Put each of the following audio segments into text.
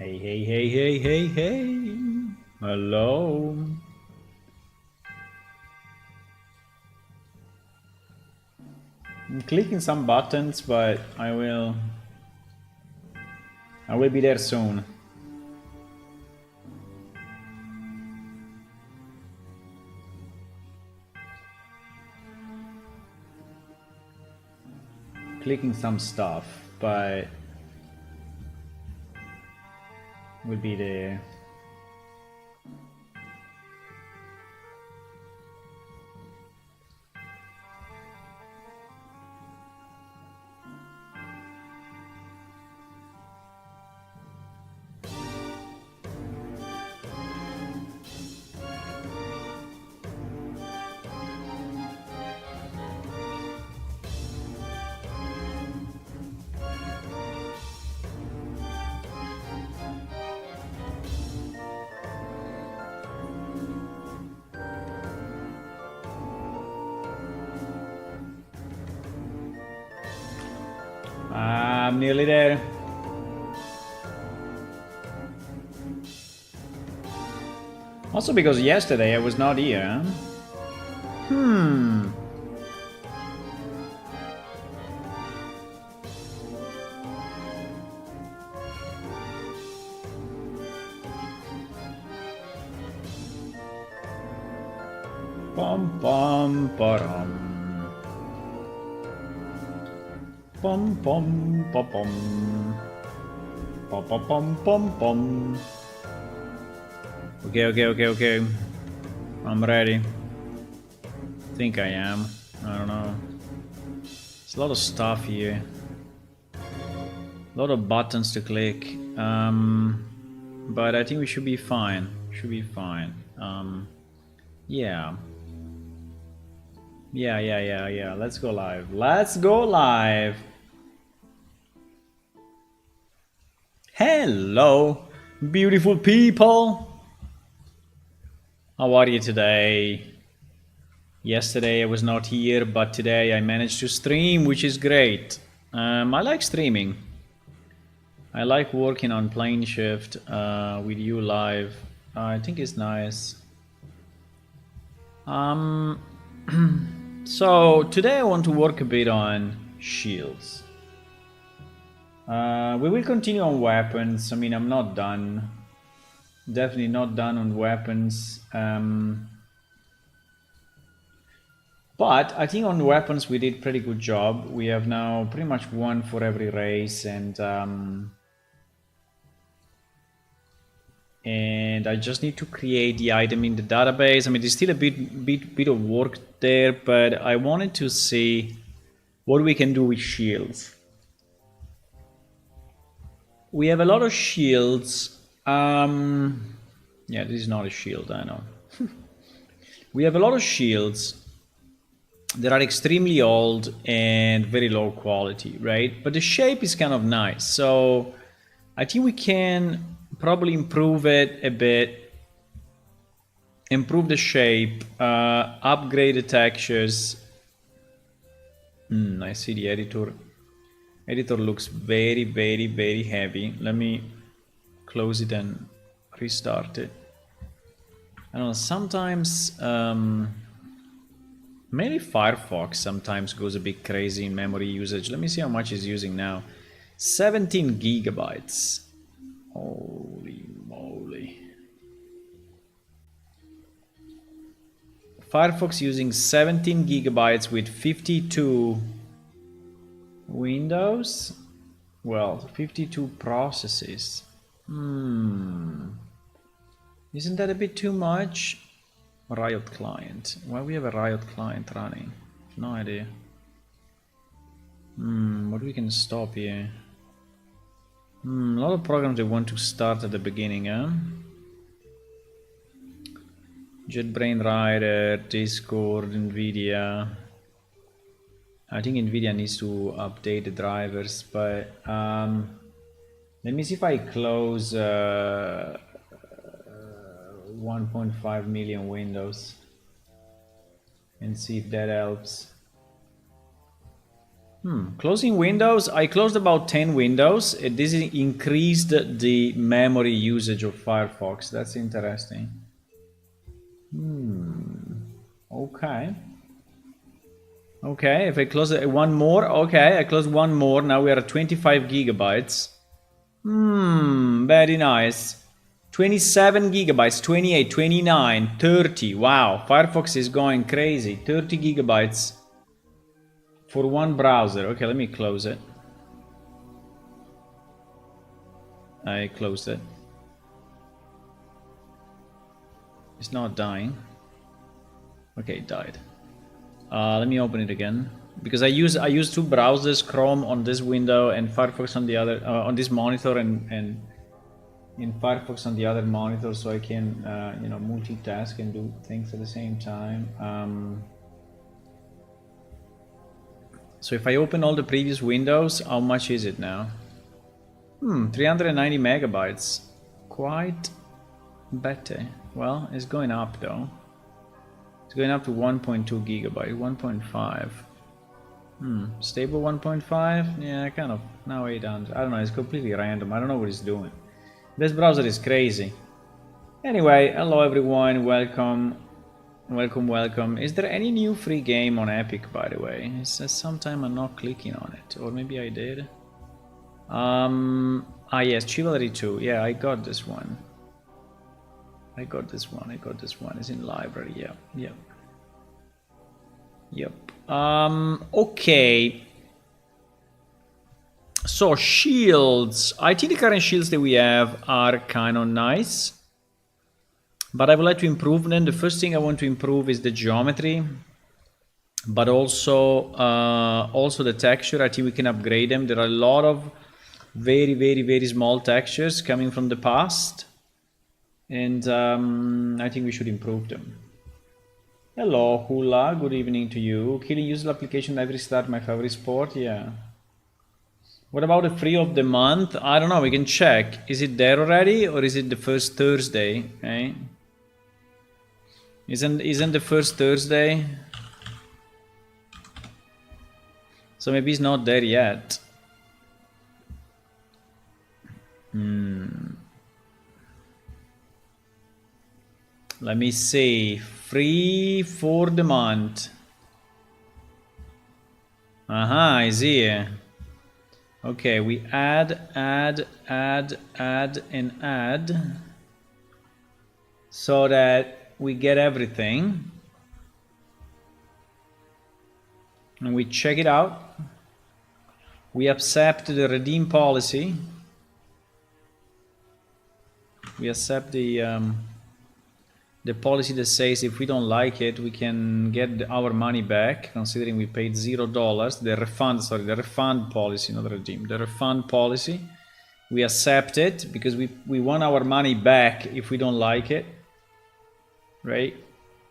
Hey, hey, hey, hey, hey, hey. Hello. I'm clicking some buttons, but I will be there soon. Clicking some stuff, but will be there. I'm nearly there. Also because yesterday I was not here. Hmm. Pom pom param. Pom pom pom pom. Pom pom pom pom pom. Okay. I'm ready. Think I am. I don't know. There's a lot of stuff here. A lot of buttons to click. But I think we should be fine. Should be fine. Yeah. Yeah. Let's go live. Let's go live. Hello, beautiful people. How are you today? Yesterday I was not here, but today I managed to stream, which is great. I like streaming. I like working on plane shift with you live. I think it's nice. So today I want to work a bit on shields. We will continue on weapons. I mean, I'm not done. Definitely not done on weapons. But I think on weapons we did pretty good job. We have now pretty much one for every race, and I just need to create the item in the database. I mean, there's still a bit of work there, but I wanted to see what we can do with shields. We have a lot of shields. Yeah, this is not a shield, I know. We have a lot of shields that are extremely old and very low quality, right? But the shape is kind of nice. So I think we can probably improve it a bit, improve the shape, upgrade the textures. I see the editor. Editor looks very heavy. Let me close it and restart it. I don't know, sometimes mainly Firefox sometimes goes a bit crazy in memory usage. Let me see how much it's using now. 17 gigabytes. Holy moly. Firefox using 17 gigabytes with 52 windows. Well, 52 processes. Isn't that a bit too much? Riot client. Why we have a Riot client running? No idea. What we can stop here? A lot of programs they want to start at the beginning, huh? JetBrains Rider, Discord, NVIDIA. I think NVIDIA needs to update the drivers, but let me see if I close 1.5 million windows and see if that helps. Closing windows. I closed about 10 windows. This increased the memory usage of Firefox. That's interesting. Okay. Okay, if I close one more. Okay, I closed one more. Now we are at 25 gigabytes. Very nice. 27 gigabytes, 28, 29, 30. Wow, Firefox is going crazy. 30 gigabytes for one browser. Okay, let me close it. I closed it. It's not dying. Okay, it died. Let me open it again because I use two browsers, Chrome on this window and Firefox on the other on this monitor, and in Firefox on the other monitor, so I can you know, multitask and do things at the same time. So if I open all the previous windows, how much is it now? 390 megabytes. Quite better. Well, it's going up though. It's going up to 1.2 gigabyte, 1.5. Stable 1.5? Yeah, kind of. Now 800. I don't know, it's completely random. I don't know what it's doing. This browser is crazy. Anyway, hello everyone, welcome. Welcome. Is there any new free game on Epic, by the way? It says sometime I'm not clicking on it. Or maybe I did. Yes, Chivalry 2. Yeah, I got this one. I got this one. It's in library. Yep. Okay. So shields. I think the current shields that we have are kind of nice, but I would like to improve them. The first thing I want to improve is the geometry, but also the texture. I think we can upgrade them. There are a lot of very small textures coming from the past, and I think we should improve them. Hello, Hula. Good evening to you. Killing user application every start, my favorite sport. Yeah. What about the free of the month? I don't know. We can check. Is it there already, or is it the first Thursday? Eh? Isn't the first Thursday? So maybe it's not there yet. Let me see. Free for the month. I see. Okay, we add, and add, so that we get everything. And we check it out. We accept the redeem policy. We accept the policy that says if we don't like it, we can get our money back, considering we paid $0. The refund policy, not redeem. The refund policy. We accept it because we want our money back if we don't like it. Right?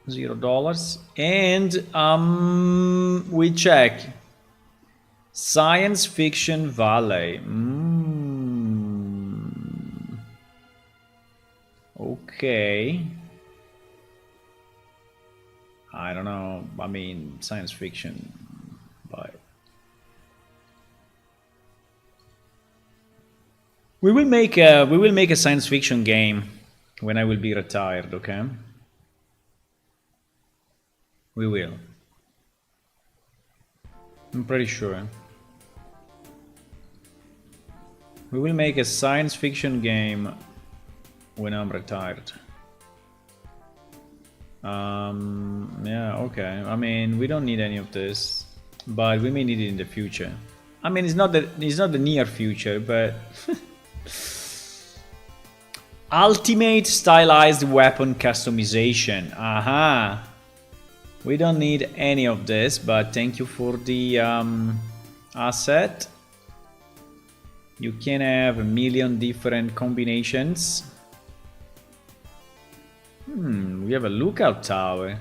$0. And we check. Science Fiction Valley. Okay. I don't know. I mean, science fiction, but we will make a science fiction game when I will be retired. Okay, we will. I'm pretty sure we will make a science fiction game when I'm retired. Yeah, okay. I mean, we don't need any of this, but we may need it in the future. I mean, it's not the near future, but ultimate stylized weapon customization. We don't need any of this, but thank you for the asset. You can have a million different combinations. We have a lookout tower.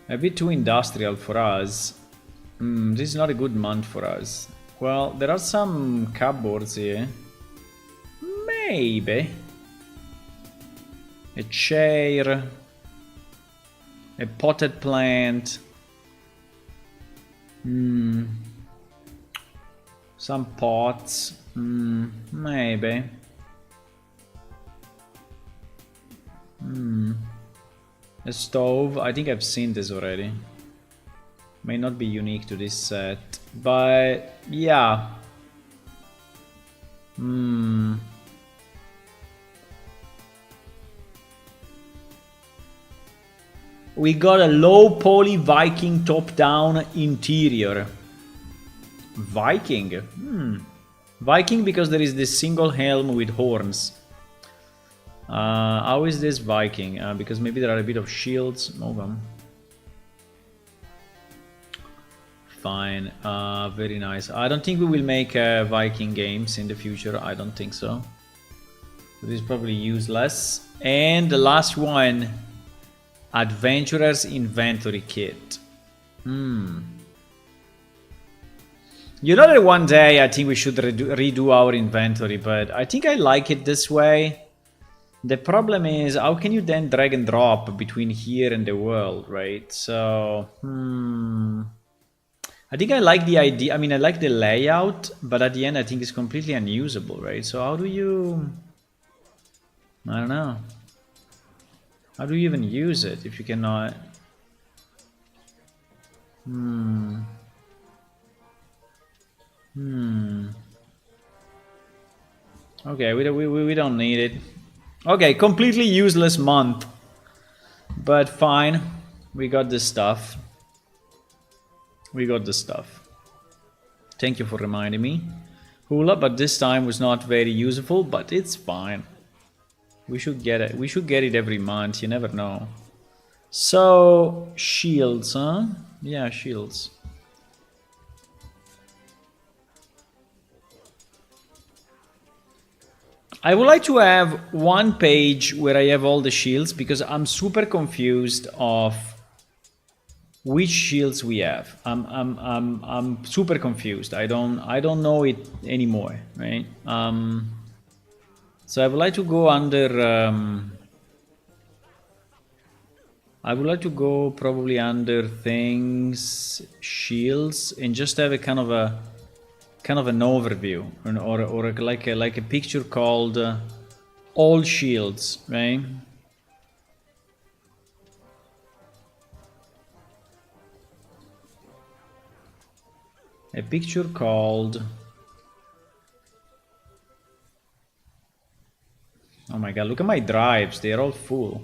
A bit too industrial for us. This is not a good month for us. Well, there are some cupboards here. Maybe. A chair. A potted plant. Some pots. Maybe. A stove. I think I've seen this already. May not be unique to this set. But yeah. We got a low poly Viking top-down interior. Viking? Viking because there is this single helm with horns. How is this Viking? Because maybe there are a bit of shields. Okay. Fine. Very nice. I don't think we will make Viking games in the future. I don't think so. This is probably useless. And the last one. Adventurer's Inventory Kit. You know that one day I think we should redo our inventory, but I think I like it this way. The problem is, how can you then drag and drop between here and the world, right? So, I think I like the idea. I mean, I like the layout, but at the end I think it's completely unusable, right? So how do you... I don't know. How do you even use it if you cannot... Okay, we don't need it. Okay, completely useless month. But fine. We got the stuff. We got the stuff. Thank you for reminding me. Hula, but this time was not very useful, but it's fine. We should get it. We should get it every month. You never know. So, shields, huh? Yeah, shields. I would like to have one page where I have all the shields because I'm super confused of which shields we have. I'm super confused. I don't know it anymore, right? So I would like to go under. I would like to go probably under things, shields, and just have a kind of an overview, or like a picture called all shields, right? A picture called... Oh my god, look at my drives, they're all full.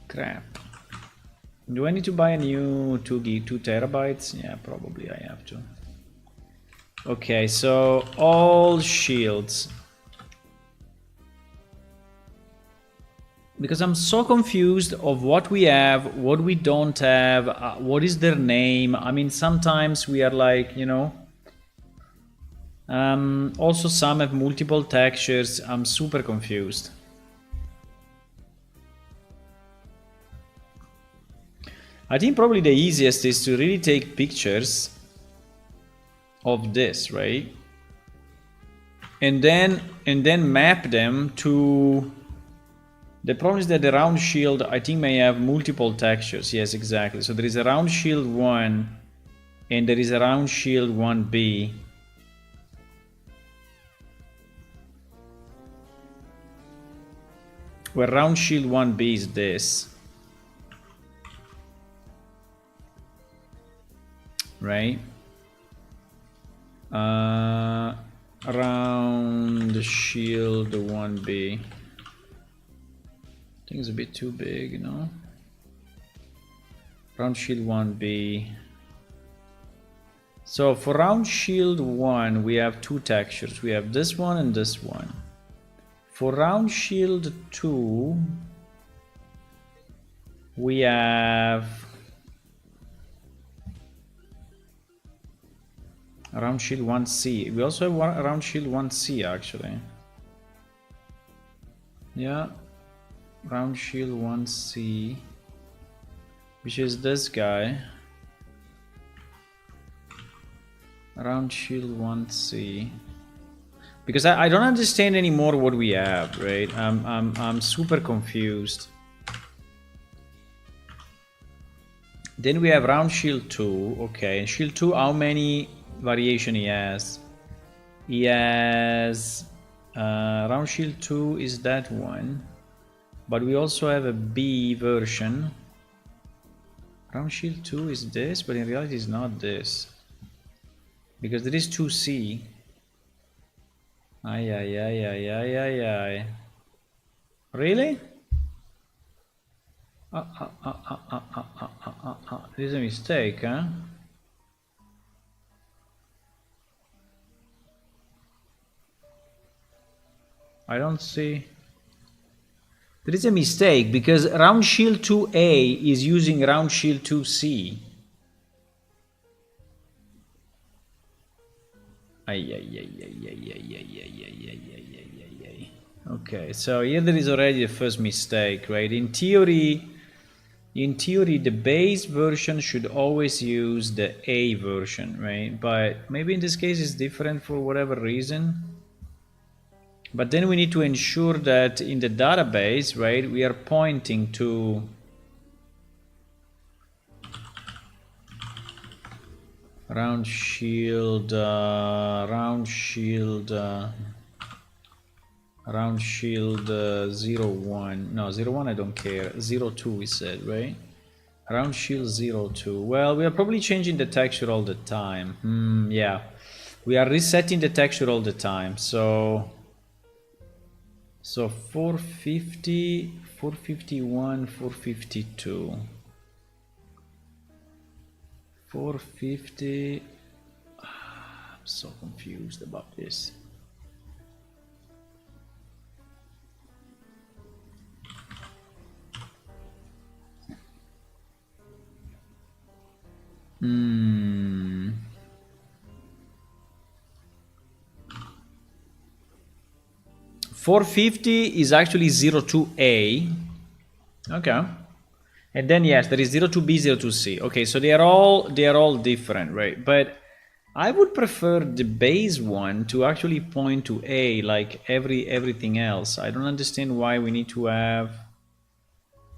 Crap. Do I need to buy a new 2 terabytes? Yeah, probably I have to. Okay, so all shields. Because I'm so confused of what we have, what we don't have, what is their name. I mean, sometimes we are like, you know. Also, some have multiple textures. I'm super confused. I think probably the easiest is to really take pictures of this, right? And then map them to... The problem is that the round shield, I think, may have multiple textures. Yes, exactly. So there is a round shield 1 and there is a round shield 1B. Where round shield 1B is this. Right? Round shield 1B. I think it's a bit too big, you know. Round shield 1B. So for round shield 1, we have 2 textures. We have this one and this one. For round shield 2, we have round shield 1C. We also have round shield 1C actually. Yeah. Round shield 1C, which is this guy. Round shield 1C. Because I don't understand anymore what we have, right? I'm super confused. Then we have round shield 2. Okay, and shield 2, how many variation he has. He has round shield 2 is that one, but we also have a B version. Round shield 2 is this, but in reality it's not this, because there is 2C. Ay, ay, ay, ay, ay, ay, ay. Really? This is a mistake, huh? I don't see. There is a mistake because round shield 2A is using round shield 2C. Okay, so here there is already the first mistake, right? In theory, the base version should always use the A version, right? But maybe in this case it's different for whatever reason. But then we need to ensure that in the database, right, we are pointing to round shield 01. No, 01 I don't care. 02 we said, right? Round shield 02. Well, we are probably changing the texture all the time. Yeah, we are resetting the texture all the time. So 450, 451, 452. 450. I'm so confused about this. Hmm. 450 is actually 02A. Okay. And then yes, there is 02B, 02C. Okay, so they are all different, right? But I would prefer the base one to actually point to A like everything else. I don't understand why we need to have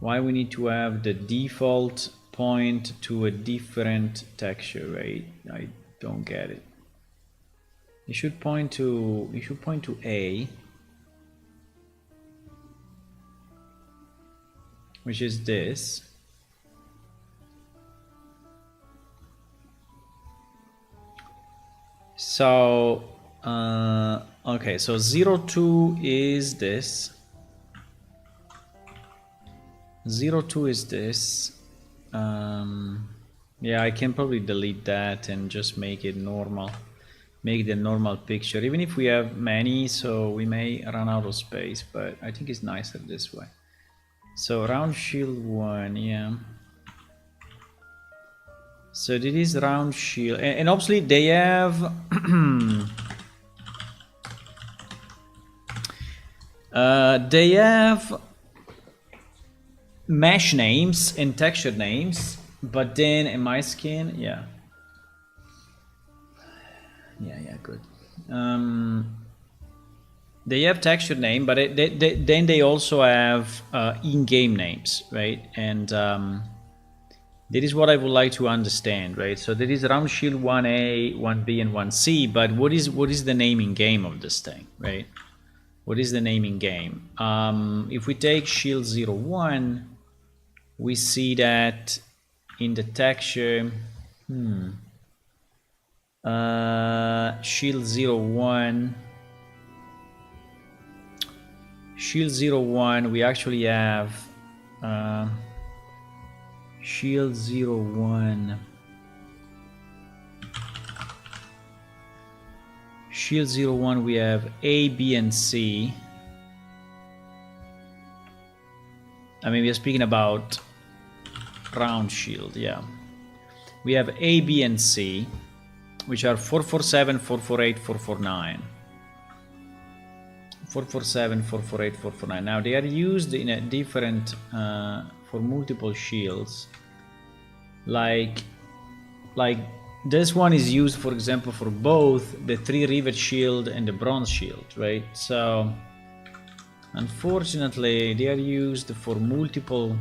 the default point to a different texture, right? I don't get it. You should point to A, which is this. So okay, so 02 is this. 02 is this. Yeah, I can probably delete that and just make it normal. Make the normal picture, even if we have many, so we may run out of space, but I think it's nicer this way. So round shield 1, yeah. So this is round shield, and obviously they have they have mesh names and texture names, but then in my skin, yeah, good. They have texture name, but then they also have in-game names, right? And that is what I would like to understand, right? So there is round shield 1A, 1B, and 1C, but what is the naming game of this thing, right? What is the naming game? If we take shield 01, we see that in the texture, shield 01, we actually have shield 01. Shield 01, we have A, B, and C. I mean, we are speaking about round shield, yeah. We have A, B, and C, which are 447, 448, 449. 447, 448, 449. Now they are used in a different for multiple shields. Like this one is used, for example, for both the 3 rivet shield and the bronze shield, right? So unfortunately they are used for multiple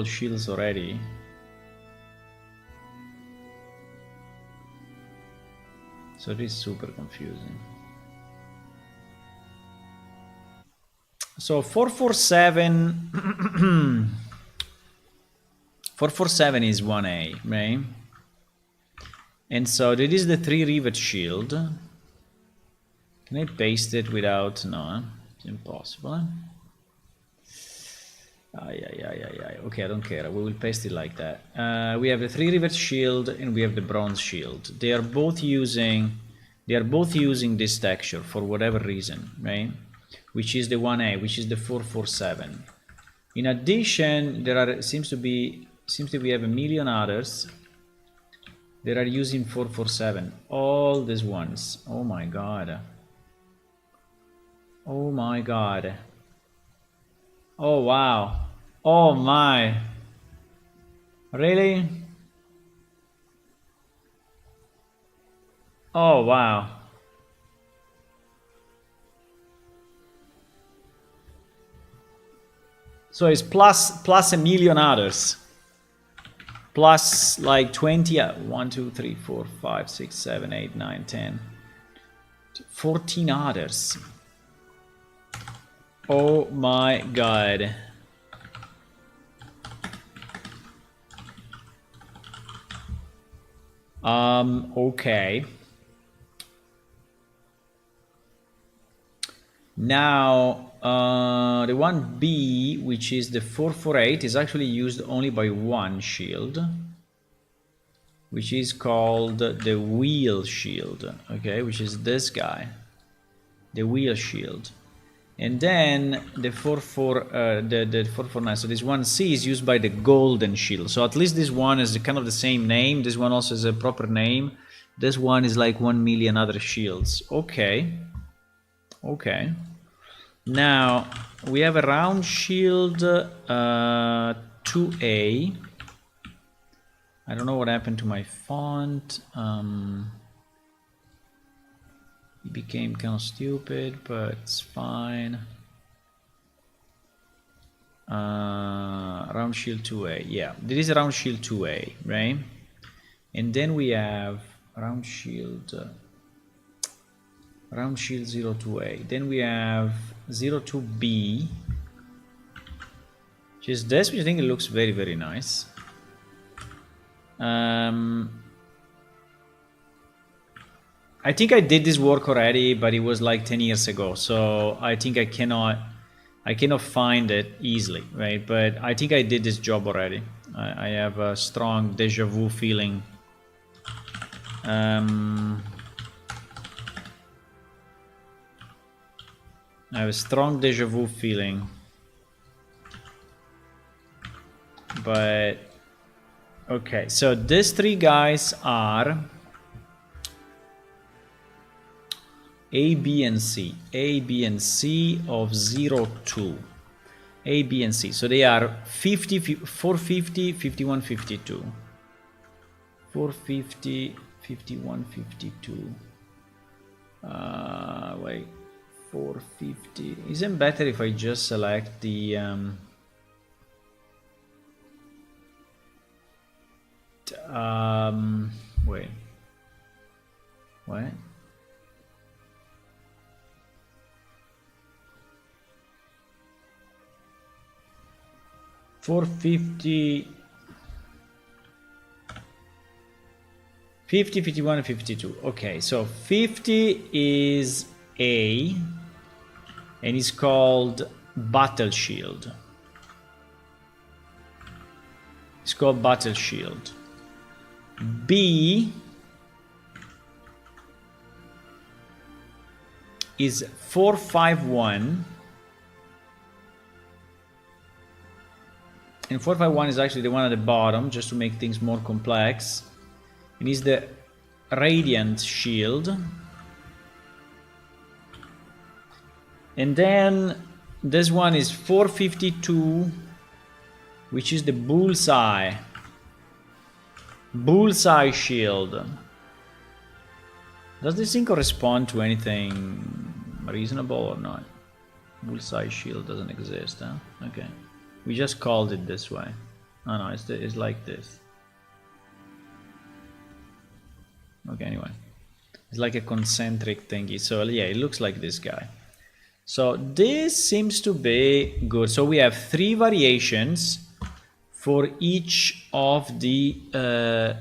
shields already. So it is super confusing. So 447 447 is 1A, right? And so that is the 3 rivet shield. Can I paste it without? No, it's impossible. Okay, I don't care. We will paste it like that. We have the 3 rivet shield and we have the bronze shield. They are both using this texture for whatever reason, right? Which is the 1A, which is the 447. In addition, there seems to be we have a million others that are using 447. All these ones. Oh my god. Oh my god. Oh wow. Oh my. Really? Oh wow. So it's plus a million others. Plus like 20, 1, 2, 3, 4, 5, 6, 7, 8, 9, 10. 14 others. Oh my god. Okay. Now, the 1B, which is the 448, is actually used only by one shield, which is called the wheel shield, okay, which is this guy, the wheel shield. And then the 449, so this 1C is used by the golden shield. So at least this one is kind of the same name. This one also has a proper name. This one is like 1 million other shields. Okay. Okay. Now, we have a round shield 2A. I don't know what happened to my font. It became kind of stupid, but it's fine. Round shield 2A. Yeah, this is round shield 2A, right? And then we have round shield 02A. Then we have 02B, which is this, which I think it looks very, very nice. I think I did this work already, but it was like 10 years ago, so I think I cannot find it easily, right? But I think I did this job already. I have a strong deja vu feeling. I have a strong deja vu feeling, but okay, so these three guys are A, B, and C. A, B, and C of 02. A, B, and C. So they are 50, 450, 51, 52. 450, 51, 52. Wait. 450. Isn't better if I just select the wait. What? $450, 50, 51, and 52. Okay, so 50 is A, and it's called Battle Shield. It's called Battle Shield. B is 451. And 451 is actually the one at the bottom, just to make things more complex. It is the Radiant Shield. And then this one is 452, which is the Bullseye. Bullseye Shield. Does this thing correspond to anything reasonable or not? Bullseye Shield doesn't exist, huh? Okay. We just called it this way. Oh no, it's like this. Okay, anyway. It's like a concentric thingy. So yeah, it looks like this guy. So this seems to be good. So we have 3 variations for each of the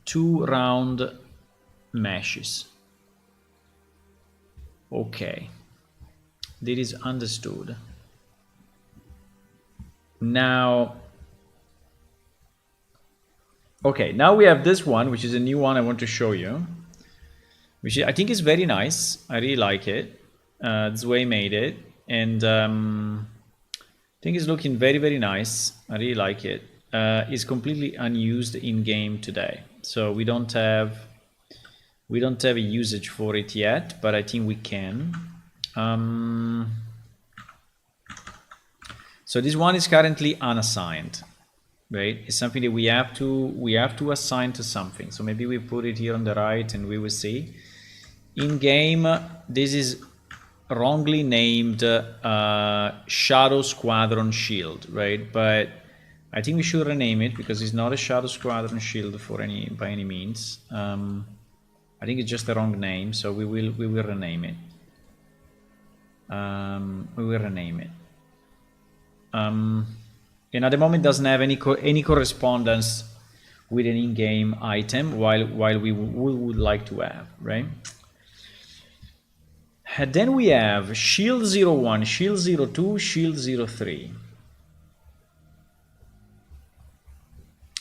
2 round meshes. Okay, this is understood. Now, okay, now we have this one, which is a new one I want to show you, which I think is very nice. I really like it. Zwei made it, and I think it's looking very, very nice. I really like it. It's completely unused in game today, so we don't have a usage for it yet, but I think we can. So this one is currently unassigned, right? It's something that we have to assign to something. So maybe we put it here on the right, and we will see. In game, this is wrongly named Shadow Squadron Shield, right? But I think we should rename it because it's not a Shadow Squadron Shield by any means. I think it's just the wrong name, so we will rename it. We will rename it. And at the moment doesn't have any correspondence with an in-game item, while we would like to have, right? And then we have Shield 01, Shield 02, Shield 03.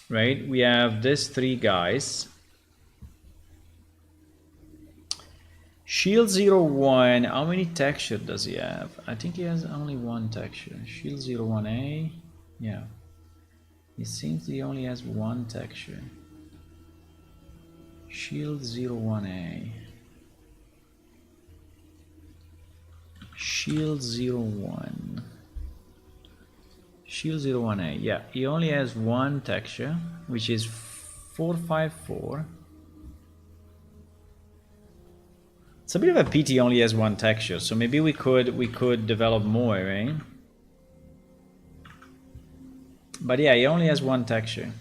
Right? We have these 3 guys. Shield 01, how many texture does he have? I think he has only 1 texture. Shield 01A, yeah. It seems he only has 1 texture. Shield 01A. Shield 01. Shield 01A, yeah, he only has 1 texture, which is 454. It's a bit of a pity he only has 1 texture, so maybe we could develop more, right? But yeah, he only has 1 texture.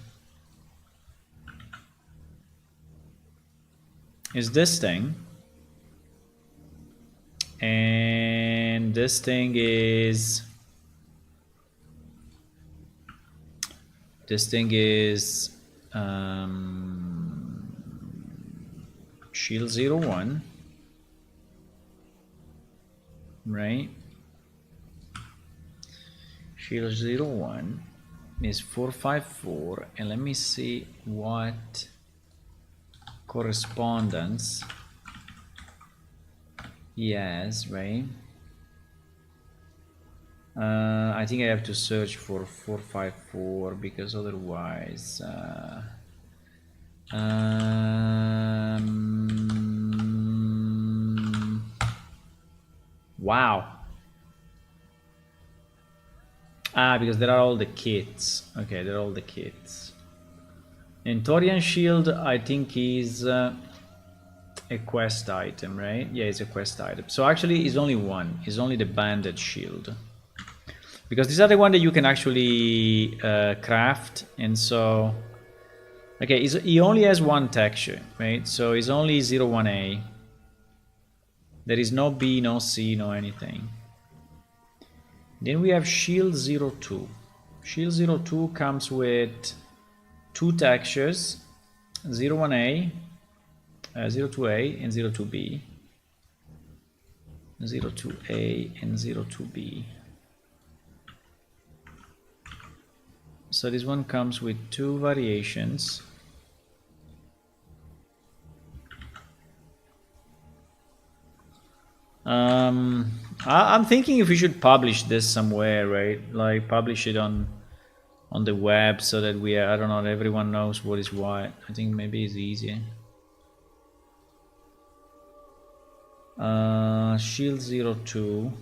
Is this thing. And this thing is Shield 01, right? Shield 01 is 454, and let me see what correspondence he has, right? I think I have to search for 454 because otherwise wow. Because there are all the kits. Okay, there are all the kits. And Torian Shield, I think, is a quest item, right? Yeah, it's a quest item. So actually, it's only 1. It's only the Banded Shield. Because these are the one that you can actually craft, and so... Okay, he only has 1 texture, right? So it's only 01A. There is no B, no C, no anything. Then we have Shield 02. Shield 02 comes with 2 textures, 01A, 02A and 02B. 02A and 02B. So this one comes with 2 variations. I'm thinking if we should publish this somewhere, right? Like publish it on the web so that I don't know, everyone knows what is what. I think maybe it's easier. Shield 02.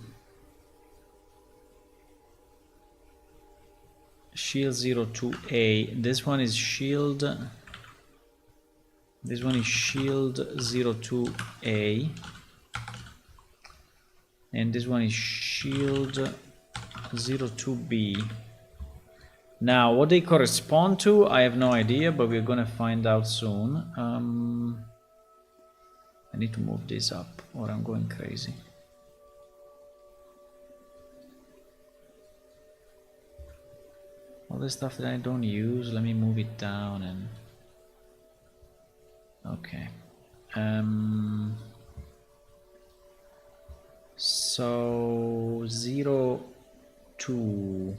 Shield 02A. This one is Shield 02A. And this one is Shield 02B. Now, what they correspond to, I have no idea, but we're gonna find out soon. I need to move this up or I'm going crazy. All the stuff that I don't use, let me move it down and... Okay. So 0, 2.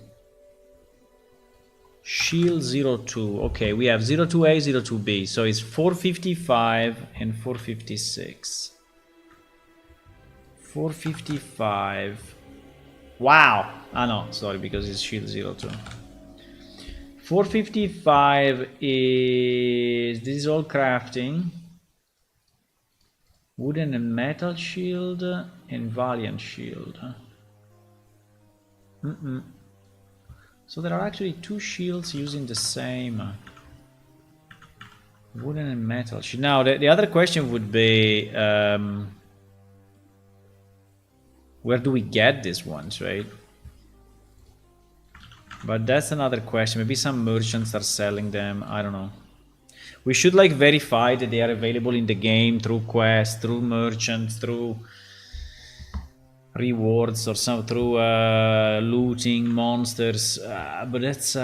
Shield 02. Okay, we have 02A, 02B. So it's 455 and 456. 455. Wow. Ah, no, sorry, because it's shield 02. 455 is... This is all crafting. Wooden and metal shield and Valiant shield. So there are actually two shields using the same wooden and metal shield. Now the other question would be where do we get these ones, right? But that's another question. Maybe some merchants are selling them. I don't know. We should like verify that they are available in the game through quests, through merchants, through rewards or some through looting monsters, but that's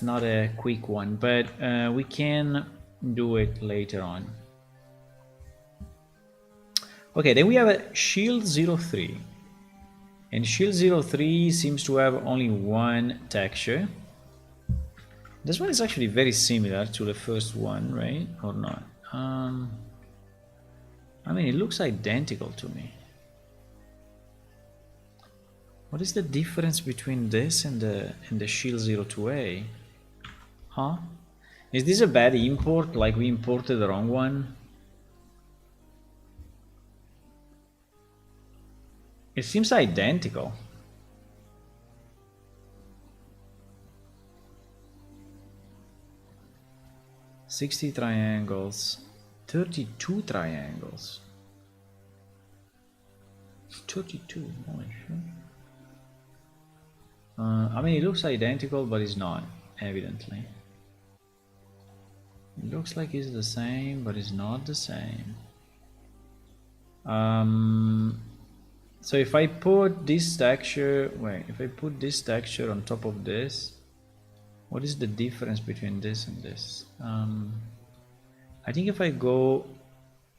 not a quick one, but we can do it later on. Okay, then we have a shield 03, and shield 03 seems to have only one texture. This one is actually very similar to the first one, right? Or not? I mean, it looks identical to me. What is the difference between this and the Shield 02A? Huh? Is this a bad import, like we imported the wrong one? It seems identical. $60 triangles, 32 triangles. 32, holy shit. I mean, it looks identical, but it's not, evidently. It looks like it's the same, but it's not the same. So if I put this texture, if I put this texture on top of this, what is the difference between this and this? I think if I go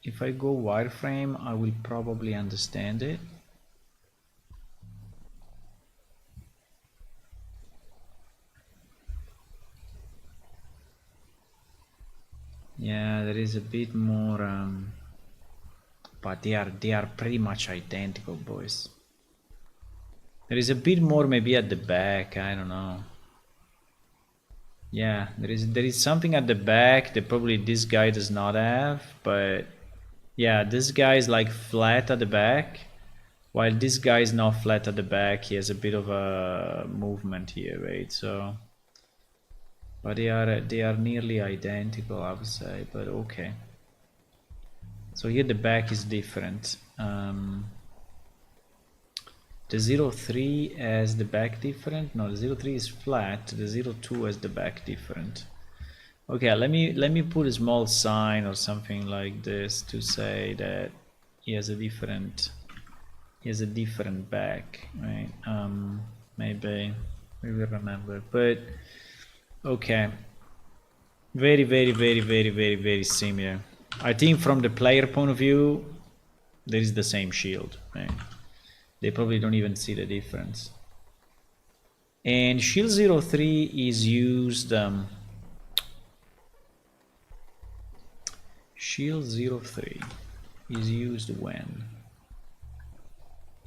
wireframe, I will probably understand it. Yeah, there is a bit more, but they are pretty much identical, boys. There is a bit more maybe at the back, I don't know. Yeah, there is something at the back that probably this guy does not have, but yeah, this guy is like flat at the back, while this guy is not flat at the back. He has a bit of a movement here, right? So, but they are nearly identical, I would say, but okay. So here the back is different. The 03 has the back different. No, the 03 is flat. The 02 has the back different. Okay, let me put a small sign or something like this to say that he has a different back, right? Maybe we will remember, but okay, very similar. I think from the player point of view, there is the same shield, right? They probably don't even see the difference. And shield 03 is used. Shield 03 is used when?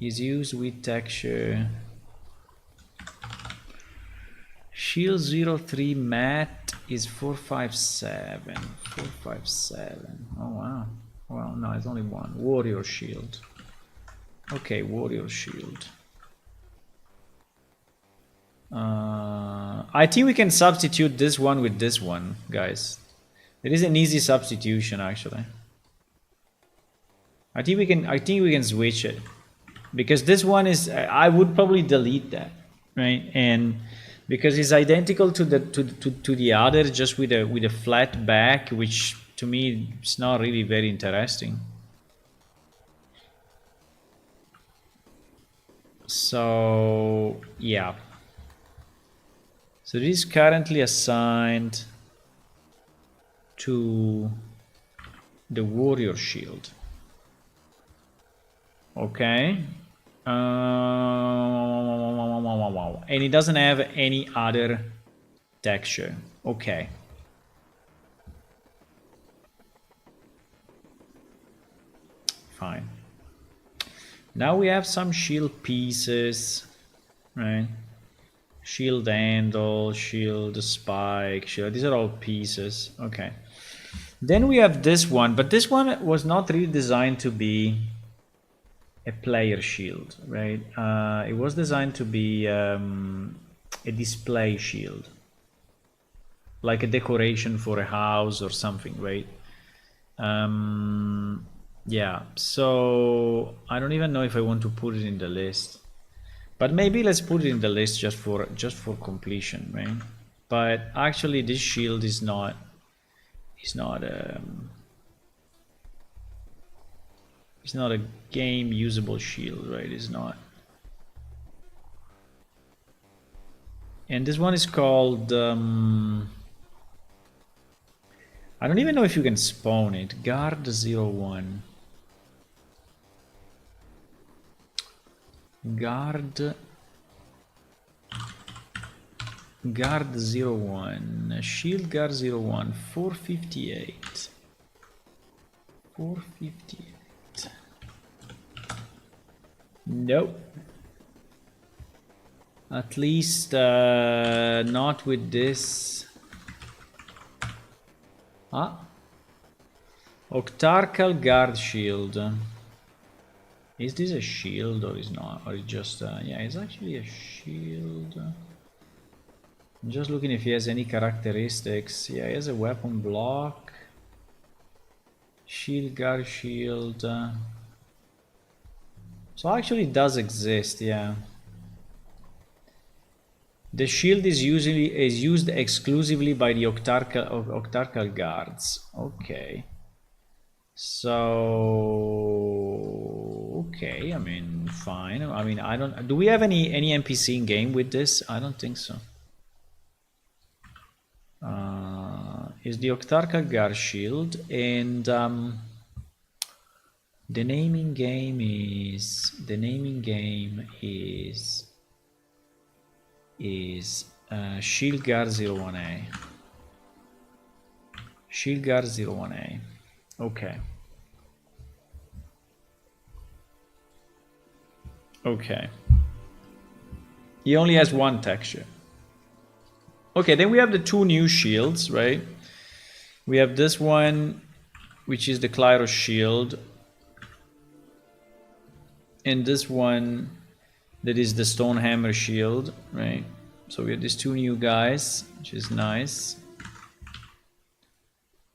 Is used with texture. Shield 03 matte is 457. 457. Oh wow. Well, no, it's only one. Warrior shield. Okay, warrior shield. I think we can substitute this one with this one, guys. It is an easy substitution, actually. I think we can switch it, because this one is. I would probably delete that, right? And because it's identical to the other, just with a flat back, which to me is not really very interesting. So yeah, so this is currently assigned to the warrior shield. Okay. And it doesn't have any other texture. Okay. Fine. Now we have some shield pieces, right? Shield handle, shield spike, shield. These are all pieces. Okay. Then we have this one, but this one was not really designed to be a player shield, right? It was designed to be a display shield, like a decoration for a house or something, right? Yeah, so I don't even know if I want to put it in the list, but maybe let's put it in the list just for completion, right? But actually this shield is not it's not a game usable shield, right? It's not. And this one is called I don't even know if you can spawn it. Guard 01. Guard 01. Shield guard 01. 458. 458. Nope. At least not with this. Ah. Octarchal guard shield. Is this a shield or is not? Or is just yeah, it's actually a shield. I'm just looking if he has any characteristics. Yeah, he has a weapon block. Shield guard shield. So actually it does exist, yeah. The shield is used exclusively by the octarchal guards. Okay. So okay, I mean fine. I mean I don't do we have any NPC in game with this? I don't think so. Is the octarchal guard shield, and the naming game is Shield Guard 01A. Shield Guard 01A. Okay. Okay. He only has one texture. Okay, then we have the two new shields, right? We have this one, which is the Klyros shield. And this one, that is the Stone Hammer shield, right? So we have these two new guys, which is nice.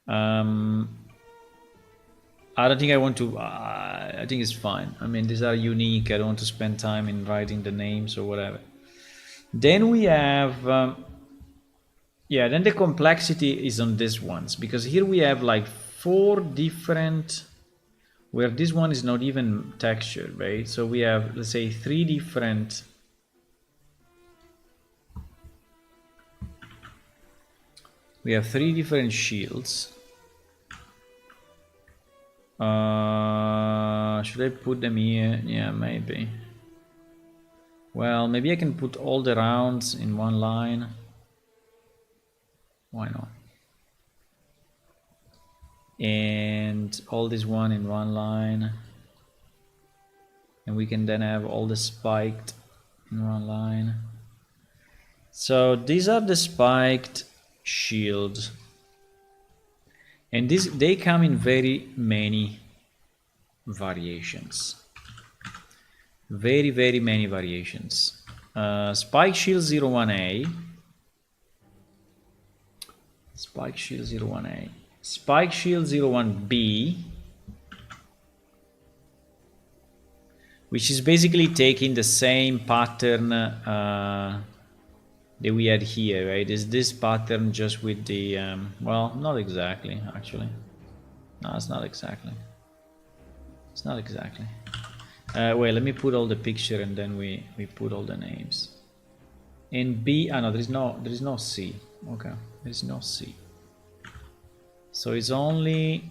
I don't think I want to, I think it's fine. I mean, these are unique. I don't want to spend time in writing the names or whatever. Then we have, yeah, then the complexity is on these ones, because here we have like 4 different, where this one is not even textured, right? So we have, let's say, 3 different shields. Should I put them here? Yeah, maybe. Well, maybe I can put all the rounds in one line. Why not? And all this one in one line. And we can then have all the spiked in one line. So these are the spiked shields. And they come in very many variations. Very, very many variations. Spike Shield 01A. Spike Shield 01A. Spike Shield 01B. Which is basically taking the same pattern that we had here, right? Is this pattern just with the, well, not exactly, actually. No, it's not exactly. It's not exactly. Wait, let me put all the picture and then we put all the names. And B, no, there is no C. Okay, there is no C. So it's only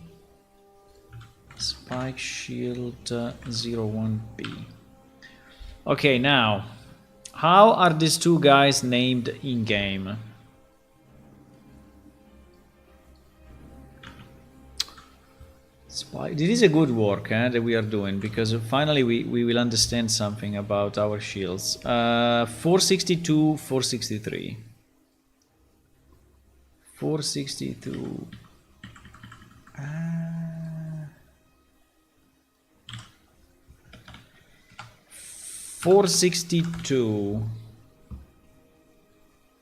Spike Shield 01B. Okay, now, how are these two guys named in game? This is a good work that we are doing, because finally we will understand something about our shields. 462, 463. 462. 462.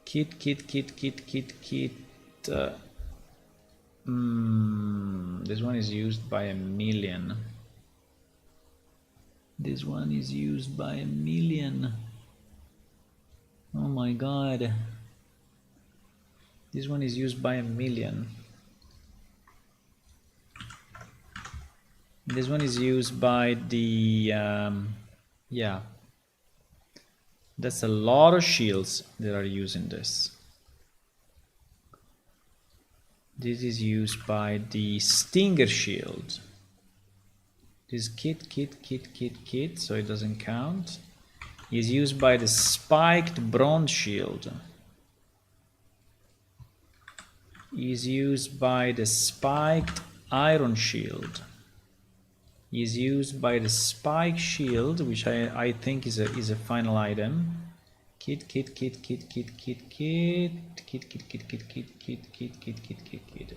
Kit. This one is used by 1,000,000. This one is used by 1,000,000. Oh my god. This one is used by 1,000,000. This one is used by the yeah. That's a lot of shields that are using this. This is used by the Stinger shield. This kit, so it doesn't count. Is used by the spiked bronze shield. Is used by the spiked iron shield. Is used by the spike shield, which I think is a final item. Kit.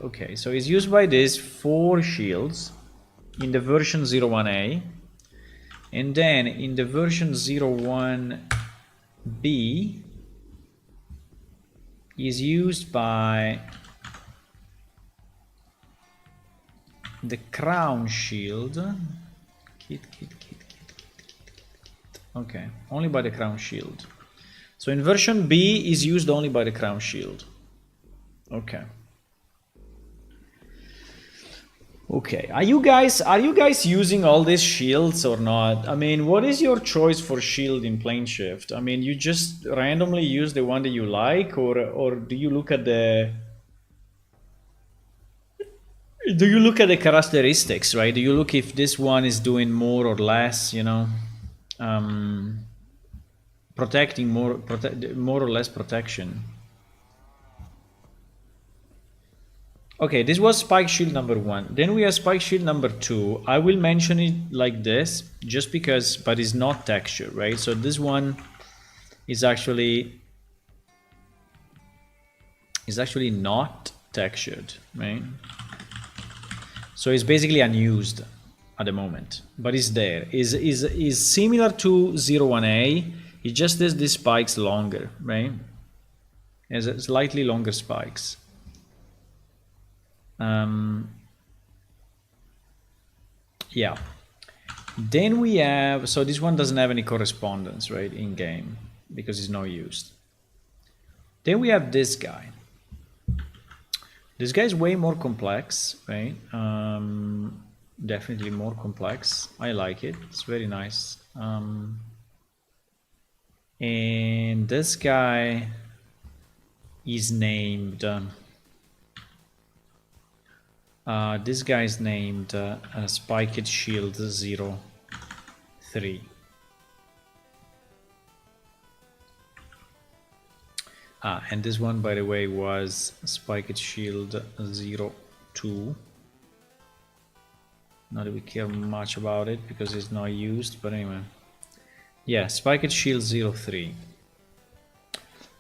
Okay, so it's used by these 4 shields in the version 01A, and then in the version 01B is used by the crown shield. Kit. Okay, only by the crown shield. So in version B is used only by the crown shield. Okay. Okay, are you guys using all these shields or not? I mean, what is your choice for shield in plane shift? I mean, you just randomly use the one that you like, or do you look at the characteristics, right? Do you look if this one is doing more or less, you know, protecting more or less protection? Okay, this was spike shield number 1. Then we have spike shield number 2. I will mention it like this just because, but it's not textured, right? So this one is actually not textured, right? So it's basically unused at the moment, but it's there. Is similar to 01A. It just has these spikes longer, right? It has slightly longer spikes. Yeah. Then we have, so this one doesn't have any correspondence, right, in game, because it's not used. Then we have this guy. This guy is way more complex, right? Definitely more complex. I like it. It's very nice. And this guy is named. This guy is named Spiked Shield 03. And this one, by the way, was Spiked Shield 02. Not that we care much about it because it's not used, but anyway. Yeah, Spiked Shield 03.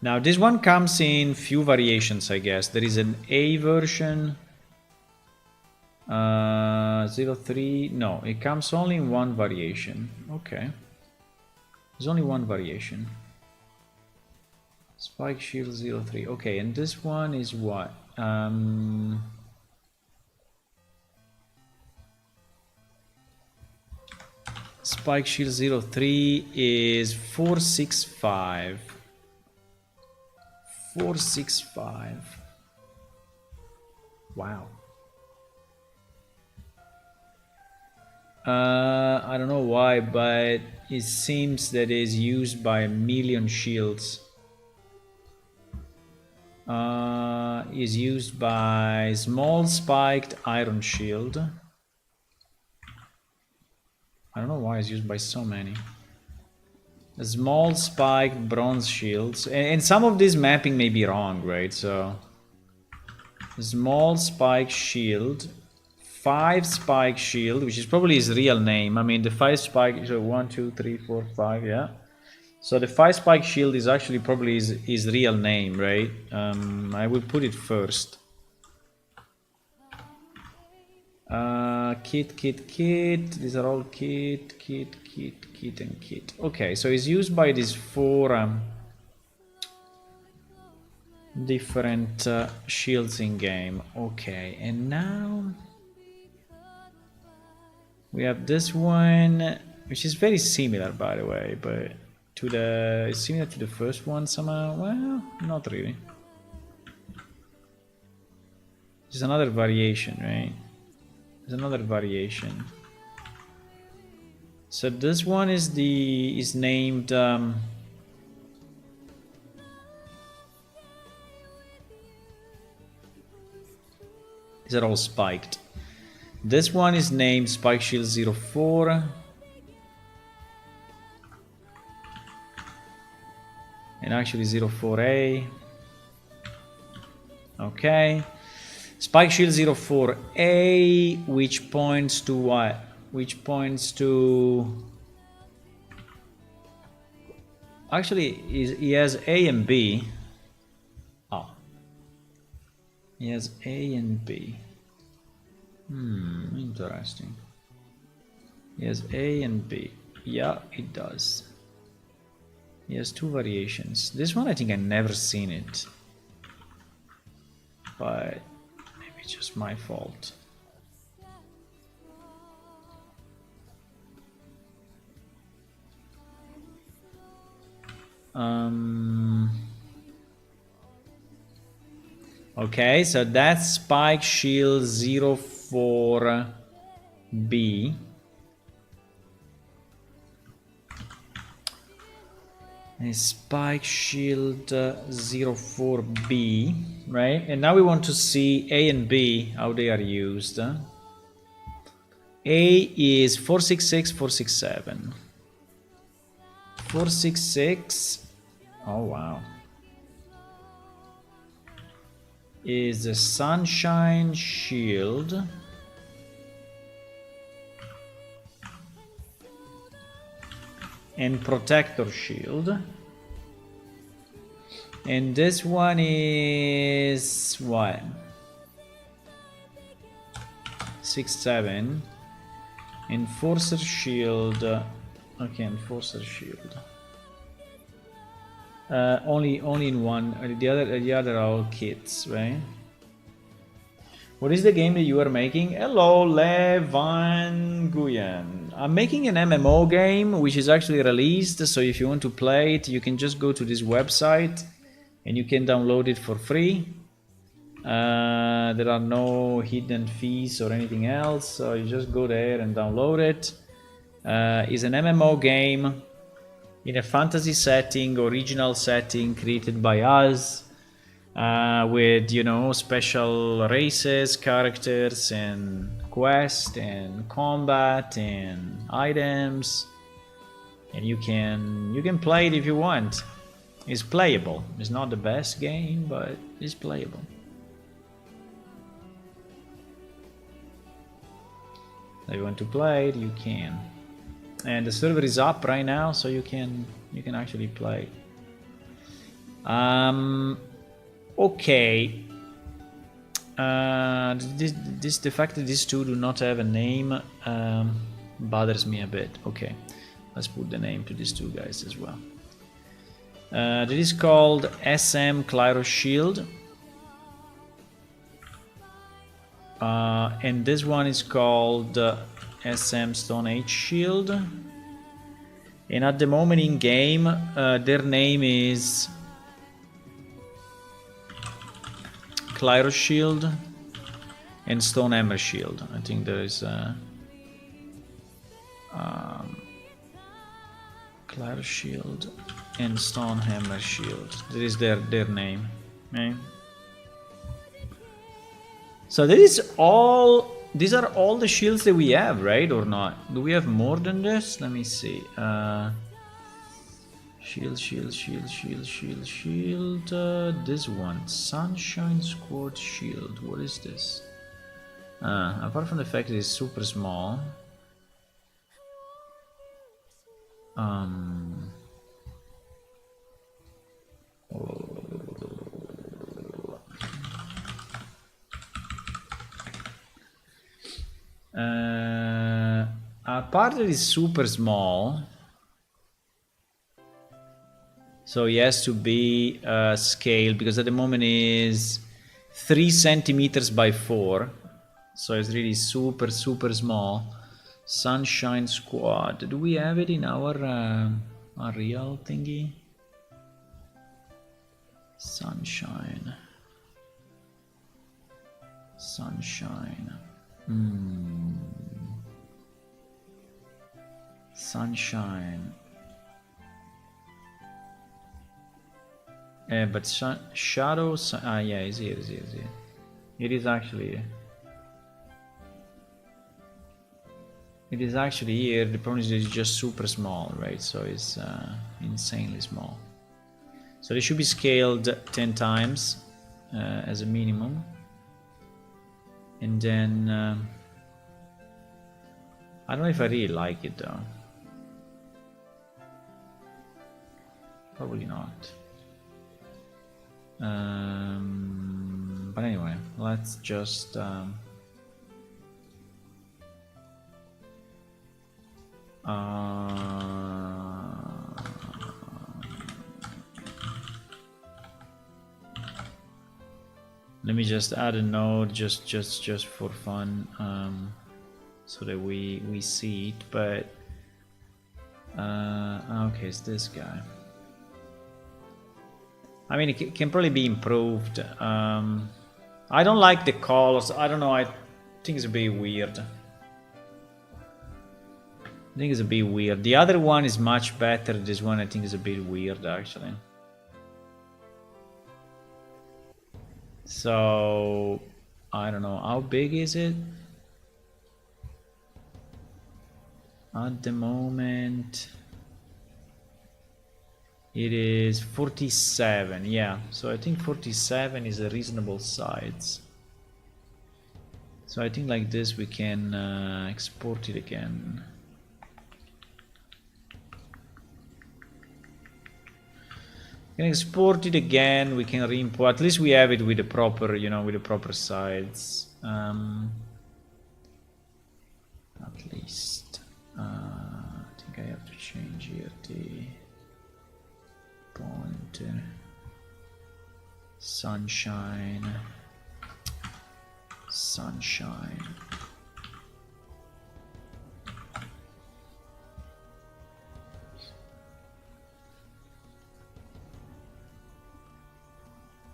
Now this one comes in few variations, I guess. There is an A version. 03. No, it comes only in one variation. Okay. There's only one variation. Spike Shield 03. Okay, and this one is what? Spike Shield 03 is 465. 465. Wow. I don't know why, but it seems that it is used by a million shields. Is used by small spiked iron shield. I don't know why it's used by so many. A small spiked bronze shields, and some of this mapping may be wrong, right? So small spike shield, 5 spike shield, which is probably his real name. I mean, the 5 spike, so 1, 2, 3, 4, 5, yeah. So the 5 spike shield is actually probably his real name, right? I will put it first. Kit. These are all kit, and kit. Okay, so it's used by these 4 different shields in game. Okay, and now we have this one, which is very similar, by the way, but it's similar to the first one somehow. Well, not really. It's another variation, right? It's another variation. So this one is named these are all spiked. This one is named Spike Shield 04. And actually 04A. Okay. Spike Shield 04A, which points to what? Which points to... Actually, he has A and B. Oh. He has A and B. Interesting. He has A and B. Yeah, it does. He has 2 variations. This one I think I never seen it. But maybe it's just my fault. Okay, so that's Spike Shield 04B. And Spike Shield 04B, right? And now we want to see A and B, how they are used. A is 466, 467. 466, oh wow, is the Sunshine Shield. And Protector Shield. And this one is what? 6-7. Enforcer Shield. Okay, Enforcer Shield. Only in one. The other are all kits, right? What is the game that you are making? Hello, Levan Guyan. I'm making an MMO game which is actually released, so if you want to play it, you can just go to this website and you can download it for free. There are no hidden fees or anything else, so you just go there and download it. It's an MMO game in a fantasy setting, original setting created by us. With, you know, special races, characters, and quest, and combat, and items, and you can play it if you want. It's playable. It's not the best game, but it's playable. If you want to play it, you can. And the server is up right now, so you can actually play. Okay. The fact that these two do not have a name bothers me a bit. Okay, let's put the name to these two guys as well. This is called SM Clyro Shield. And this one is called SM Stone Age Shield. And at the moment in game, their name is Clyro Shield and Stone Hammer Shield. I think there is Clare Shield and Stonehammer Shield. That is their name. Okay. So that is all. These are all the shields that we have, right, or not? Do we have more than this? Let me see. Shield. This one, Sunshine Squad Shield. What is this? Apart from the fact that it's super small. Apart that it's super small. So he has to be scaled because at the moment is 3 centimeters by 4. So it's really super small. Sunshine Squad. Do we have it in our real thingy? Sunshine. Sunshine. Sunshine. But Shadow. Yeah, is here. It is actually here. It is actually here. The problem is it's just super small, right? So it's insanely small. So they should be scaled 10 times as a minimum. And then I don't know if I really like it though. Probably not. But anyway, let's just let me just add a node just for fun, so that we see it. But okay, it's this guy. I mean, it can probably be improved. I don't like the colors. I don't know. I think it's a bit weird. The other one is much better. This one I think is a bit weird actually. So I don't know, how big is it? At the moment it is 47. Yeah, so I think 47 is a reasonable size. So I think like this we can export it again. We can export it again. We can re-import. At least we have it with the proper, with the proper sides. At least. I think I have to change here the pointer. Sunshine.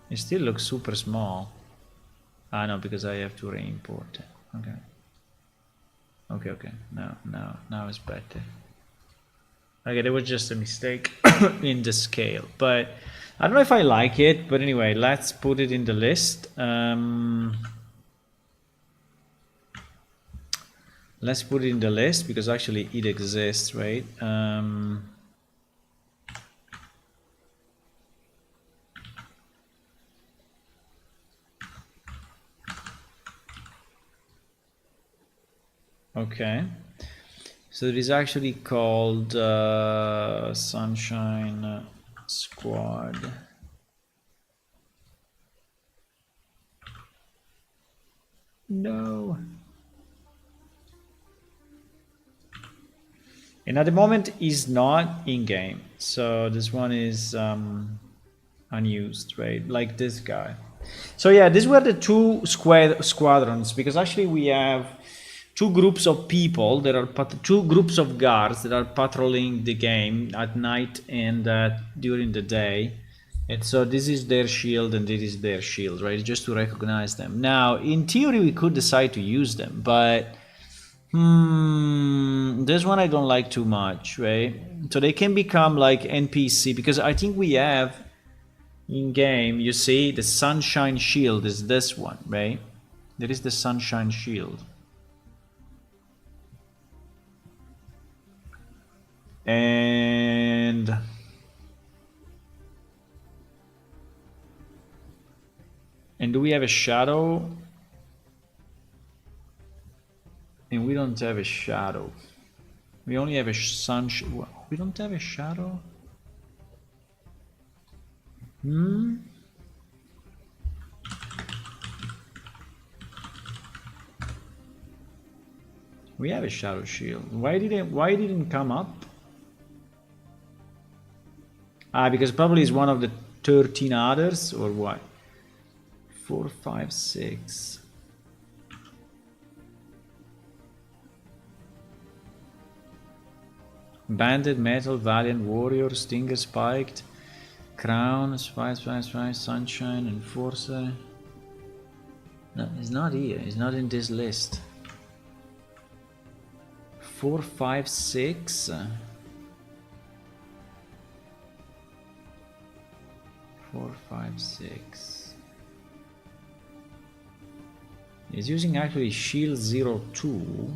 It still looks super small. No, because I have to re-import it. Okay. Now it's better. Okay, there was just a mistake in the scale, but I don't know if I like it. But anyway, let's put it in the list. Let's put it in the list because actually it exists, right? Okay, so it is actually called Sunshine Squad. No. And at the moment is not in game, so this one is unused, right? Like this guy. So yeah, these were the two squadrons, because actually we have two groups of people that are two groups of guards that are patrolling the game at night and during the day. And so this is their shield and this is their shield, right? Just to recognize them. Now, in theory, we could decide to use them, but This one I don't like too much, right? So they can become like NPC, because I think we have in game, you see, the Sunshine Shield is this one, right? There is the Sunshine Shield. And do we have a shadow? And we don't have a shadow. We only have a we don't have a shadow? We have a shadow shield. Why didn't come up? Because probably it's one of the 13 others, or what? 4, 5, 6. Banded, Metal, Valiant, Warrior, Stinger, Spiked, Crown, Spice, Sunshine, Enforcer. No, it's not here. It's not in this list. 4, 5, 6. 4, 5, 6. He's using actually Shield 02.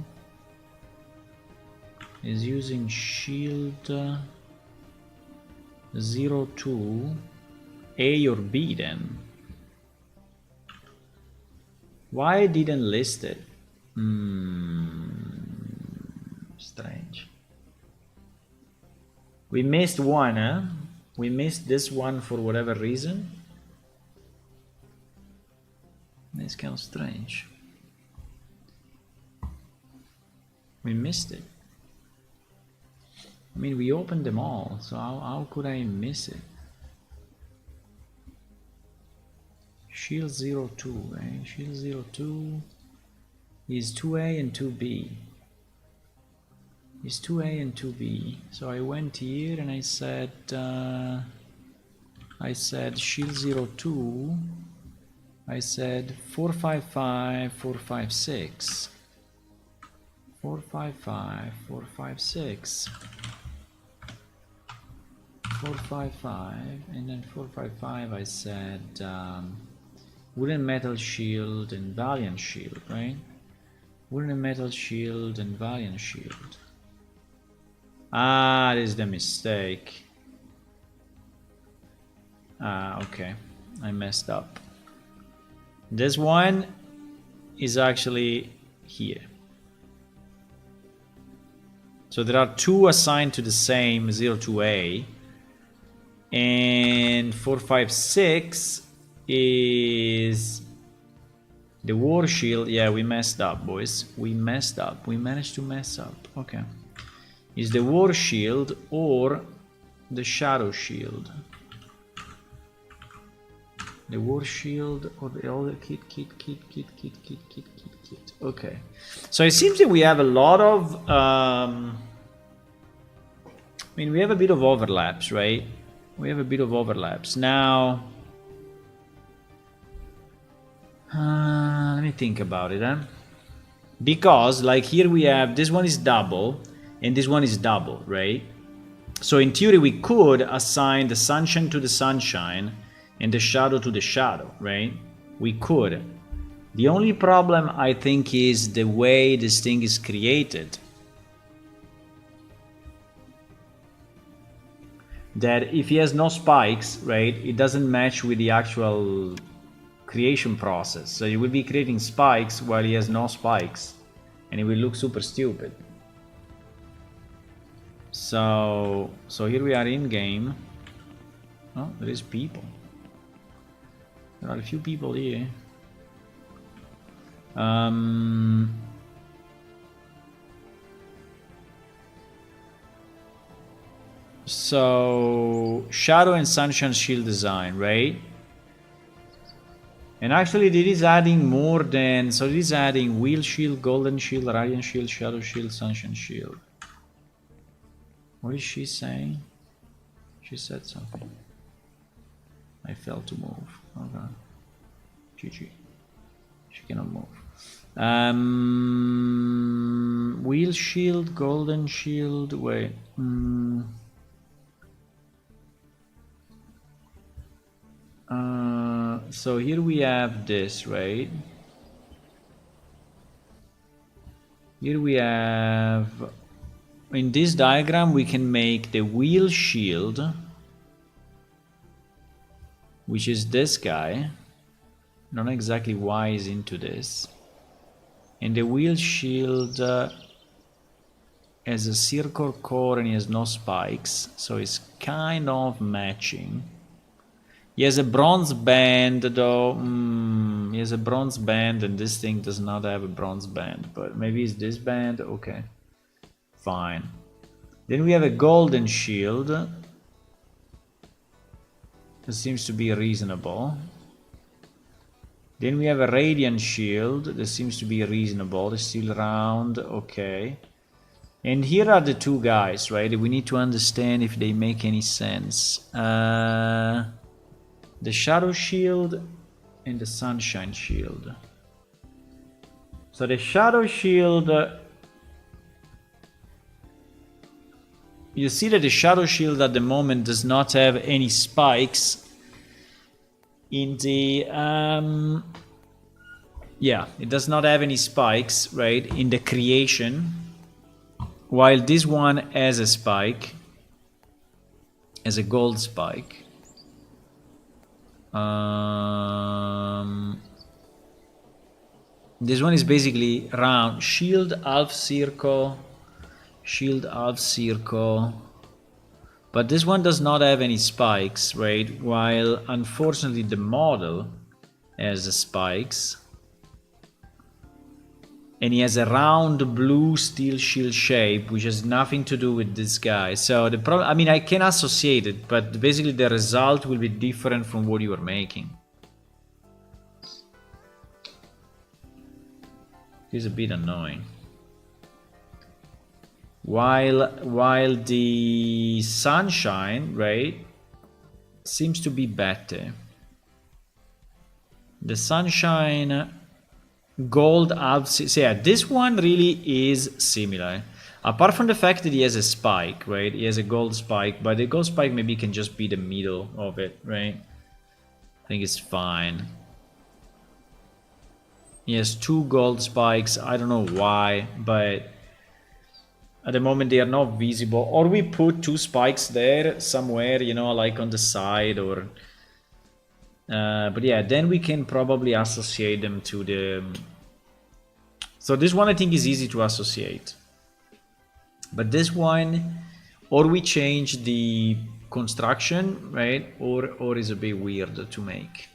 Is using Shield 02. A or B then? Why didn't list it? Strange. We missed one, huh? We missed this one for whatever reason. It's kind of strange. We missed it. I mean, we opened them all, so how could I miss it? Shield 02, right? Shield 02 is 2A and 2B. Is 2A and 2B. So I went here and I said Shield 02. I said 455, 456. 455, 456. 455, and then 455 I said Wooden Metal Shield and Valiant Shield, right? Wooden Metal Shield and Valiant Shield. That is the mistake. Okay, I messed up. This one is actually here. So there are two assigned to the same 02A, and 456 is the War Shield. Yeah, we messed up, boys. We messed up. We managed to mess up. Okay. Is the War Shield or the Shadow Shield? The War Shield or the other kit. Okay. So it seems that we have a lot of I mean, we have a bit of overlaps, right? We have a bit of overlaps. Now let me think about it, because like here we have, this one is double and this one is double, right? So in theory we could assign the Sunshine to the Sunshine and the Shadow to the Shadow, right? We could. The only problem I think is the way this thing is created. That if he has no spikes, right, it doesn't match with the actual creation process. So he will be creating spikes while he has no spikes, and it will look super stupid. So here we are in game. Oh, there is people. There are a few people here. So Shadow and Sunshine Shield design, right? And actually it is adding more than, so it is adding Wheel Shield, Golden Shield, Radiant Shield, Shadow Shield, Sunshine Shield. What is she saying? She said something. I failed to move. Okay. GG. She cannot move. wheel shield, golden shield, wait. So here we have this, right? Here we have, in this diagram, we can make the wheel shield, which is this guy. Not exactly why he's into this. And the wheel shield has a circle core and he has no spikes, so it's kind of matching. He has a bronze band though. He has a bronze band and this thing does not have a bronze band, but maybe it's this band. Okay, fine. Then we have a golden shield. That seems to be reasonable. Then we have a radiant shield. That seems to be reasonable. It's still round. Okay. And here are the two guys, right? We need to understand if they make any sense. The shadow shield and the sunshine shield. So the shadow shield, you see that the shadow shield at the moment does not have any spikes in the yeah, it does not have any spikes, right, in the creation, while this one has a spike, as a gold spike. This one is basically round. Shield, half circle, shield, half circle. But this one does not have any spikes, right? While unfortunately the model has the spikes. And he has a round blue steel shield shape, which has nothing to do with this guy. So the problem, I mean, I can associate it, but basically the result will be different from what you are making. It's a bit annoying. While the sunshine, right, seems to be better. The sunshine gold out, so yeah, this one really is similar, apart from the fact that he has a spike, right? He has a gold spike, but the gold spike maybe can just be the middle of it, right? I think it's fine. He has two gold spikes. I don't know why, but at the moment they are not visible. Or we put two spikes there somewhere, you know, like on the side, or but yeah, then we can probably associate them to the... So this one I think is easy to associate. But this one, or we change the construction, right? Or is a bit weird to make.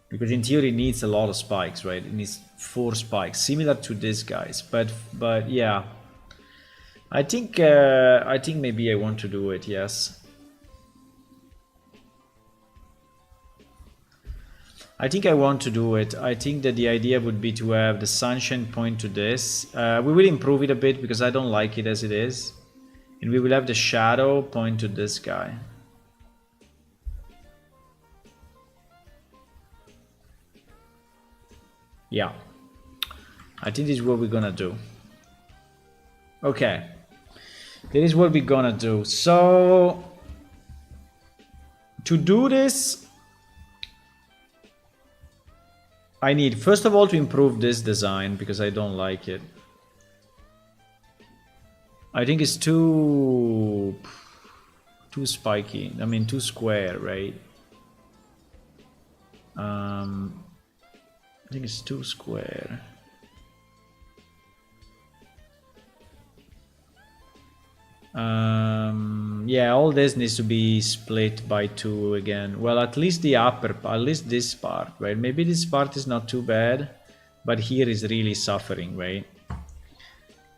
Because in theory it needs a lot of spikes, right? It needs 4 spikes, similar to this guys. But yeah, I think maybe I want to do it. Yes. I think I want to do it. I think that the idea would be to have the sunshine point to this. We will improve it a bit because I don't like it as it is. And we will have the shadow point to this guy. Yeah. I think this is what we're gonna do. Okay. That is what we're gonna do. So, to do this, I need, first of all, to improve this design because I don't like it. I think it's too spiky. I mean, too square, right? I think it's too square. Yeah, all this needs to be split by 2 again. Well, at least the upper, at least this part, right? Maybe this part is not too bad, but here is really suffering, right?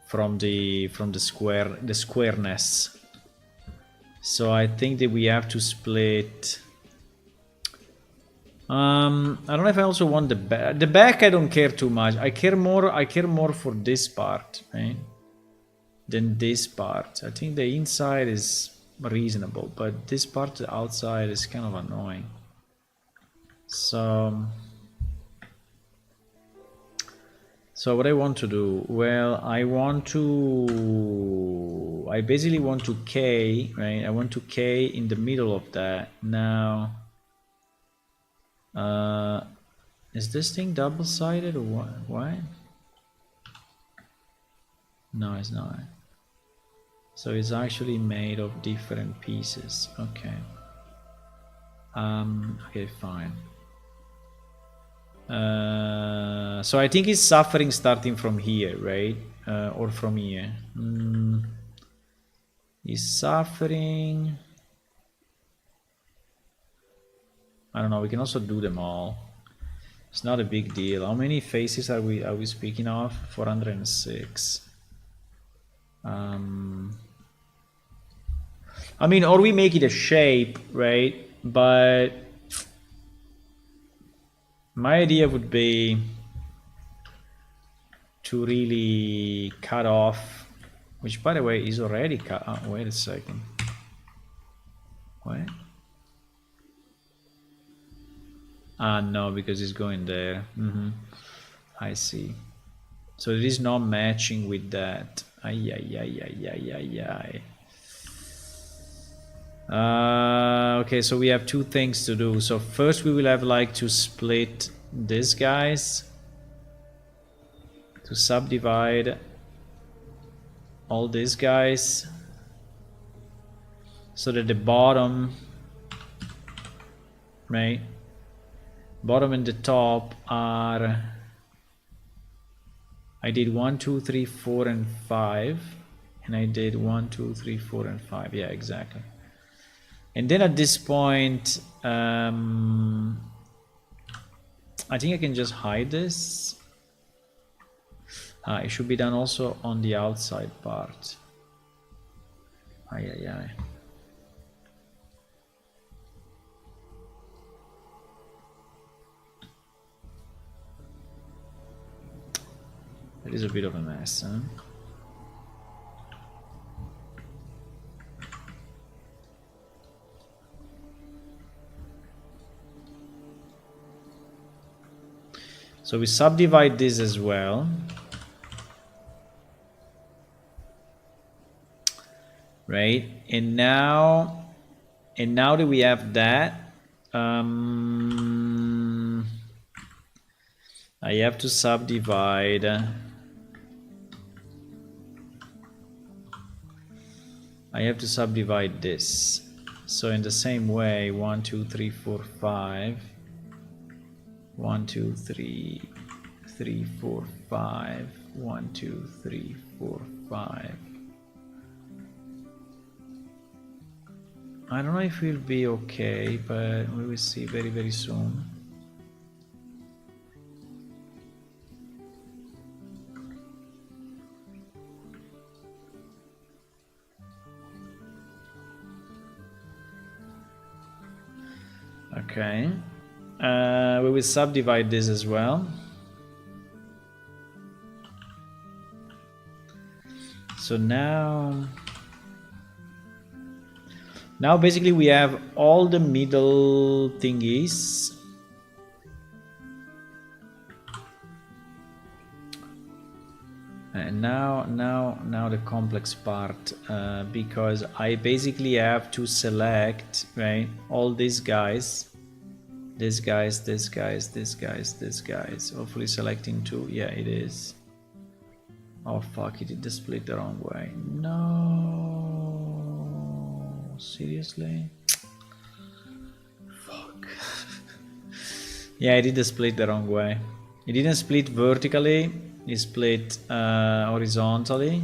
From the squareness. So I think that we have to split. I don't know if I also want the back. The back I don't care too much. I care more for this part, right? Than this part. I think the inside is reasonable, but this part, the outside, is kind of annoying. So So what I want to do, well, I basically want to K, right? I want to K in the middle of that. Now, is this thing double-sided or what? What? No, it's not. So it's actually made of different pieces. Okay. Okay, fine. So I think he's suffering starting from here, right? Or from here. He's suffering. I don't know. We can also do them all. It's not a big deal. How many faces are we speaking of? 406. I mean, or we make it a shape, right? But my idea would be to really cut off, which by the way is already cut. Oh, wait a second. What? Ah, no, because it's going there. I see. So it is not matching with that. Ay, ay, ay, ay, ay, ay, ay. Okay, so we have two things to do. So first we will have like to split these guys, to subdivide all these guys, so that the bottom, right, bottom and the top are, I did 1, 2, 3, 4, and 5, and I did 1, 2, 3, 4, and 5. Yeah, exactly. And then at this point, I think I can just hide this. It should be done also on the outside part. Ay, ay, ay. It is a bit of a mess, huh? So we subdivide this as well. Right? And now that we have that, I have to subdivide this. So in the same way, 1, 2, 3, 4, 5. 1, 2, 3, 3, 4, 5. 1, 2, 3, 4, 5. I don't know if we'll be okay, but we will see very, very soon. Okay. We will subdivide this as well. So now basically we have all the middle thingies. And now the complex part, because I basically have to select, right, all these guys. This guys, this guys, this guys, this guys. Hopefully selecting 2. Yeah, it is. Oh fuck, it did the split the wrong way. No. Seriously? Fuck. Yeah, I did the split the wrong way. It didn't split vertically, it split horizontally.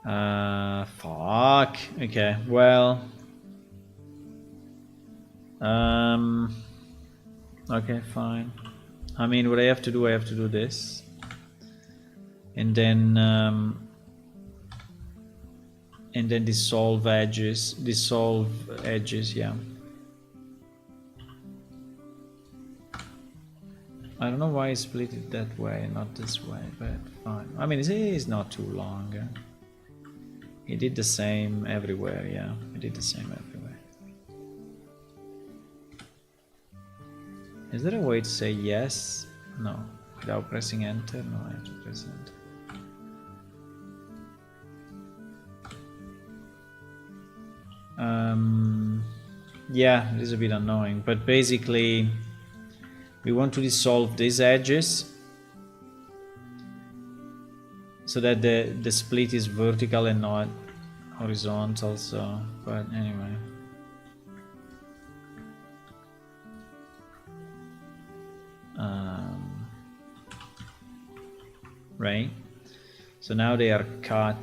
Fuck. Okay, well. Okay, fine. I mean, what I have to do this. And then dissolve edges, yeah. I don't know why I split it that way, not this way, but fine. I mean, it is not too long. He did the same everywhere, yeah. He did the same everywhere. Is there a way to say yes? No. without pressing enter? No, I have to press enter. Yeah, it is a bit annoying, but basically we want to dissolve these edges so that the split is vertical and not horizontal, so, but anyway. Right? So now they are cut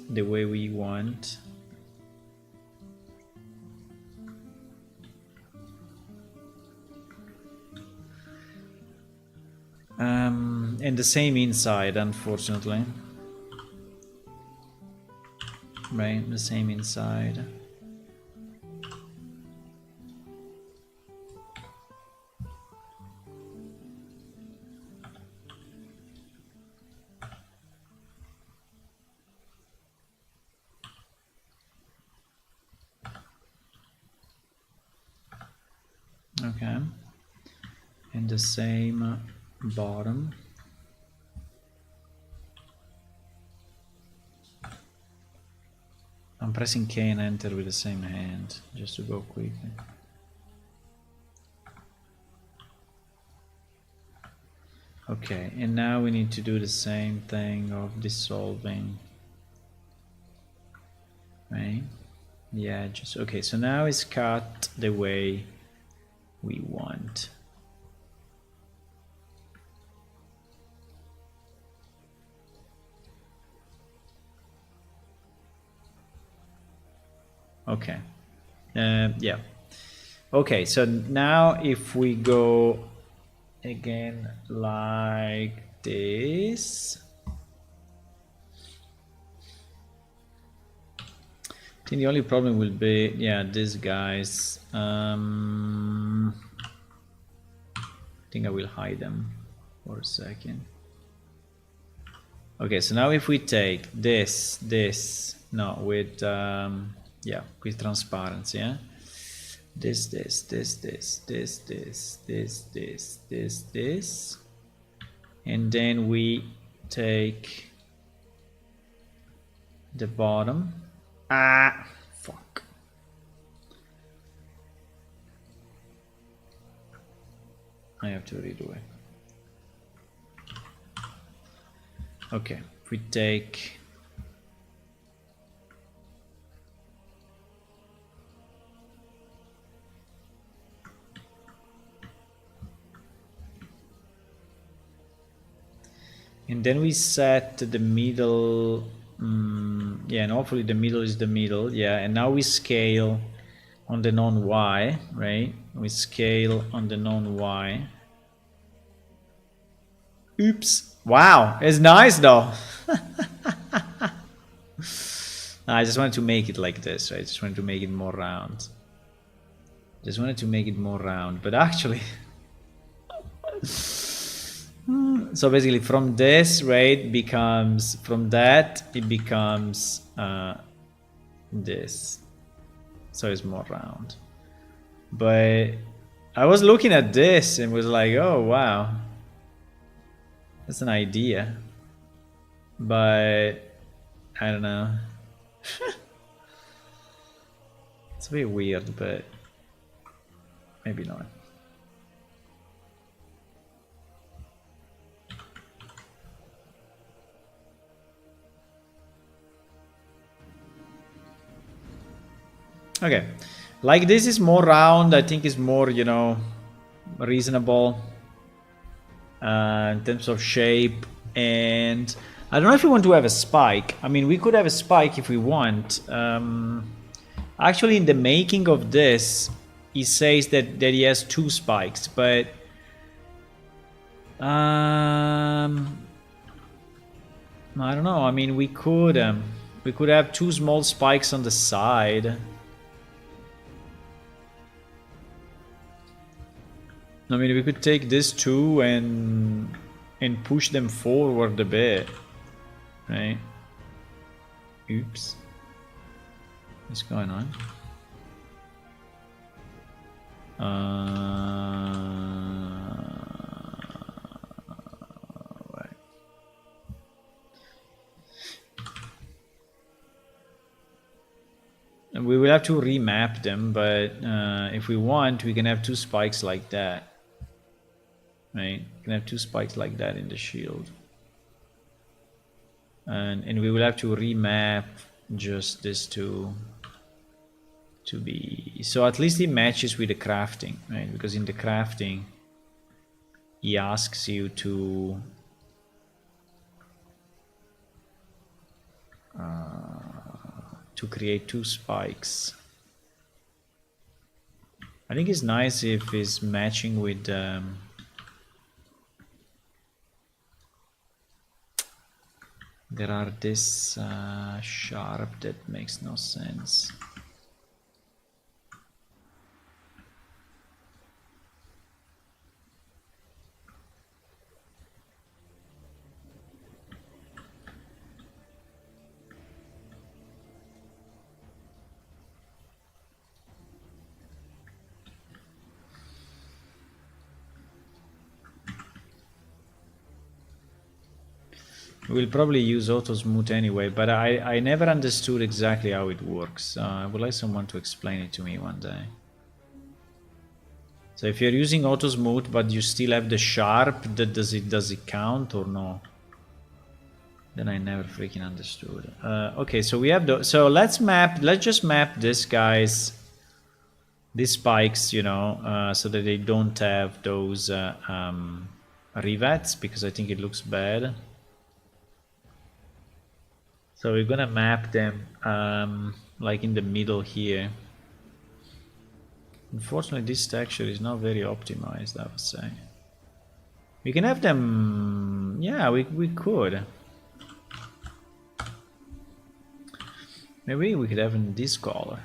the way we want. And the same inside, unfortunately. Right, the same inside. Okay. And the same bottom. I'm pressing K and enter with the same hand, just to go quickly. Okay, and now we need to do the same thing of dissolving. Right? Yeah, just okay, so now it's cut the way we want. Okay. Yeah. Okay, so now if we go again like this, I think the only problem will be, yeah, these guys. I think I will hide them for a second. Okay, so now if we take this, no, with yeah, with transparency, yeah. This, and then we take the bottom. Ah, fuck. I have to redo it. Okay, if we take and then we set the middle, yeah, and hopefully the middle is the middle, yeah, and now we scale on the non-Y, right? We scale on the non-Y. Oops. Wow, it's nice though. I just wanted to make it like this, right? I just wanted to make it more round. Just wanted to make it more round, but actually... So basically from this, right, becomes, from that, it becomes this. So it's more round. But I was looking at this and was like, oh, wow. That's an idea. But I don't know. It's a bit weird, but maybe not. Okay, like this is more round, I think is more, you know, reasonable in terms of shape. And I don't know if we want to have a spike. I mean, we could have a spike if we want. Actually, in the making of this, he says that he has 2 spikes, but I don't know. I mean, we could have 2 small spikes on the side. I mean, we could take this 2 and push them forward a bit, right? Oops. What's going on? we will have to remap them, but if we want, we can have two spikes like that. Right? We can have two spikes like that in the shield. And we will have to remap just this two to be... So at least it matches with the crafting, right? Because in the crafting, he asks you to... to create two spikes. I think it's nice if it's matching with there are this sharp that makes no sense. We'll probably use auto smooth anyway, but I never understood exactly how it works. I would like someone to explain it to me one day. So if you're using auto smooth but you still have the sharp, does it count or no? Then I never freaking understood. Okay, so we have so let's just map this guys, these spikes, you know, so that they don't have those rivets, because I think it looks bad. So we're gonna map them like in the middle here. Unfortunately, this texture is not very optimized, I would say. We can have them... Yeah, we could. Maybe we could have in this color.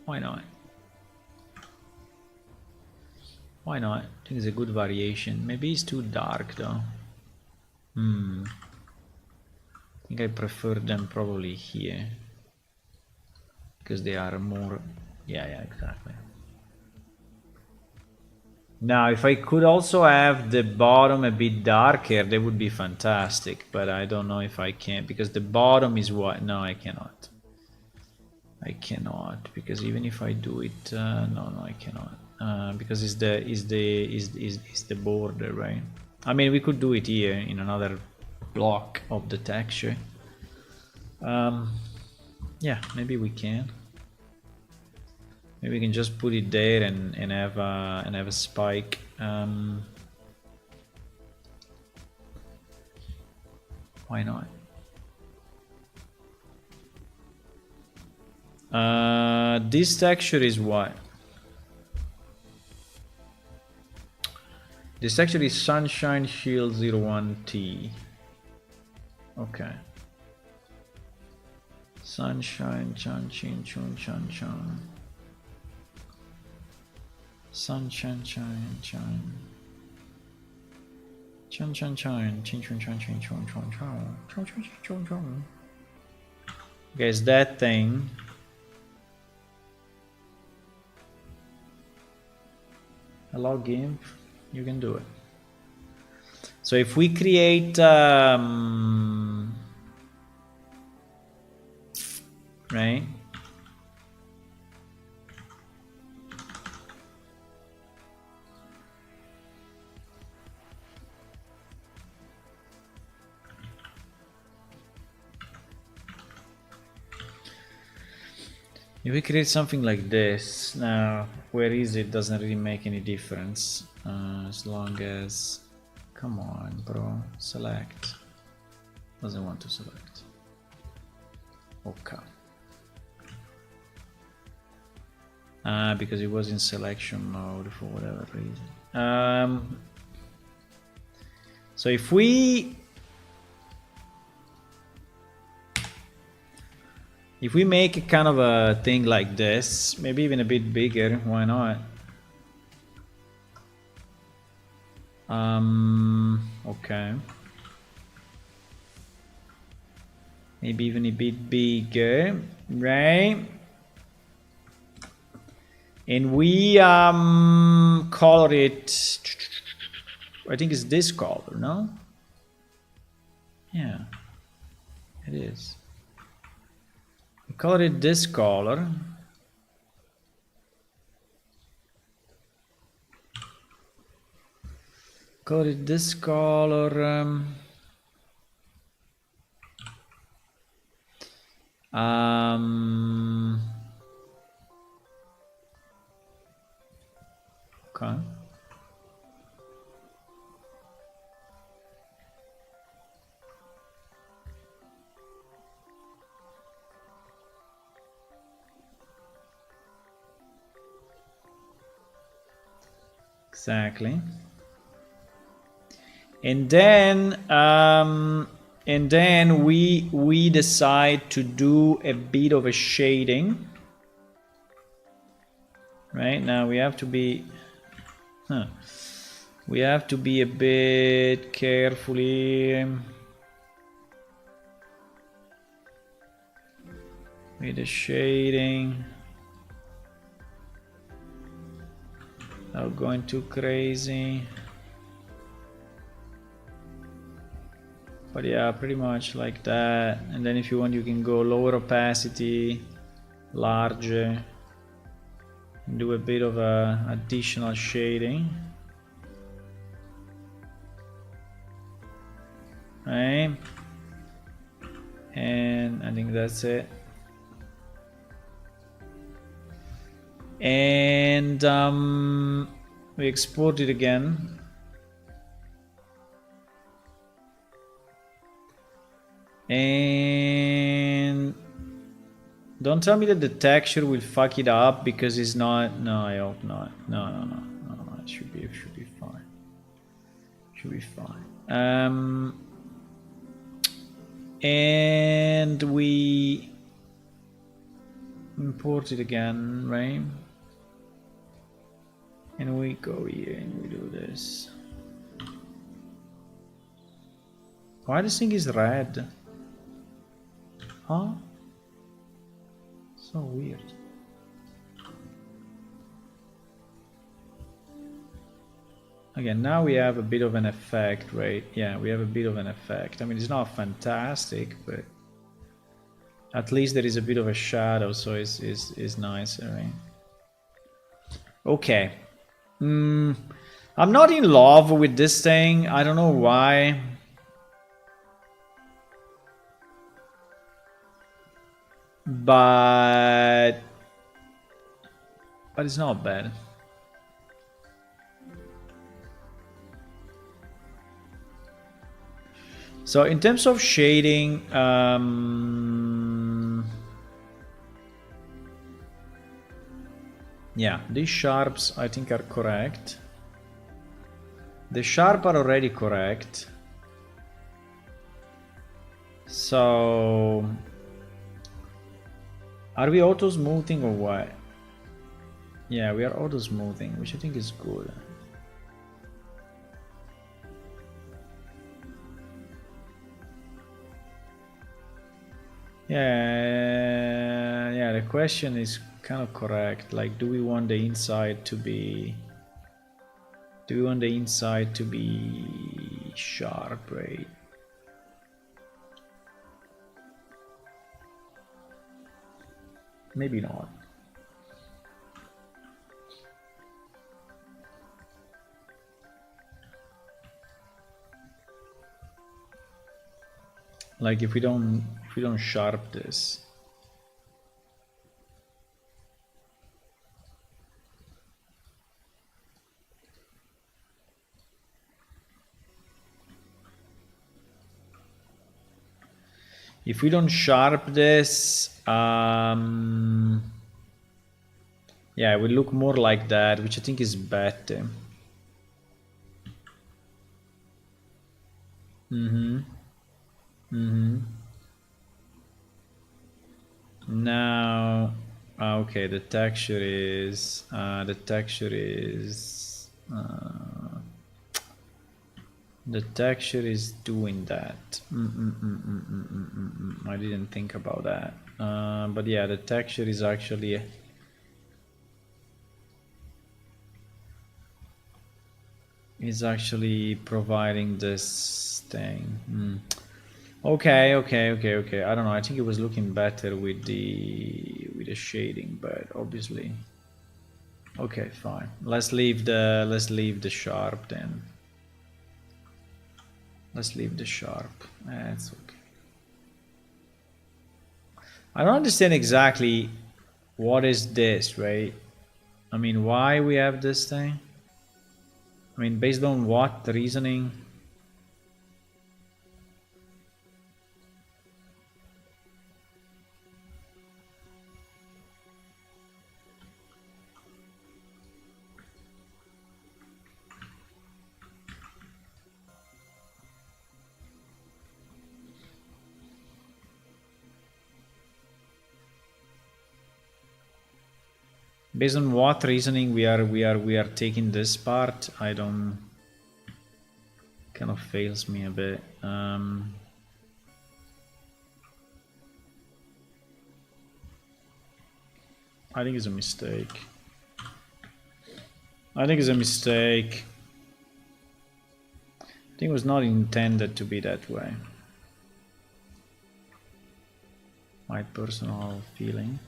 Why not? Why not? I think it's a good variation. Maybe it's too dark though. I think I prefer them probably here, because they are more... Yeah, exactly. Now, if I could also have the bottom a bit darker, that would be fantastic, but I don't know if I can, because the bottom is what... No, I cannot. I cannot, because even if I do it... no, I cannot. Because it's the border, right? I mean, we could do it here in another block of the texture. Yeah, maybe we can. Maybe we can just put it there and have a spike. Why not? This texture is what? This texture is Sunshine Shield 01T. Okay. Sunshine, chan, chin, chun, chan, chan. Sunshine, chan, chan. Chan, chan, chan, chin, chun, chan, chin, chun, chun, chun, chun, chun, chun, chun. Okay, it's that thing. Hello, GIMP. You can do it. So if we create right? If we create something like this, now where is it doesn't really make any difference, as long as... Come on, bro, select. Doesn't want to select. Okay. Because it was in selection mode for whatever reason. So if we make a kind of a thing like this, maybe even a bit bigger, why not? Okay. Maybe even a bit bigger, right? And we color it, I think it's this color, no? Yeah, it is. color it this color. Color it this color. Okay. Exactly. And then we decide to do a bit of a shading. Right now we have to be we have to be a bit carefully with the shading. Not going too crazy. But yeah, pretty much like that. And then if you want, you can go lower opacity, larger, and do a bit of additional shading. Right? And I think that's it. And we export it again. And don't tell me that the texture will fuck it up because it's not. No, I hope not. No. It should be fine. Should be fine. And we import it again, right? And we go here and we do this. Why this thing is red? Huh? So weird. Again, now we have a bit of an effect, right? Yeah, we have a bit of an effect. I mean, it's not fantastic, but at least there is a bit of a shadow, so it's nicer, right? Okay. I'm not in love with this thing. I don't know why. But it's not bad. So in terms of shading, yeah, these sharps I think are correct. The sharp are already correct. So are we auto smoothing or what? Yeah, we are auto smoothing, which I think is good. Yeah, the question is kind of correct. Like, do we want the inside to be sharp, right? Maybe not. Like if we don't sharp this. If we don't sharp this, yeah, it will look more like that, which I think is better. Now, okay, the texture is doing that. I didn't think about that. But yeah, the texture is actually providing this thing. Okay. I don't know. I think it was looking better with the shading, but obviously. Okay, fine. Let's leave the sharp then. Let's leave the sharp. That's okay. I don't understand exactly what is this, right? I mean, why we have this thing? I mean, based on what reasoning? Based on what reasoning we are taking this part? I don't. Kind of fails me a bit. I think it's a mistake. I think it's a mistake. I think it was not intended to be that way. My personal feeling.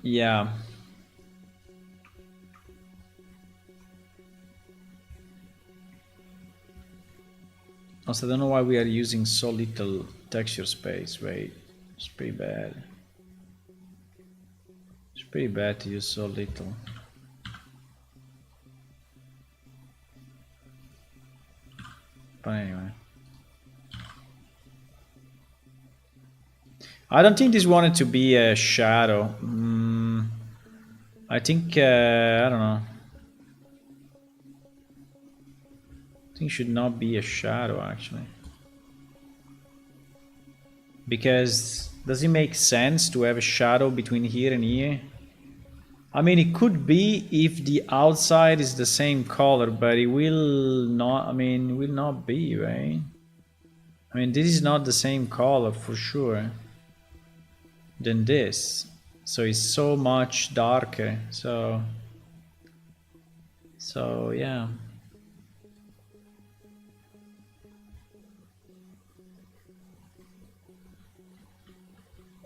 Yeah. Also, I don't know why we are using so little texture space, right? It's pretty bad. It's pretty bad to use so little. But anyway. I don't think this wanted to be a shadow. I think, I don't know. I think it should not be a shadow, actually. Because does it make sense to have a shadow between here and here? I mean, it could be if the outside is the same color, but it will not, I mean, it will not be, right? I mean, this is not the same color for sure than this. So it's so much darker. So yeah.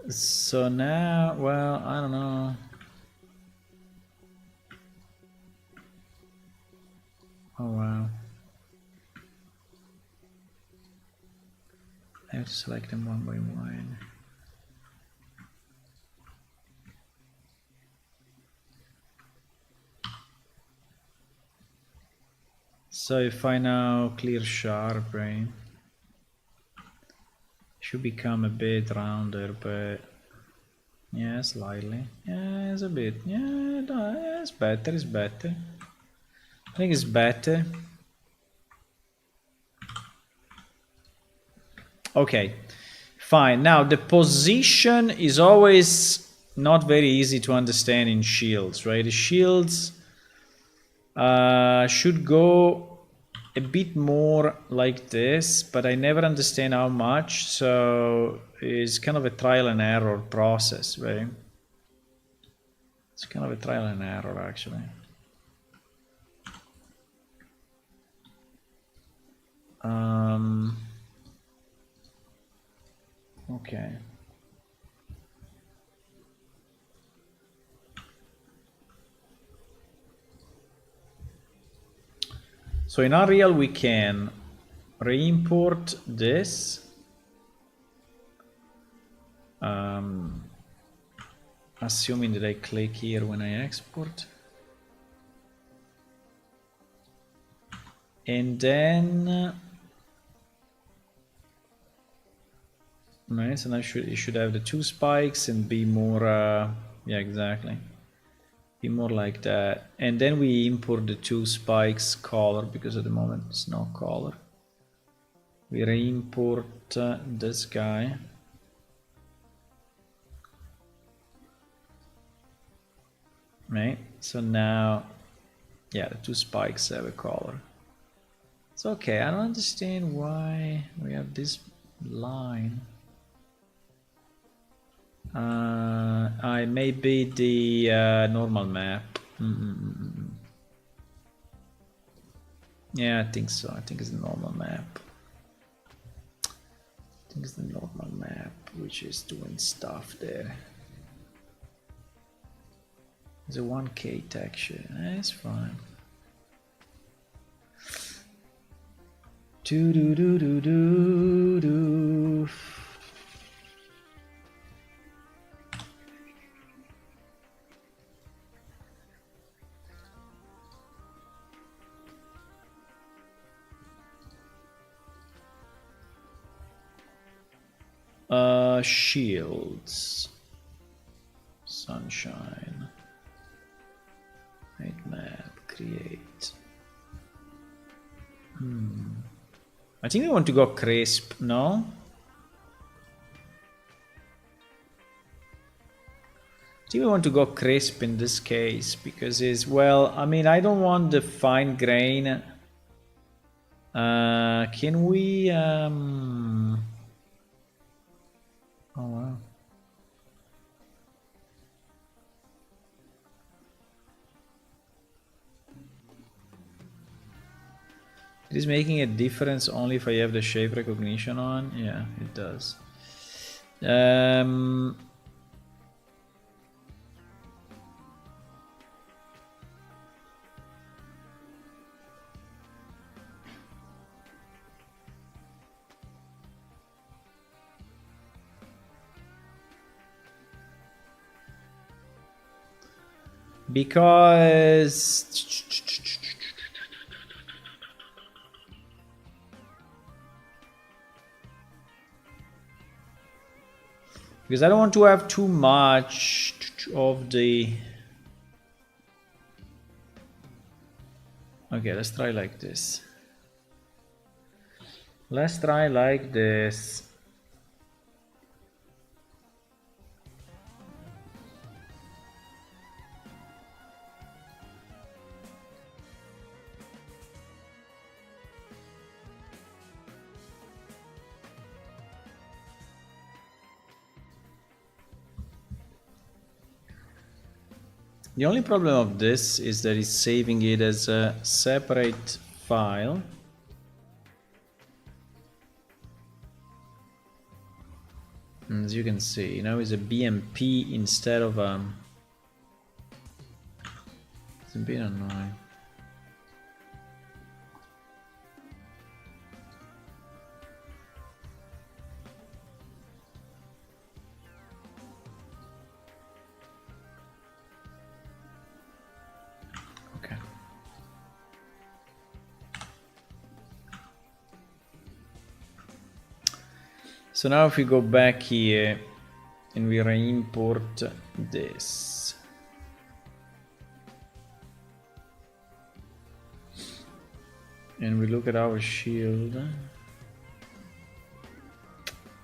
So now, well, I don't know. Oh wow. I have to select them one by one. So if I now clear sharp, right? Should become a bit rounder, but yeah, slightly. Yeah, it's a bit. Yeah, no, yeah, it's better. It's better. I think it's better. Okay, fine. Now the position is always not very easy to understand in shields, right? The shields should go a bit more like this, but I never understand how much. So it's kind of a trial and error process, right? It's kind of a trial and error, actually. Okay. So in Unreal we can re-import this, assuming that I click here when I export, and then nice. And it should have the two spikes and be more yeah, exactly, be more like that. And then we import the two spikes color, because at the moment it's no color. We re-import this guy. Right, so now, yeah, the two spikes have a color. It's okay. I don't understand why we have this line. I maybe the normal map. Yeah, I think so. I think it's the normal map. I think it's the normal map which is doing stuff there. There's a 1K texture. It's fine. Do do do do do do. Shields. Sunshine. Make map. Create. I think we want to go crisp, no? I think we want to go crisp in this case because it's, well, I mean, I don't want the fine grain. Can we, oh wow. It is making a difference only if I have the shape recognition on. Yeah, it does. Because I don't want to have too much of the... Okay, let's try like this. Let's try like this. The only problem of this is that it's saving it as a separate file. As you can see, now it's a BMP instead of it's a bit annoying. Okay. So now if we go back here and we re-import this. And we look at our shield.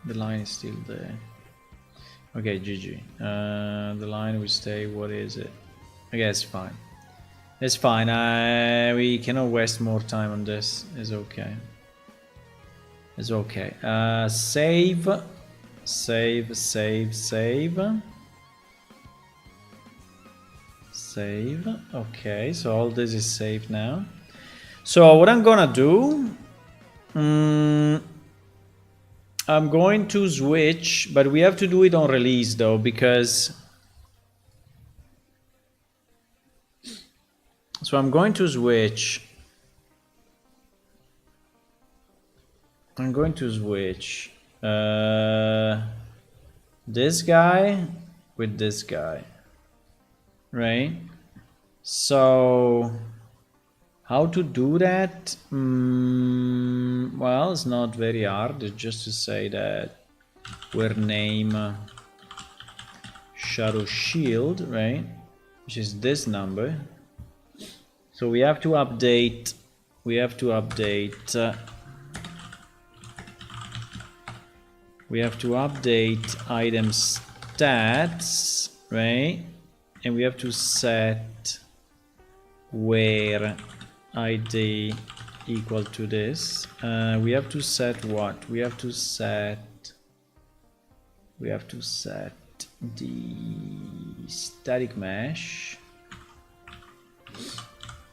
The line is still there. Okay, GG. The line will stay. What is it? Okay, it's fine. It's fine. We cannot waste more time on this. It's okay. It's okay. Save. Save, save, save. Save. Okay, so all this is saved now. So what I'm gonna do, I'm going to switch, but we have to do it on release though, because so I'm going to switch. I'm going to switch this guy with this guy, right? So how to do that? Well, it's not very hard. It's just to say that we're name shadow shield, right? Which is this number. So we have to update. We have to update item stats, right? And we have to set where ID equal to this. We have to set what? We have to set the static mesh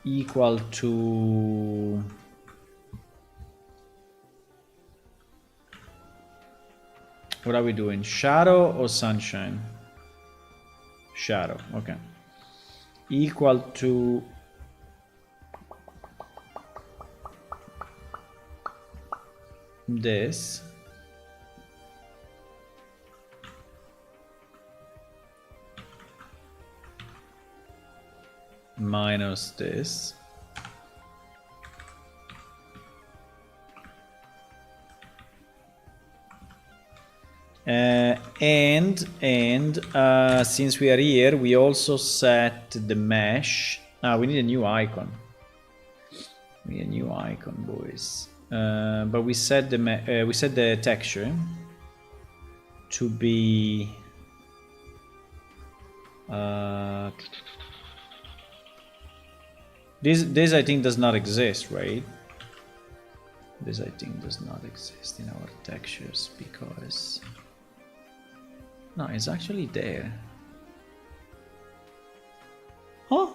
equal to what are we doing? Shadow or sunshine? Shadow, okay. Equal to this minus this and since we are here, we also set the mesh. We need a new icon. We need a new icon, boys. But we set the texture to be this I think does not exist, right? This I think does not exist in our textures because no, it's actually there. Huh?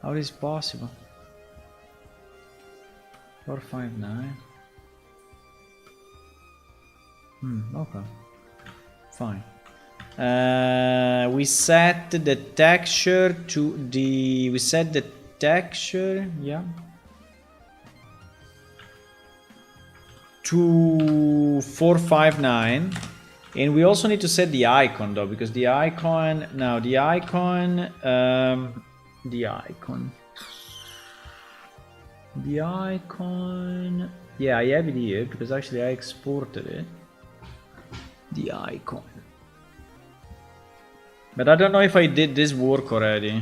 How is it possible? 459. Okay. Fine. We set the texture to the. We set the texture, yeah, to 459, and we also need to set the icon though, because the icon now the icon, yeah, I have it here because actually I exported it. The icon. But I don't know if I did this work already.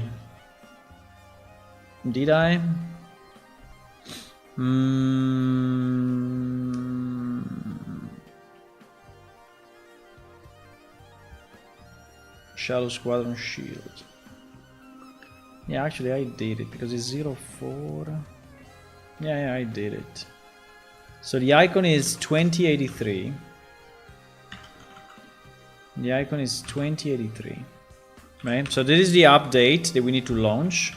Did I? Shadow Squadron Shield. Yeah, actually I did it because it's 04. Yeah, I did it. So the icon is 2083. The icon is 2083. Right? So this is the update that we need to launch.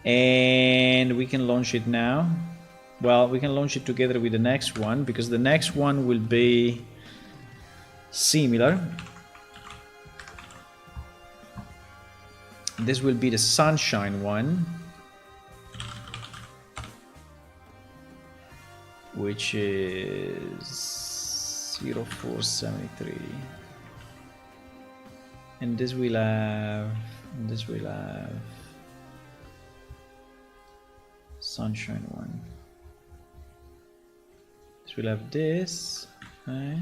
And we can launch it now. Well, we can launch it together with the next one because the next one will be similar. This will be the sunshine one, which is 0473, and this will have sunshine one. This will have this, okay.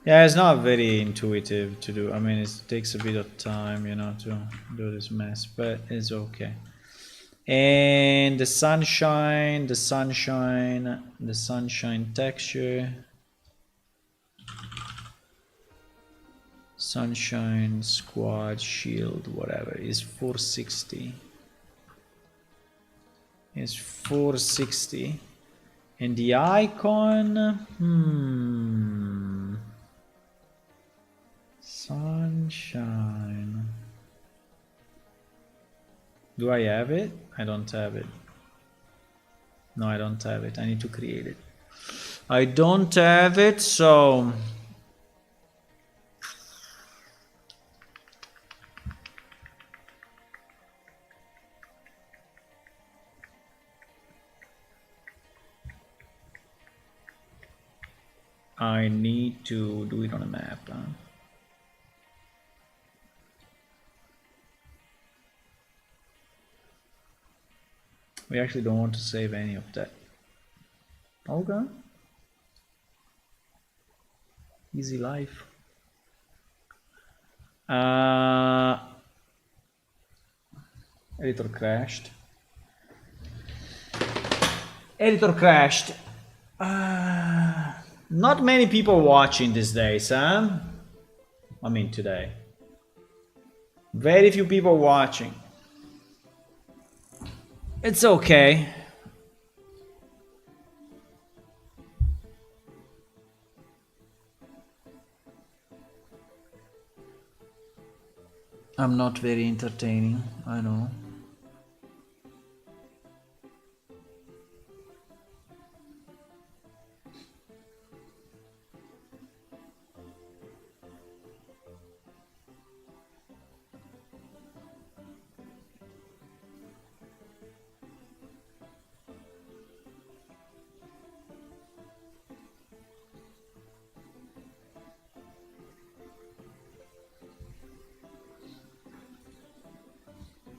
Yeah, it's not very intuitive to do. I mean, it takes a bit of time, you know, to do this mess, but it's okay. And the sunshine texture, sunshine squad shield, whatever, is 460. It's 460, and the icon, sunshine. Do I have it? I don't have it. No, I don't have it. I need to create it. I don't have it, so I need to do it on a map. We actually don't want to save any of that. Okay. Easy life. Editor crashed. Not many people watching these days, huh? I mean, today. Very few people watching. It's okay. I'm not very entertaining, I know.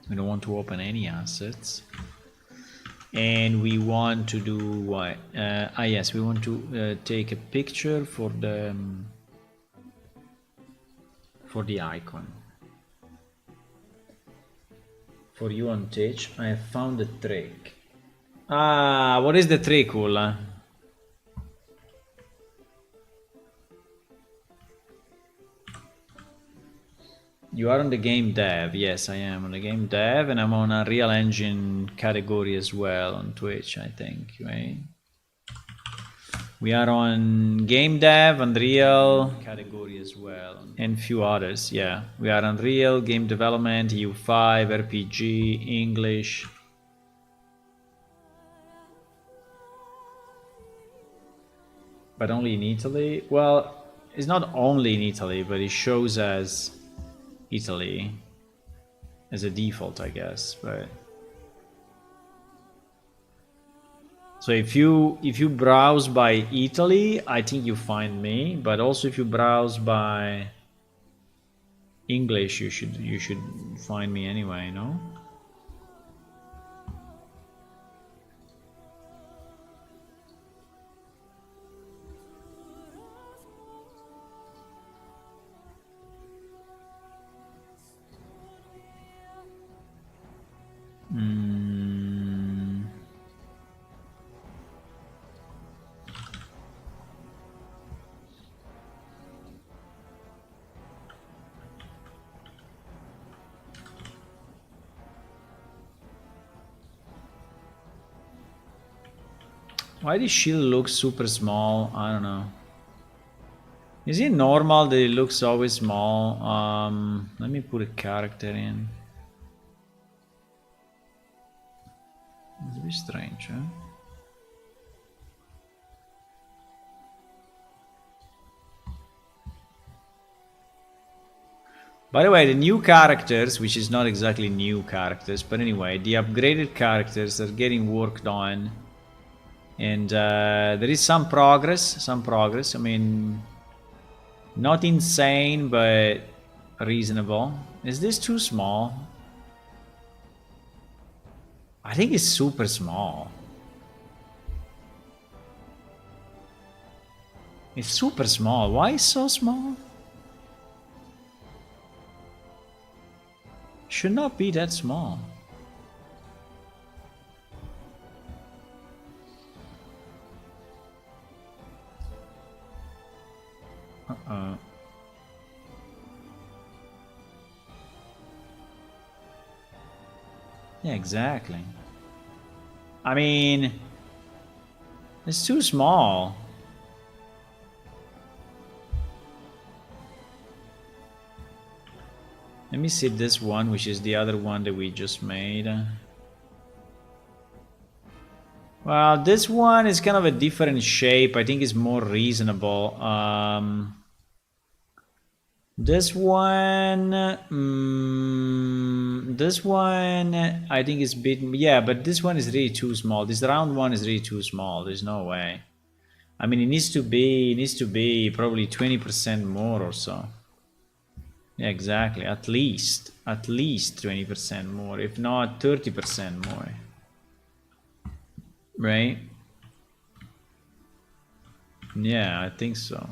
We don't want to open any assets. And we want to do what? Yes, we want to take a picture for the icon. For you on Twitch, I have found a trick. Ah, what is the trick, Ulla? You are on the game dev. Yes, I am on the game dev, and I'm on a Unreal Engine category as well on Twitch, I think, right? We are on game dev, Unreal category as well, and few others. Yeah, we are Unreal, game development, EU5, RPG, English. But only in Italy? Well, it's not only in Italy, but it shows as Italy as a default, I guess. But so if you browse by Italy, I think you find me. But also if you browse by English, you should find me anyway, no? Why does shield look super small? I don't know. Is it normal that it looks always small? Let me put a character in. It's a bit strange, huh? By the way, the new characters, which is not exactly new characters, but anyway, the upgraded characters are getting worked on. And there is some progress, I mean, not insane, but reasonable. Is this too small? I think it's super small. It's super small. Why is it so small? Should not be that small. Yeah, exactly. I mean, it's too small. Let me see this one, which is the other one that we just made. Well, this one is kind of a different shape. I think it's more reasonable. This one, I think is a bit, yeah, but this one is really too small. This round one is really too small. There's no way. I mean, it needs to be probably 20% more or so. Yeah, exactly. At least 20% more, if not 30% more. Right? Yeah, I think so.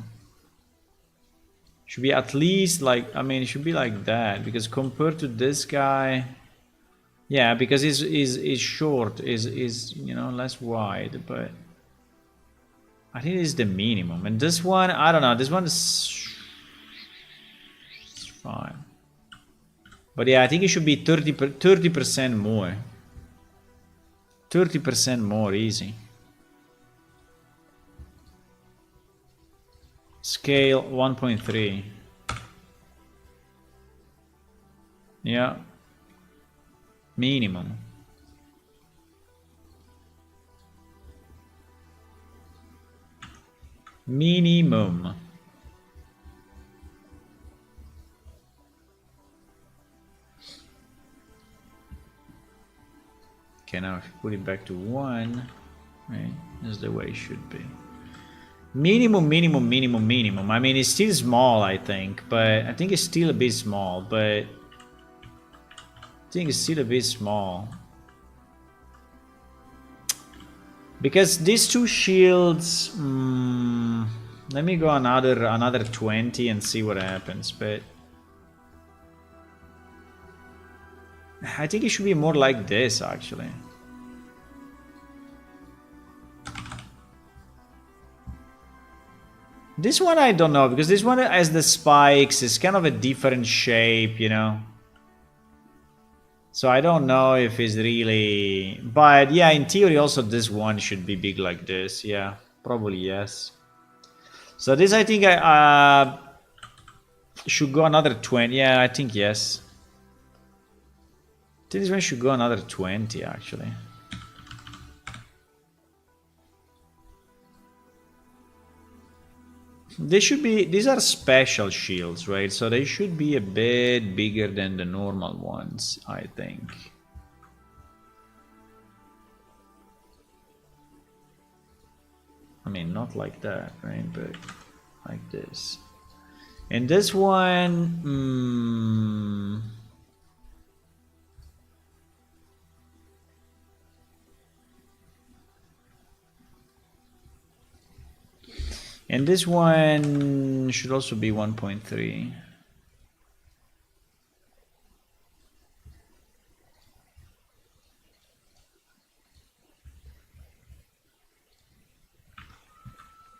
Should be at least like, I mean, it should be like that, because compared to this guy, yeah, because is short, is you know, less wide, but I think this is the minimum. And this one, I don't know. This one is fine. But yeah, I think it should be 30% more. 30% more, easy. Scale 1.3. Yeah. Minimum. Minimum. Okay, now if you put it back to 1, right, that's the way it should be. Minimum, minimum, minimum, minimum. I mean, it's still small, I think, but I think it's still a bit small, but I think it's still a bit small. Because these two shields, let me go another 20 and see what happens, but I think it should be more like this, actually. This one I don't know, because this one has the spikes, it's kind of a different shape, you know. So I don't know if it's really... But yeah, in theory also this one should be big like this, yeah. Probably yes. So this I think I should go another 20, yeah, I think yes. I think this one should go another 20 actually. They should be, these are special shields, right? So they should be a bit bigger than the normal ones, I think. I mean, not like that, right? But like this. And this one, and this one should also be 1.3.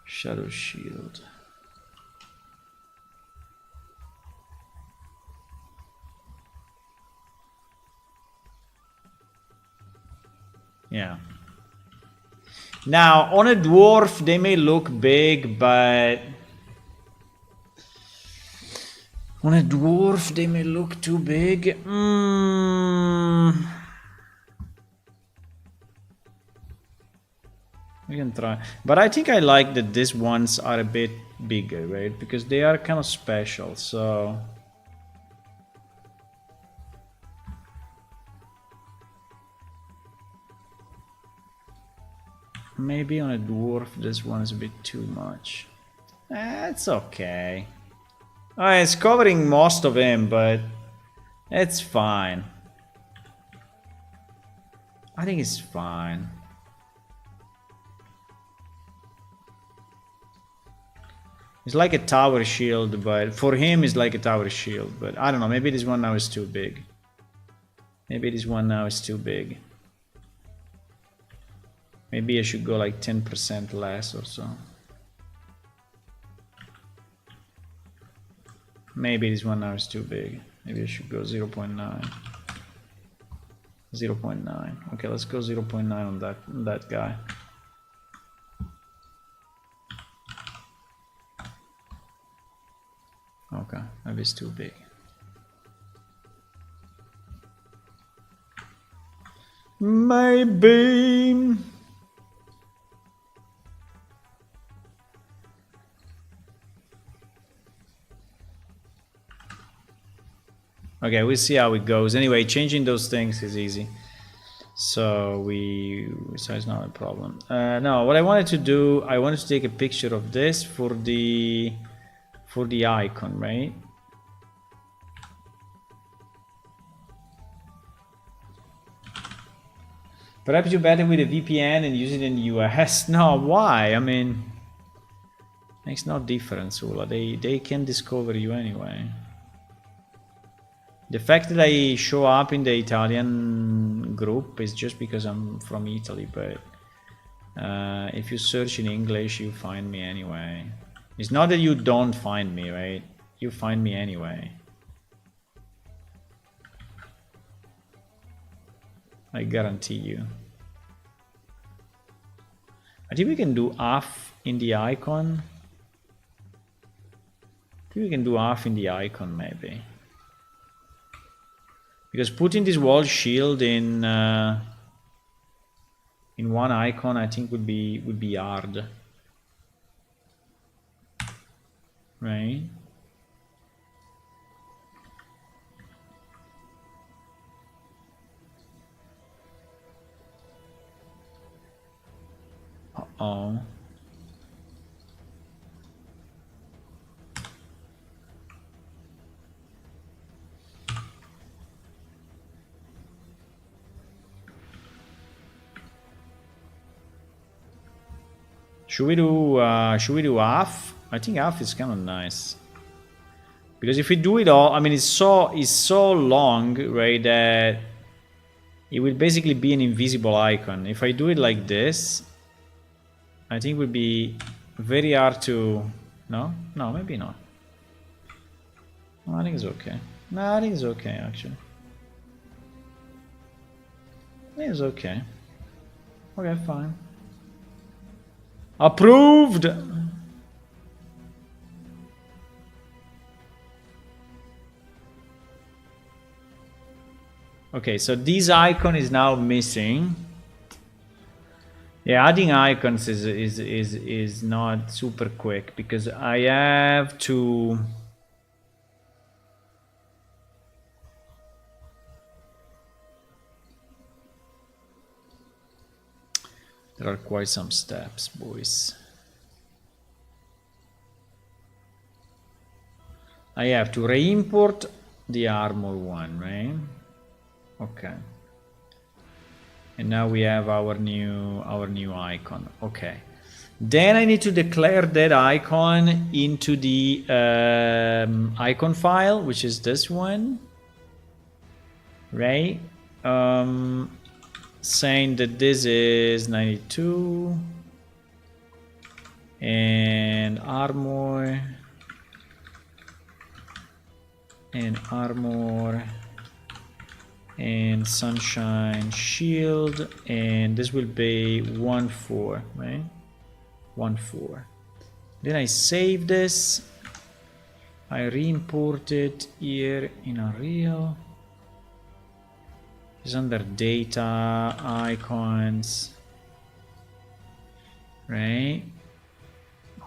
Shadow shield. Yeah. Now, on a dwarf, they may look big, but... On a dwarf, they may look too big. We can try. But I think I like that these ones are a bit bigger, right? Because they are kind of special, so... Maybe on a dwarf this one is a bit too much. It's okay. It's covering most of him, but it's fine. I think it's fine. It's like a tower shield, but for him it's like a tower shield. But I don't know, maybe this one now is too big. Maybe this one now is too big. Maybe I should go like 10% less or so. Maybe this one now is too big. Maybe I should go 0.9. 0.9. Okay, let's go 0.9 on that guy. Okay, maybe it's too big. Maybe. Okay, we'll see how it goes. Anyway, changing those things is easy. So it's not a problem. No, what I wanted to do, I wanted to take a picture of this for the icon, right? Perhaps you're better with a VPN and use it in the US. No, why? I mean, makes no difference, Ula. They can discover you anyway. The fact that I show up in the Italian group is just because I'm from Italy, but If you search in English, you find me anyway. It's not that you don't find me, right? You find me anyway. I guarantee you. I think we can do half in the icon. I think we can do half in the icon maybe. Because putting this wall shield in one icon, I think would be hard, right? Uh-oh. Should we do half? I think half is kind of nice. Because if we do it all, I mean, it's so long, right, that it will basically be an invisible icon. If I do it like this, I think it would be very hard to... No, maybe not. No, I think it's okay. No, I think it's okay, actually. I think it's okay. Okay, fine. Approved! Okay, so this icon is now missing. Yeah, adding icons is not super quick because I have to... There are quite some steps, boys. I have to re-import the armor one, right? Okay. And now we have our new icon. Okay. Then I need to declare that icon into the icon file, which is this one, right? Saying that this is 92 and armor and sunshine shield, and this will be 1.4, right? 1.4. Then I save this. I re-import it here in Unreal. It's under data, icons, right?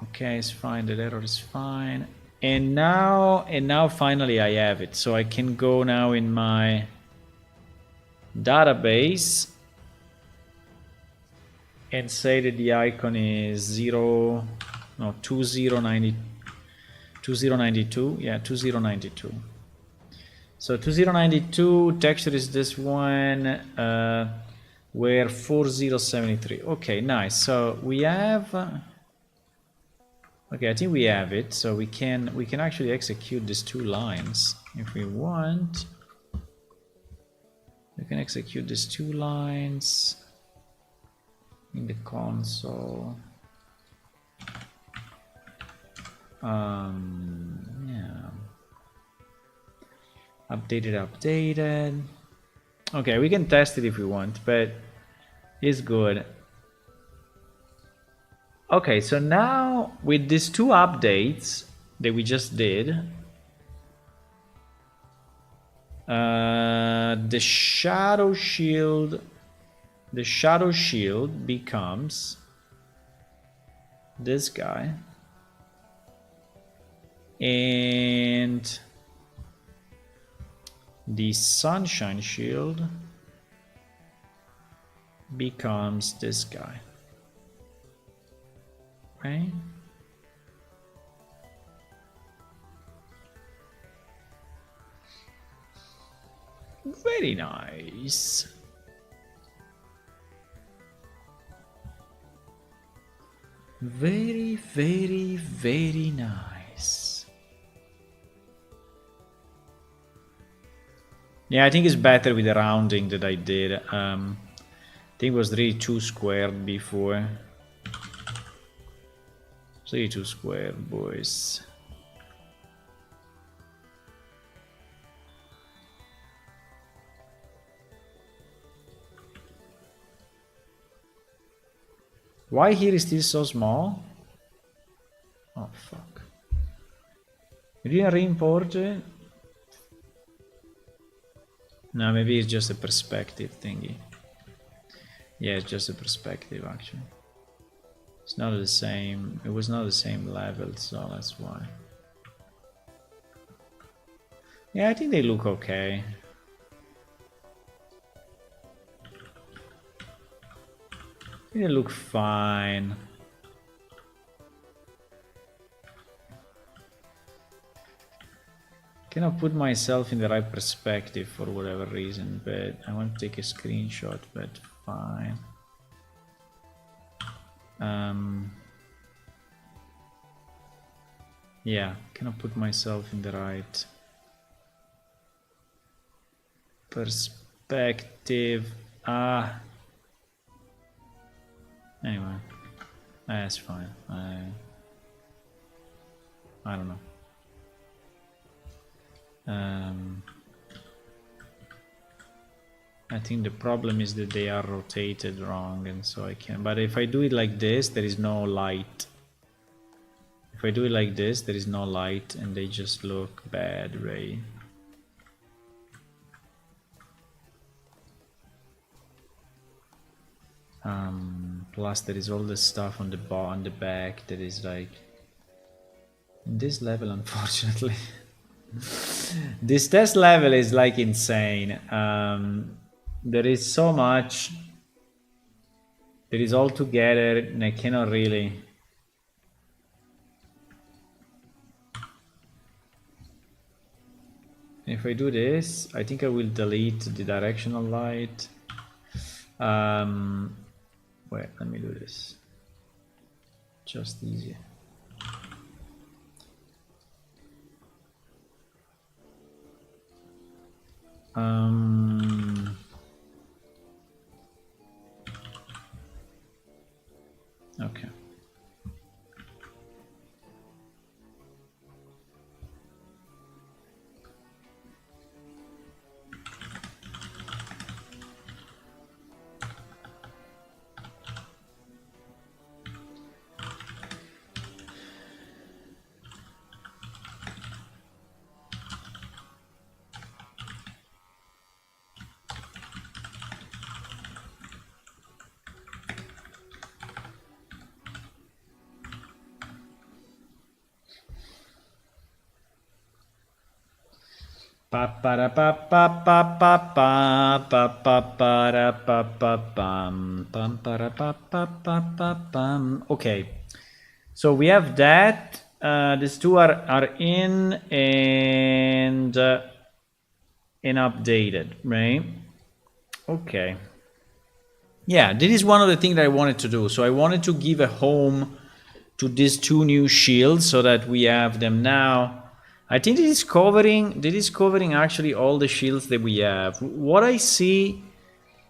Okay, it's fine. The error is fine. And now finally I have it. So I can go now in my database and say that the icon is 2092. Yeah, 2092. So 2092 texture is this one, where 4073. Okay, nice. So we have. Okay, I think we have it. So we can actually execute these two lines if we want. We can execute these two lines in the console. Yeah. Updated. Okay, we can test it if we want, but it's good. Okay, so now with these two updates that we just did, the shadow shield becomes this guy, and the sunshine shield becomes this guy, right? Very nice. Very, very, very nice. Yeah, I think it's better with the rounding that I did. think it was really too squared before. It's really too squared, boys. Why here is this so small? Oh fuck. You didn't re-import it? No, maybe it's just a perspective thingy. Yeah, it's just a perspective actually. It's not the same, it was not the same level, so that's why. Yeah, I think they look okay. They look fine. Cannot put myself in the right perspective for whatever reason, but I want to take a screenshot, but fine. Yeah, cannot put myself in the right perspective. Anyway, that's fine. I don't know. I think the problem is that they are rotated wrong, and so I can. But if I do it like this, there is no light. If I do it like this, there is no light, and they just look bad, right? Plus, there is all the stuff on the back that is like in this level, unfortunately. This test level is like insane. There is so much. There is all together, and I cannot really. If I do this, I think I will delete the directional light. Wait, let me do this. Just easy. Okay. Okay, so we have that. These two are in and updated, right? Okay. Yeah, this is one of the things that I wanted to do. So I wanted to give a home to these two new shields so that we have them now. I think this is covering actually all the shields that we have. What I see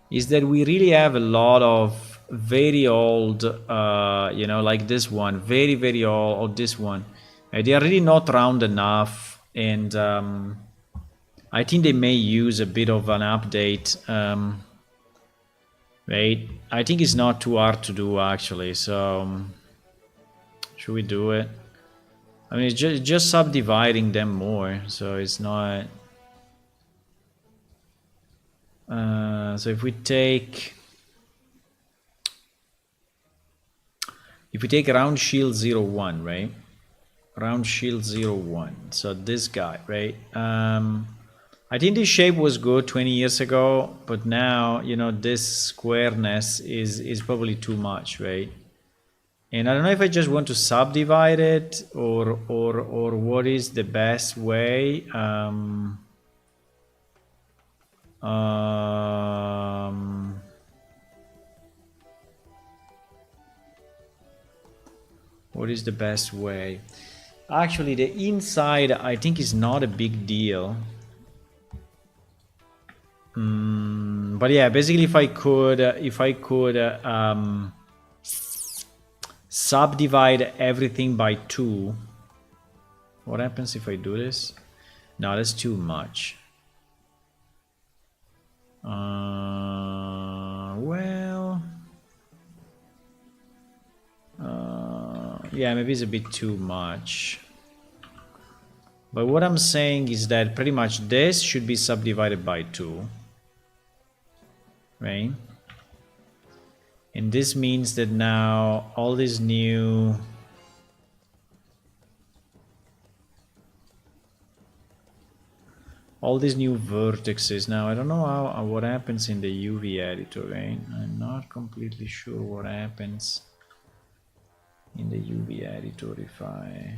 is that we really have a lot of very old, you know, like this one, very, very old, or this one. They are really not round enough, and I think they may use a bit of an update. Right? I think it's not too hard to do actually, so should we do it? I mean, it's just subdividing them more, so it's not. So if we take round shield 01, right? Round shield 01. So this guy, right? I think this shape was good 20 years ago, but now, you know, this squareness is probably too much, right? And I don't know if I just want to subdivide it or what is the best way. What is the best way? Actually, the inside I think is not a big deal. But yeah, basically, if I could subdivide everything by 2, what happens if I do this? No, that's too much. Well, yeah, maybe it's a bit too much. But what I'm saying is that pretty much this should be subdivided by 2, right? And this means that now all these new vertices. Now I don't know what happens in the UV editor, right? I'm not completely sure what happens in the UV editor if I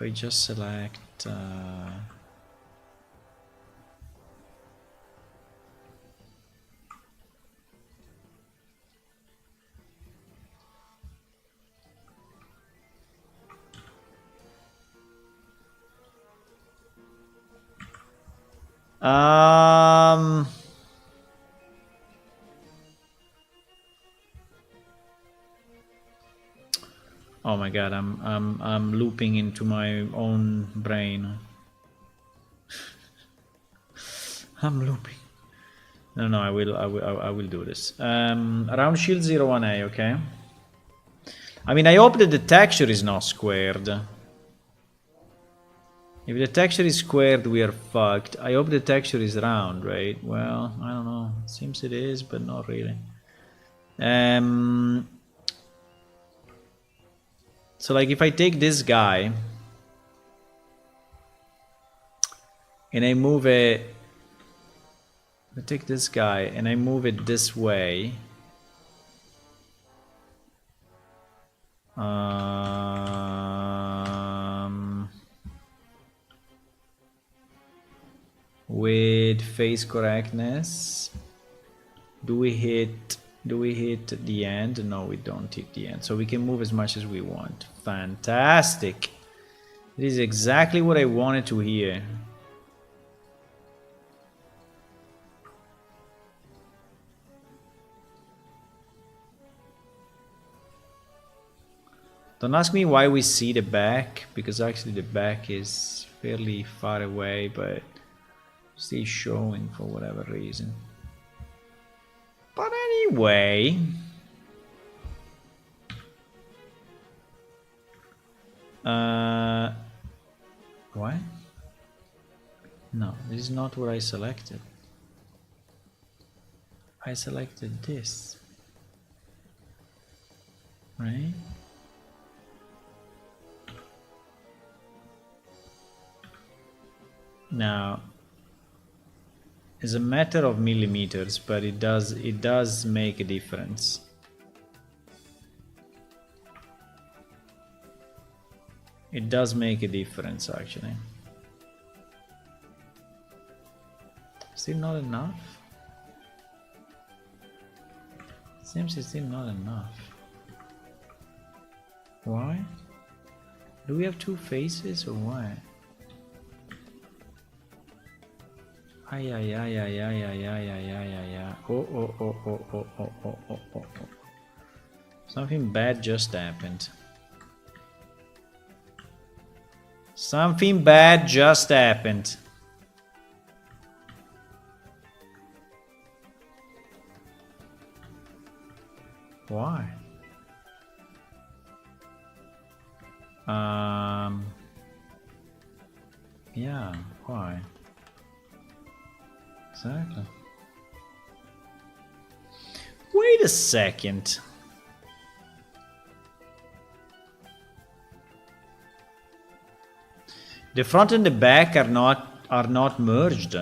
just select oh my god, I'm looping into my own brain. I'm looping. No, I will do this. Around shield 01A, okay? I mean, I hope that the texture is not squared. If the texture is squared, we are fucked. I hope the texture is round, right? Well, I don't know. It seems it is, but not really. So like if I take this guy and I move it, I take this guy and I move it this way. With face correctness, do we hit the end? No, we don't hit the end. So we can move as much as we want. Fantastic. This is exactly what I wanted to hear. Don't ask me why we see the back, because actually the back is fairly far away, but still showing for whatever reason. But anyway, what? No, this is not what I selected. I selected this, right? Now, it's a matter of millimeters, but it does make a difference. It does make a difference, actually. Still not enough? Seems it's still not enough. Why? Do we have 2 faces or what? Ay. Oh. Something bad just happened. Something bad just happened. Why? Yeah, why? Exactly. Wait a second. The front and the back are not merged.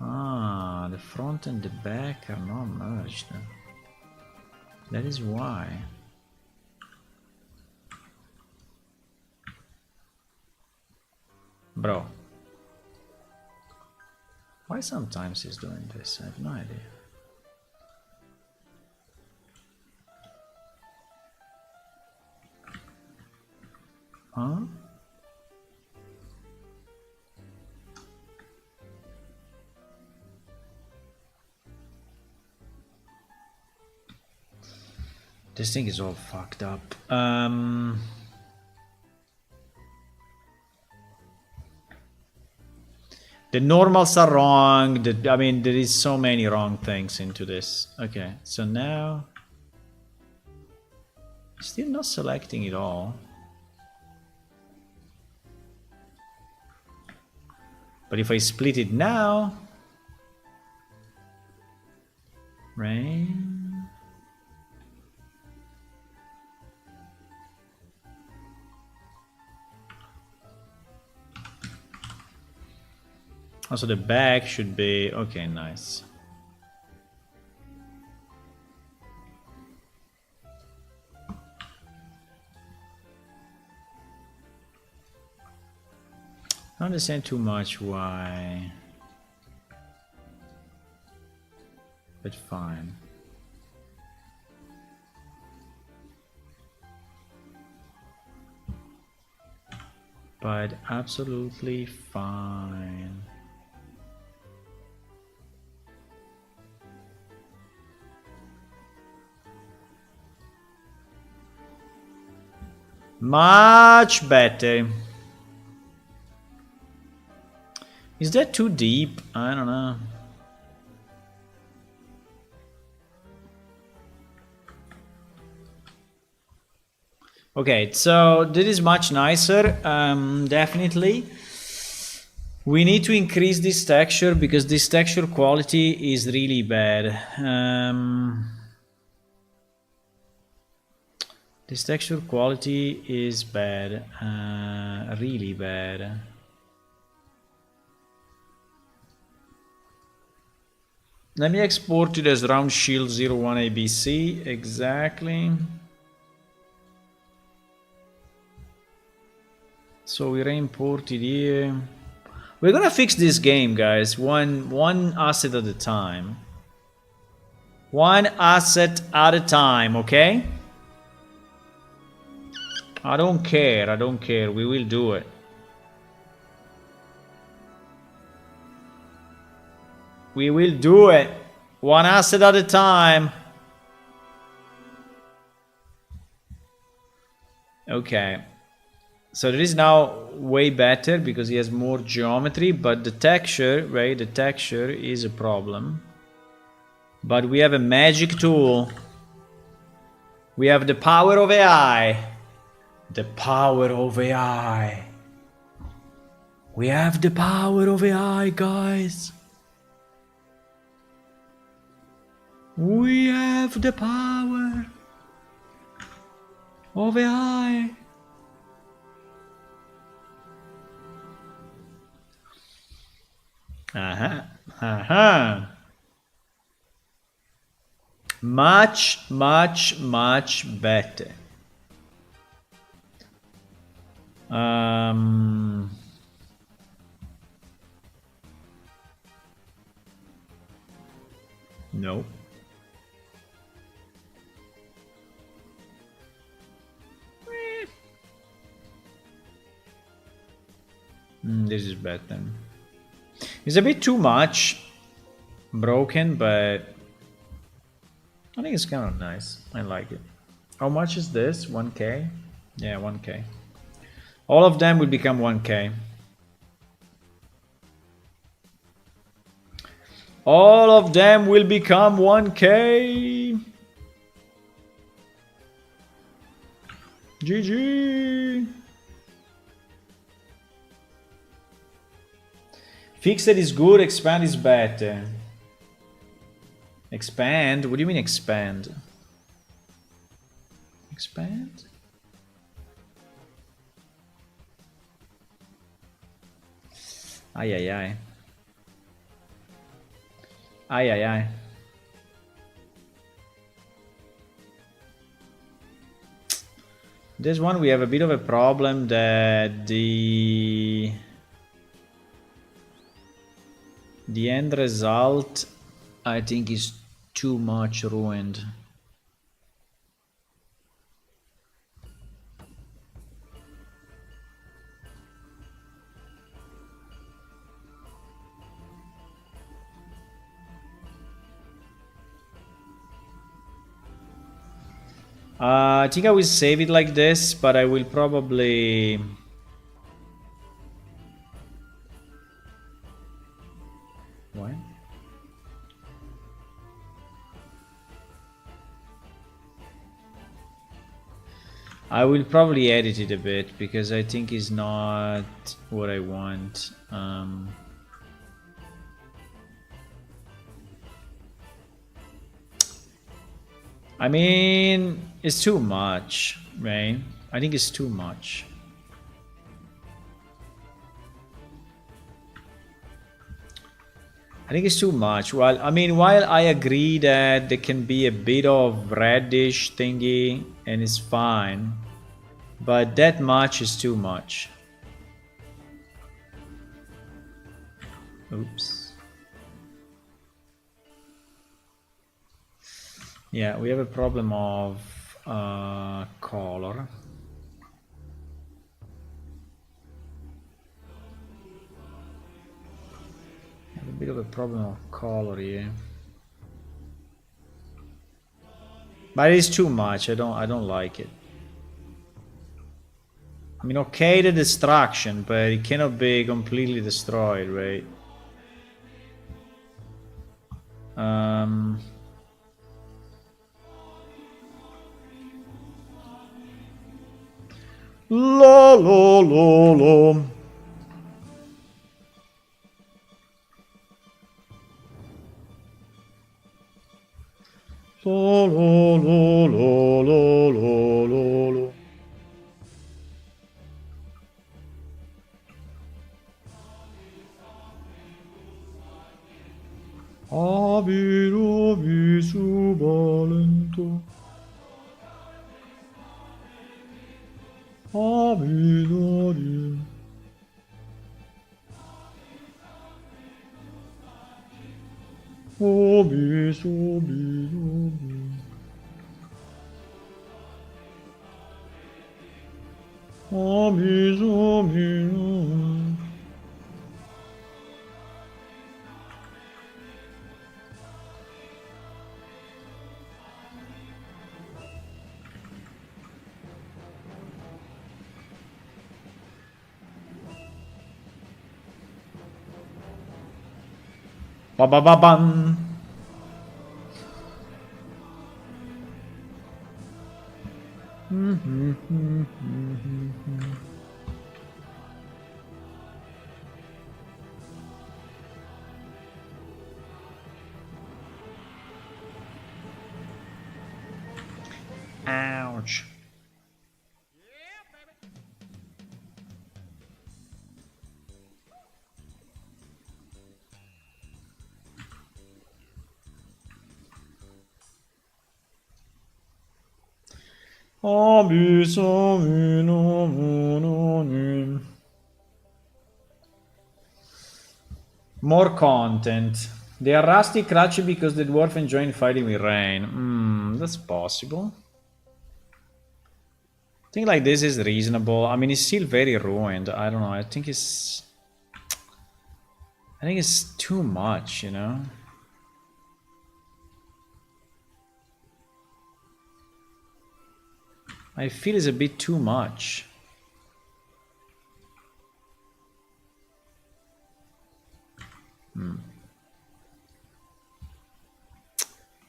Ah, the front and the back are not merged. That is why. Bro. Why sometimes he's doing this? I have no idea. Huh? This thing is all fucked up. The normals are wrong. I mean, there is so many wrong things into this. Okay, so now... Still not selecting it all. But if I split it now... Right? Also the back should be... Okay, nice. I don't understand too much why. But fine. But absolutely fine. Much better. Is that too deep? I don't know. Okay, so this is much nicer, definitely. We need to increase this texture because this texture quality is really bad. This texture quality is bad, really bad. Let me export it as round shield 01 ABC, exactly. So we re-import it here. We're gonna fix this game, guys, one asset at a time. One asset at a time, okay? I don't care, we will do it. We will do it. One asset at a time. Okay. So it is now way better because he has more geometry, but the texture, right? The texture is a problem. But we have a magic tool. We have the power of AI. The power of AI. We have the power of AI, guys. We have the power of AI. Much, much, much better. No. This is better. It's a bit too much broken, but I think it's kind of nice. I like it. How much is this? 1K? Yeah, 1K. All of them will become 1K. All of them will become 1K. GG. Fixed is good, expand is better. Expand? What do you mean expand? Expand? Ay, ay, ay. Ay, ay, ay. This one we have a bit of a problem that the end result I think is too much ruined. I think I will save it like this, but I will probably... What? I will probably edit it a bit because I think it's not what I want. I mean, it's too much, right? I think it's too much. I think it's too much. Well, I mean, while I agree that there can be a bit of reddish thingy and it's fine, but that much is too much. Oops. Yeah, we have a problem of color. Have a bit of a problem of color here. But it's too much. I don't like it. I mean, okay, the destruction, but it cannot be completely destroyed, right? La la la la. La la la la la la la la. Abiro visu valento. Abidori. Obi sobi obi. Obi sobi obi. Ba ba ba bam. Ouch. More content. They are rusty, crutchy because the dwarf enjoying fighting with rain. That's possible. I think like this is reasonable. I mean, it's still very ruined. I don't know. I think it's too much, you know? I feel it's a bit too much.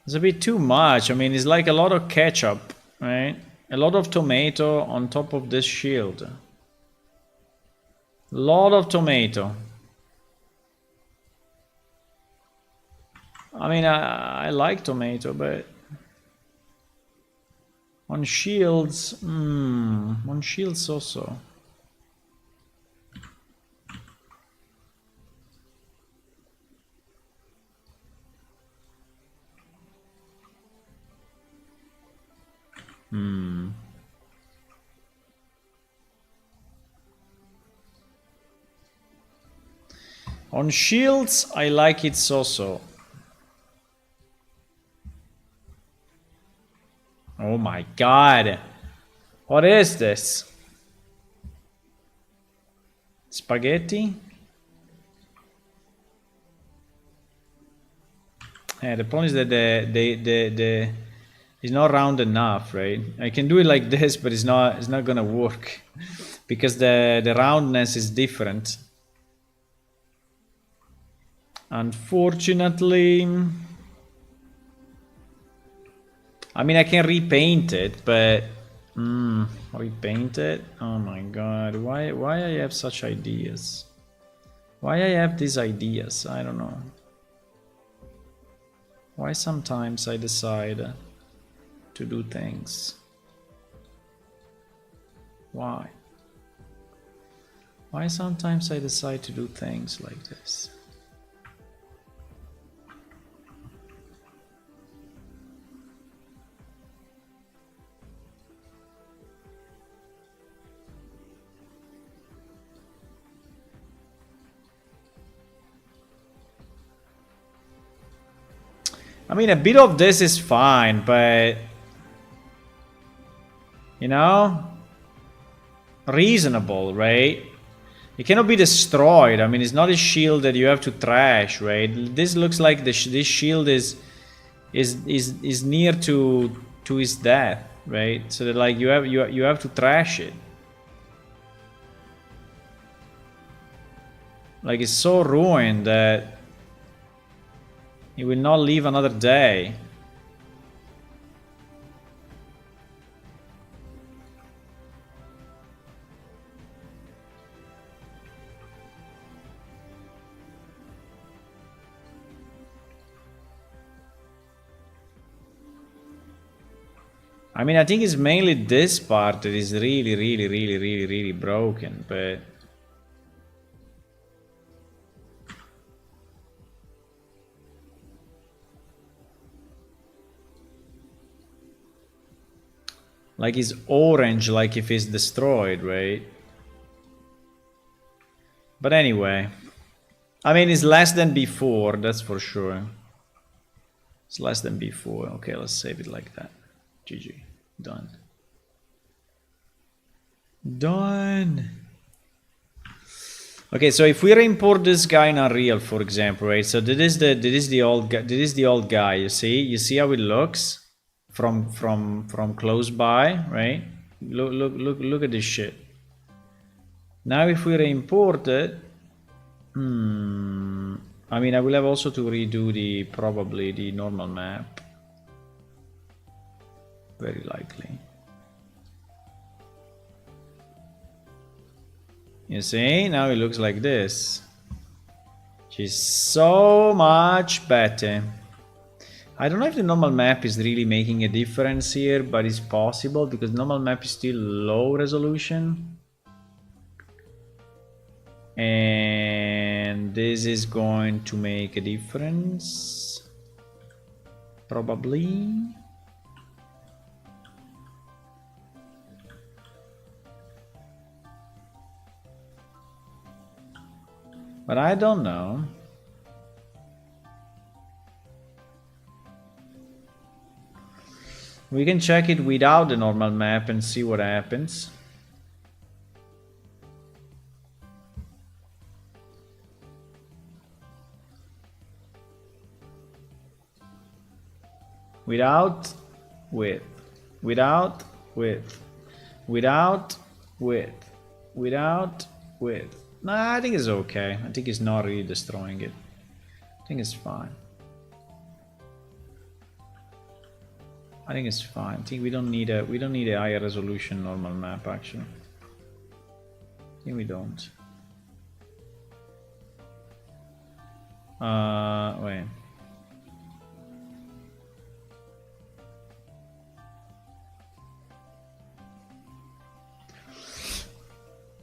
It's a bit too much. I mean, it's like a lot of ketchup, right? A lot of tomato on top of this shield. A lot of tomato. I mean, I like tomato, but on shields, also. On shields, I like it so. Oh my god. What is this? Spaghetti? Yeah, the problem is that the it's not round enough, right? I can do it like this, but it's not gonna work because the roundness is different. Unfortunately, I mean, I can repaint it, but repaint it. Oh my god, why I have such ideas? Why I have these ideas? I don't know. Why sometimes I decide to do things. Why? Why sometimes I decide to do things like this? I mean, a bit of this is fine, but you know, reasonable, right? It cannot be destroyed. I mean, it's not a shield that you have to trash, right? This looks like this shield is near to his death, right? So that like you have to trash it. Like it's so ruined that he will not live another day. I mean, I think it's mainly this part that is really broken, but like it's orange, like if it's destroyed, right? But anyway, I mean, it's less than before, that's for sure. It's less than before. Okay, let's save it like that. GG. Done. Done. Okay, so if we re-import this guy in Unreal, for example, right? So this is the old guy. You see how it looks from close by, right? Look at this shit. Now if we re-import it, I mean, I will have also to redo probably the normal map. Very likely. You see, now it looks like this. Which is so much better. I don't know if the normal map is really making a difference here, but it's possible because normal map is still low resolution. And this is going to make a difference. Probably. But I don't know. We can check it without the normal map and see what happens. Without width, without width, without width, without width. Nah, I think it's okay. I think it's not really destroying it. I think it's fine. I think it's fine. I think we don't need a higher resolution normal map actually. I think we don't. Wait.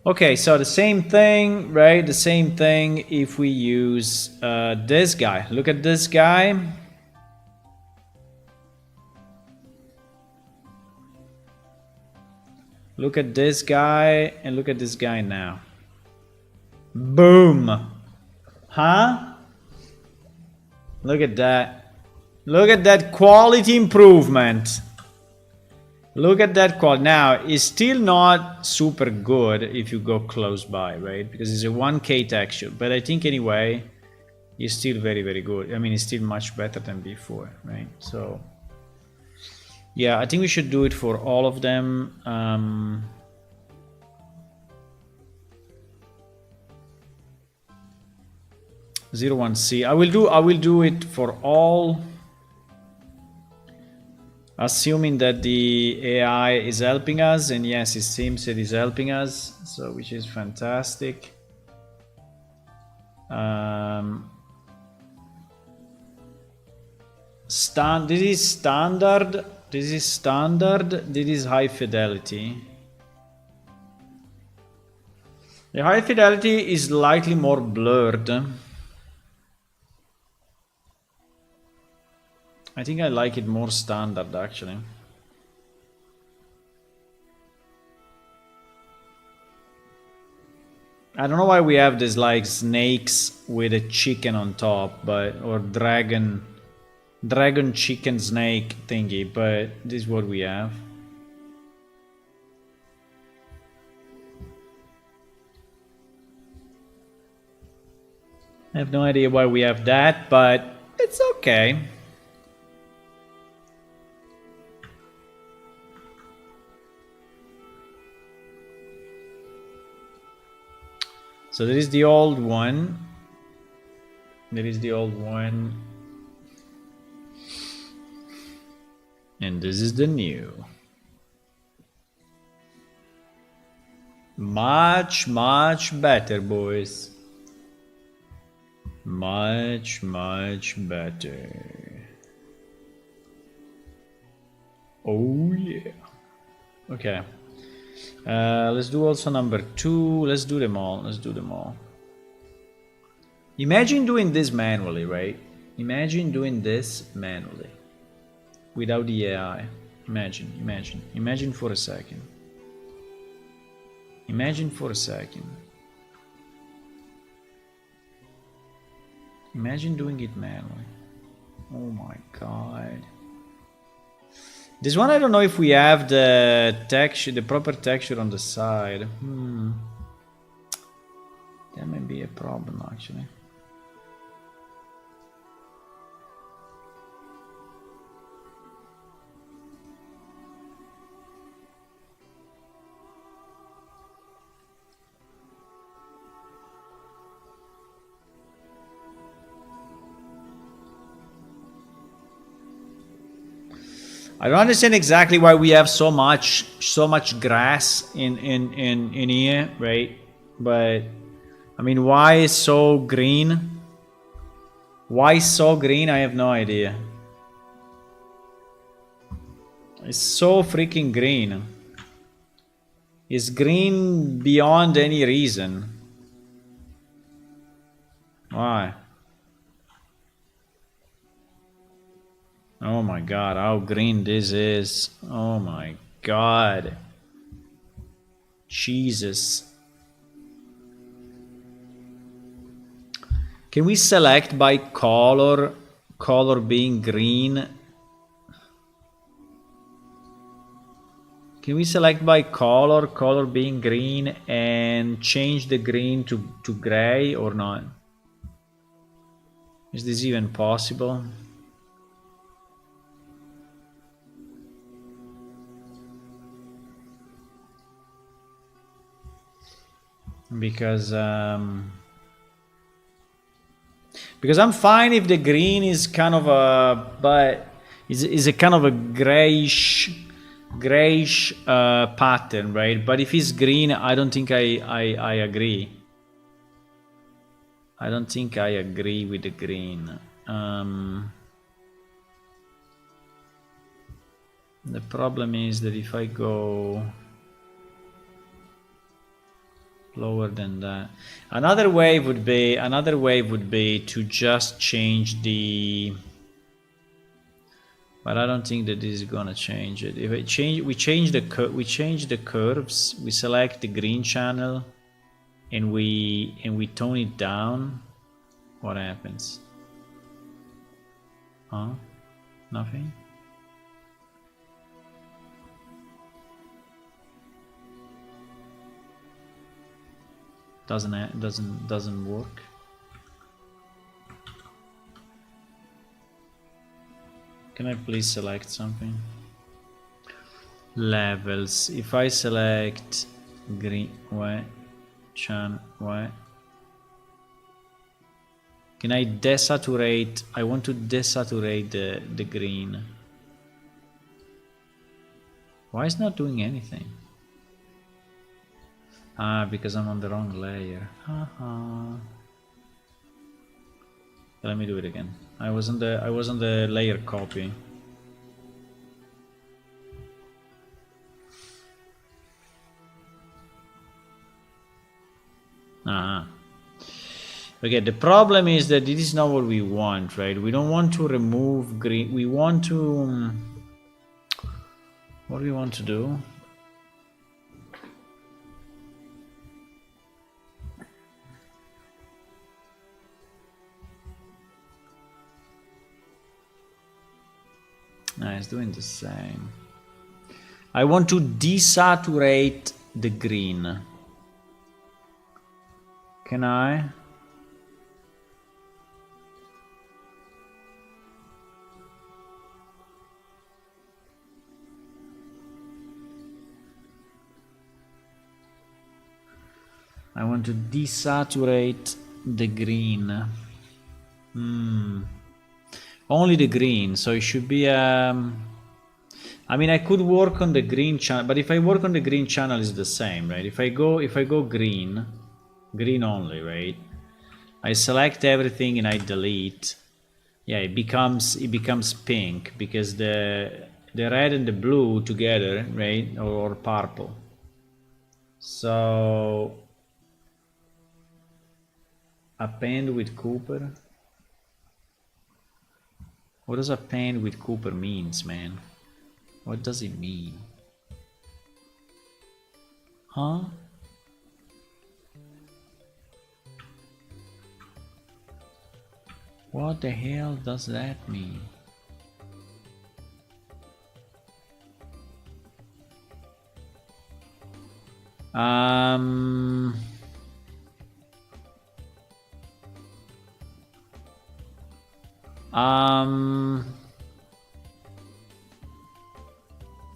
Okay, so the same thing, right? The same thing if we use this guy. Look at this guy. Look at this guy and look at this guy now. Boom. Huh? Look at that. Look at that quality improvement. Look at that quality. Now, it's still not super good if you go close by, right? Because it's a 1K texture. But I think anyway, it's still very good. I mean, it's still much better than before, right? So, Yeah, I think we should do it for all of them. 01C. I will do it for all, assuming that the AI is helping us, and yes, it seems it is helping us, so which is fantastic. This is standard. This is standard. This is high fidelity. The high fidelity is slightly more blurred. I think I like it more standard actually. I don't know why we have this like snakes with a chicken on top, but or dragon chicken snake thingy, but this is what we have. I have no idea why we have that, but it's okay. So there is the old one. There is the old one. And this is the new. Much, much better, boys. Much, much better. Oh yeah. Okay. Let's do also number 2. Let's do them all. Let's do them all. Imagine doing this manually, right? Imagine doing this manually. Without the AI. Imagine for a second. Imagine for a second. Imagine doing it manually. Oh my god. This one I don't know if we have the texture, the proper texture on the side. That may be a problem actually. I don't understand exactly why we have so much grass in here, right? But I mean, why is so green? Why so green? I have no idea. It's so freaking green. It's green beyond any reason. Why? Oh my god, how green this is. Oh my god. Jesus. Can we select by color being green? Can we select by color being green, and change the green to gray or not? Is this even possible? Because I'm fine if the green is kind of a, but is a kind of a grayish pattern, right? But if it's green, I don't think I agree. I don't think I agree with the green. The problem is that if I go lower than that, another way would be to just change the, but I don't think that this is gonna change it. If we change the curves, we select the green channel and we tone it down, what happens? Huh? Nothing? Doesn't work. Can I please select something? levels. If I select green, chan, can I desaturate? I want to desaturate the green. Why is it not doing anything? Ah, because I'm on the wrong layer. Haha. Let me do it again. I was on the layer copy. Ah. Okay, the problem is that this is not what we want, right? We don't want to remove green. We want to... what do we want to do? No, it's doing the same. I want to desaturate the green. Can I? I want to desaturate the green. Only the green, so it should be I mean, I could work on the green channel, but if I work on the green channel, it's the same, right? If I go green only, right? I select everything and I delete. Yeah, it becomes pink because the red and the blue together, right? Or purple. So append with Cooper. What does append with Cooper means, man? What does it mean? Huh? What the hell does that mean?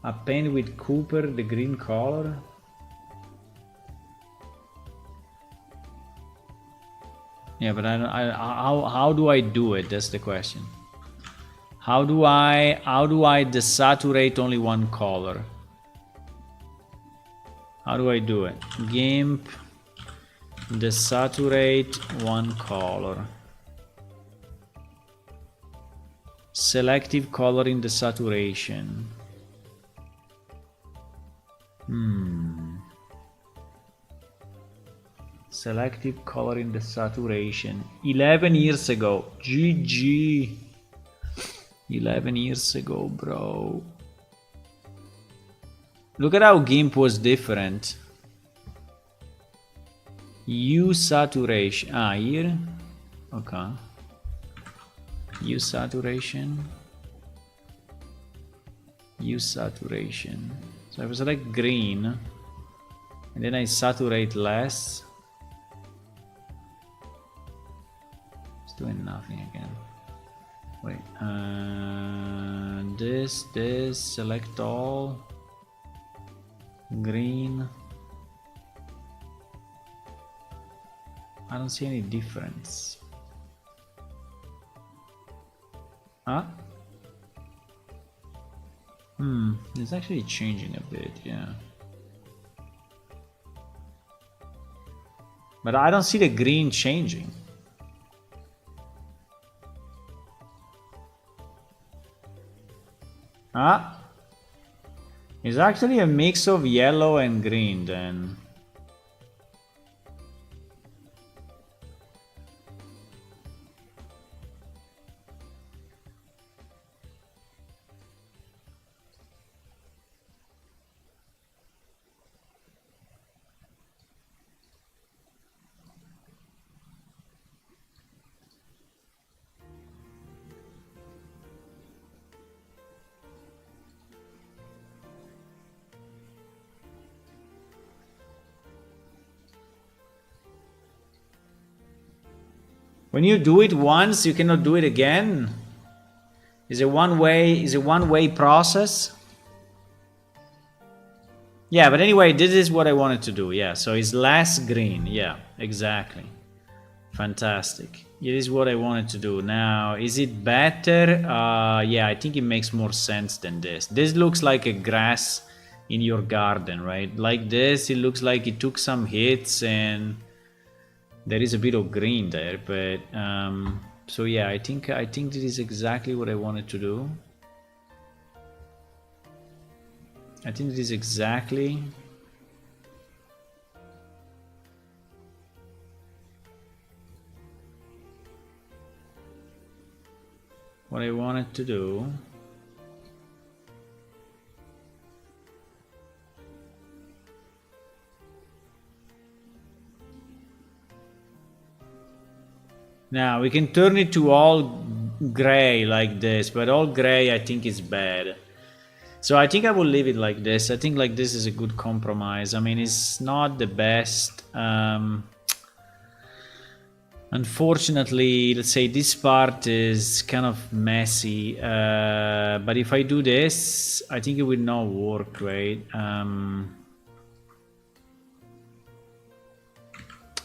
Append with Cooper the green color. Yeah, but how do I do it? That's the question. How do I desaturate only one color? How do I do it? GIMP desaturate one color. Selective coloring desaturation. Selective coloring desaturation. 11 years ago. GG. 11 years ago, bro. Look at how GIMP was different. Hue saturation. Ah, here? Okay. Hue saturation. Hue saturation. So if I select green, and then I saturate less, it's doing nothing again. Wait, this, select all, green. I don't see any difference. Huh? It's actually changing a bit, yeah. But I don't see the green changing. Ah, it's actually a mix of yellow and green then. When you do it once, you cannot do it again. Is a one-way process. Yeah, but anyway, this is what I wanted to do. Yeah, so it's less green. Yeah, exactly. Fantastic. It is what I wanted to do. Now, is it better? Yeah, I think it makes more sense than this. This looks like a grass in your garden, right? Like this, it looks like it took some hits and there is a bit of green there. But so yeah, I think this is exactly what I wanted to do. I think this is exactly what I wanted to do. Now we can turn it to all gray like this, but all gray I think is bad. So I think I will leave it like this. I think like this is a good compromise. I mean, it's not the best. Unfortunately, let's say this part is kind of messy. But if I do this, I think it will not work, right?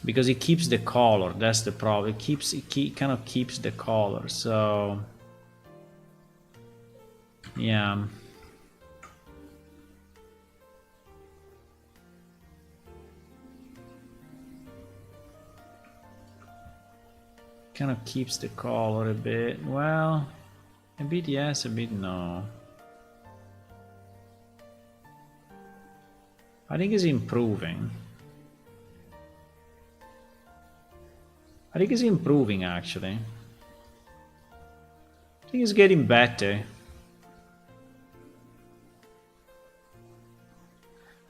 Because it keeps the color. That's the problem. It kind of keeps the color. So yeah. Kind of keeps the color a bit. Well, a bit yes, a bit no. I think it's improving. I think it's improving actually. I think it's getting better.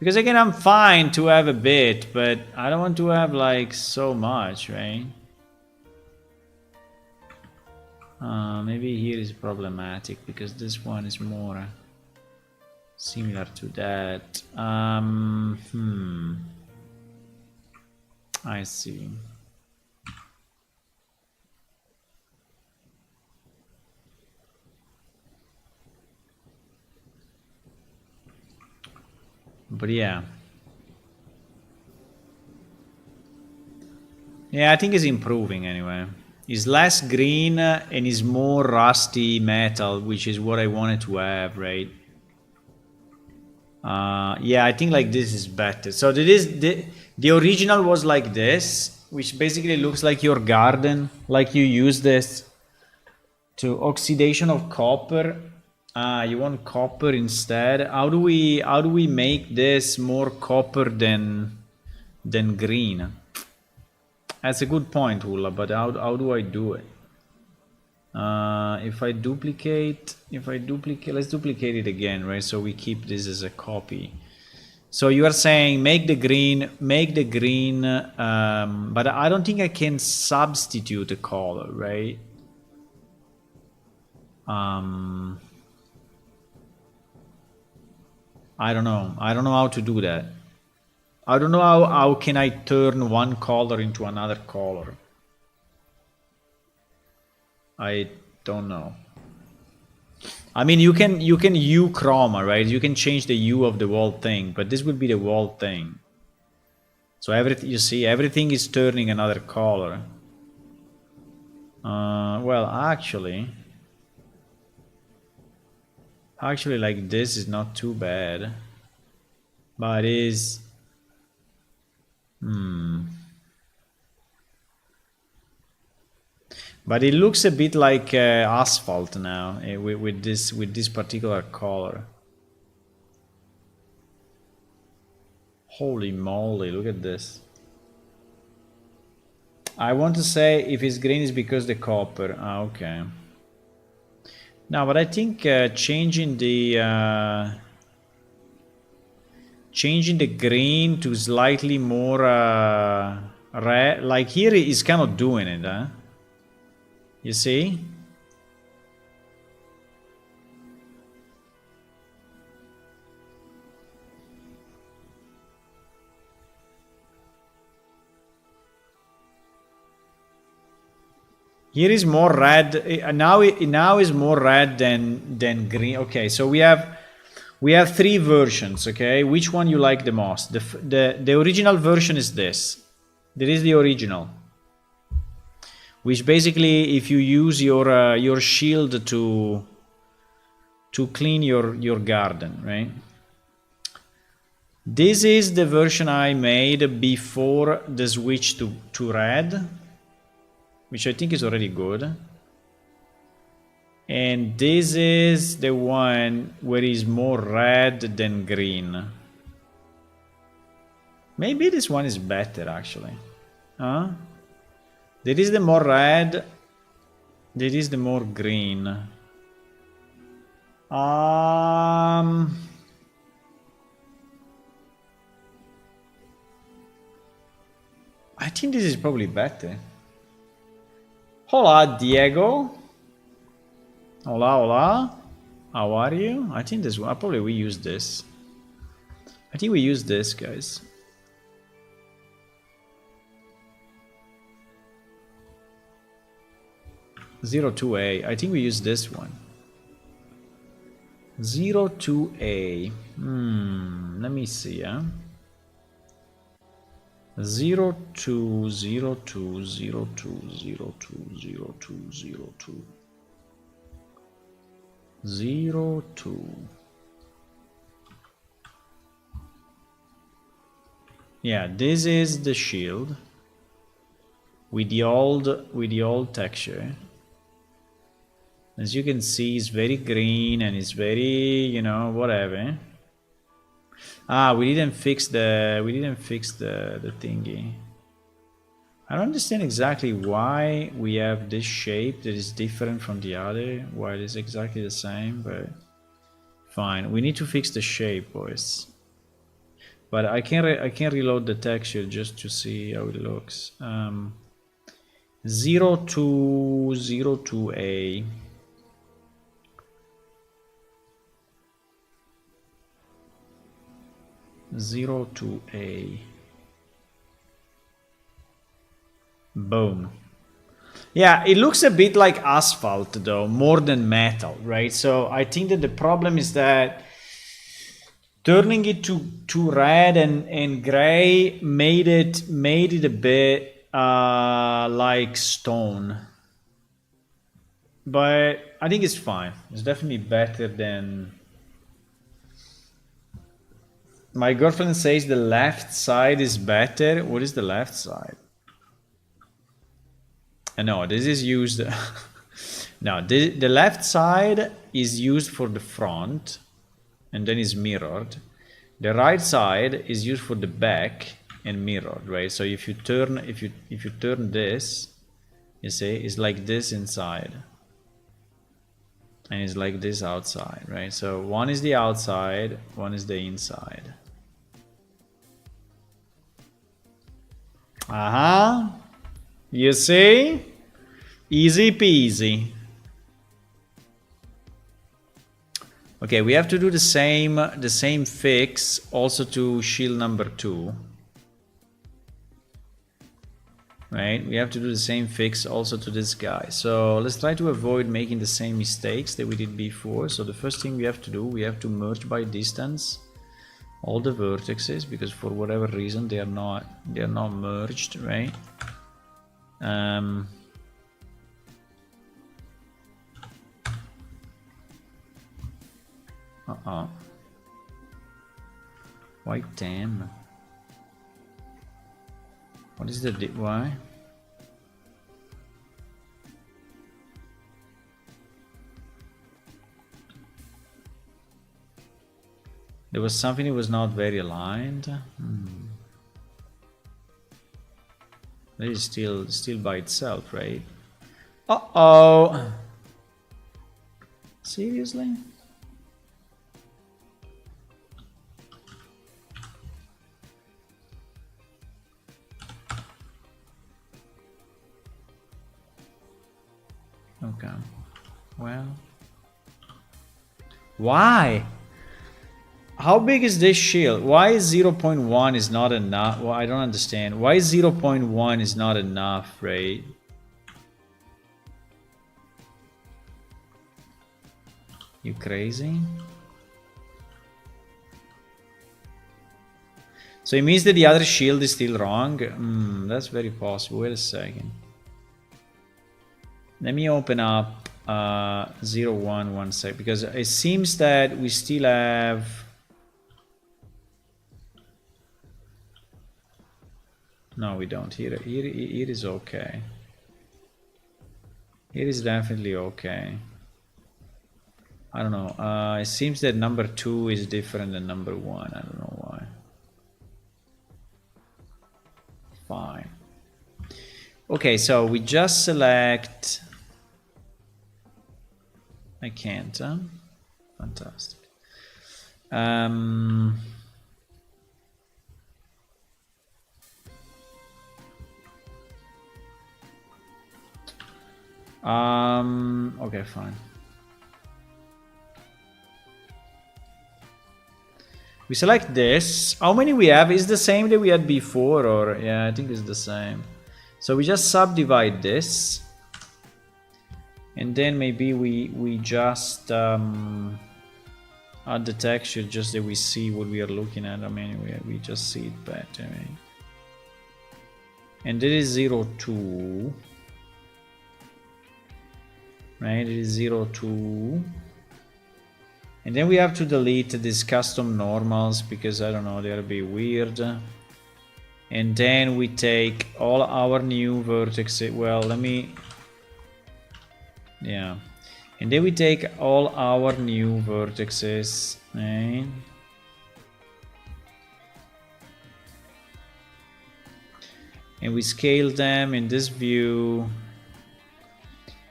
Because again, I'm fine to have a bit, but I don't want to have like so much, right? Maybe here is problematic because this one is more similar to that. I see. But yeah. Yeah, I think it's improving anyway. It's less green and is more rusty metal, which is what I wanted to have, right? Yeah, I think like this is better. So the original was like this, which basically looks like your garden, like you use this to oxidation of copper. You want copper instead. How do we make this more copper than green? That's a good point, Ulla, but how do I do it? If I duplicate, let's duplicate it again, right? So we keep this as a copy. So you are saying make the green, but I don't think I can substitute a color, right? I don't know how to do that. I don't know how can I turn one color into another color. I don't know. I mean, you can hue chroma, right? You can change the hue of the whole thing, but this will be the whole thing. So everything, you see, everything is turning another color. Well, actually, like this is not too bad, but it is. But it looks a bit like asphalt now with this particular color. Holy moly! Look at this. I want to say if it's green is because the copper. Okay. No, but I think changing the green to slightly more red, like here is kind of doing it, huh? You see? Here is more red. Now is more red than green. Okay, so we have We have 3 versions, okay? Which one you like the most? The original version is this. There is the original, which basically, if you use your shield to clean your garden, right? This is the version I made before the switch to red, which I think is already good. And this is the one where it's more red than green. Maybe this one is better actually. Huh? There is the more red. There is the more green. I think this is probably better. Hola, Diego. Hola, hola. How are you? I think this one. Probably we use this. I think we use this, guys. Zero 2A. I think we use this one. 02A. Let me see, huh? 02, 02, 02, 02, 02, 02. 02. Yeah, this is the shield with the old texture. As you can see, it's very green and it's very, you know, whatever. We didn't fix the thingy. I don't understand exactly why we have this shape that is different from the other, while it's exactly the same, but fine. We need to fix the shape, boys. But I can reload the texture just to see how it looks. 0202A. Zero to A. Boom. Yeah, it looks a bit like asphalt though, more than metal, right? So I think that the problem is that turning it to red and gray made it a bit like stone. But I think it's fine. It's definitely better than... My girlfriend says the left side is better. What is the left side? No, this is used... No, the left side is used for the front and then is mirrored. The right side is used for the back and mirrored, right? So if you turn this, you see, it's like this inside. And it's like this outside, right? So one is the outside, one is the inside. You see? Easy peasy. Okay, we have to do the same fix also to shield number 2. Right? We have to do the same fix also to this guy. So let's try to avoid making the same mistakes that we did before. So the first thing we have to do, we have to merge by distance all the vertices, because for whatever reason they are not merged, right? Why damn? What is the why? There was something that was not very aligned. That is still by itself, right? Uh-oh. Seriously? Okay. Well. Why? How big is this shield? Why is 0.1 is not enough? Well, I don't understand. Why 0.1 is not enough, right? You crazy? So it means that the other shield is still wrong. That's very possible. Wait a second. Let me open up 1 sec, because it seems that we still have. No, we don't. Here is okay. Here is definitely okay. I don't know. It seems that number 2 is different than number 1. I don't know why. Fine. Okay, so we just select. I can't, huh? Fantastic. Okay, fine. We select this. How many we have? Is the same that we had before, or yeah, I think it's the same. So we just subdivide this, and then maybe we just add the texture just that we see what we are looking at. I mean, we just see it better. Right? And it is 0, 2. Right, it is 0, 2. And then we have to delete these custom normals because I don't know, they're a bit weird. And then we take all our new vertices. Well, let me. Yeah. And then we take all our new vertices. Right? And we scale them in this view.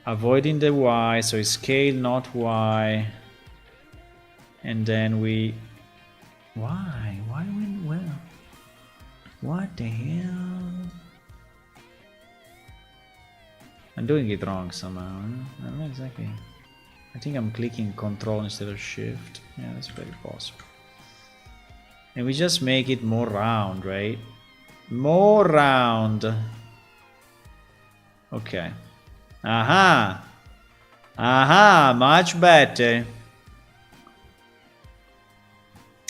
Avoiding the Y, so scale not Y. And then we. Why? Why went well? What the hell? I'm doing it wrong somehow. I don't know exactly. I think I'm clicking Control instead of Shift. Yeah, that's very possible. And we just make it more round, right? More round. Okay. Aha! Aha! Much better.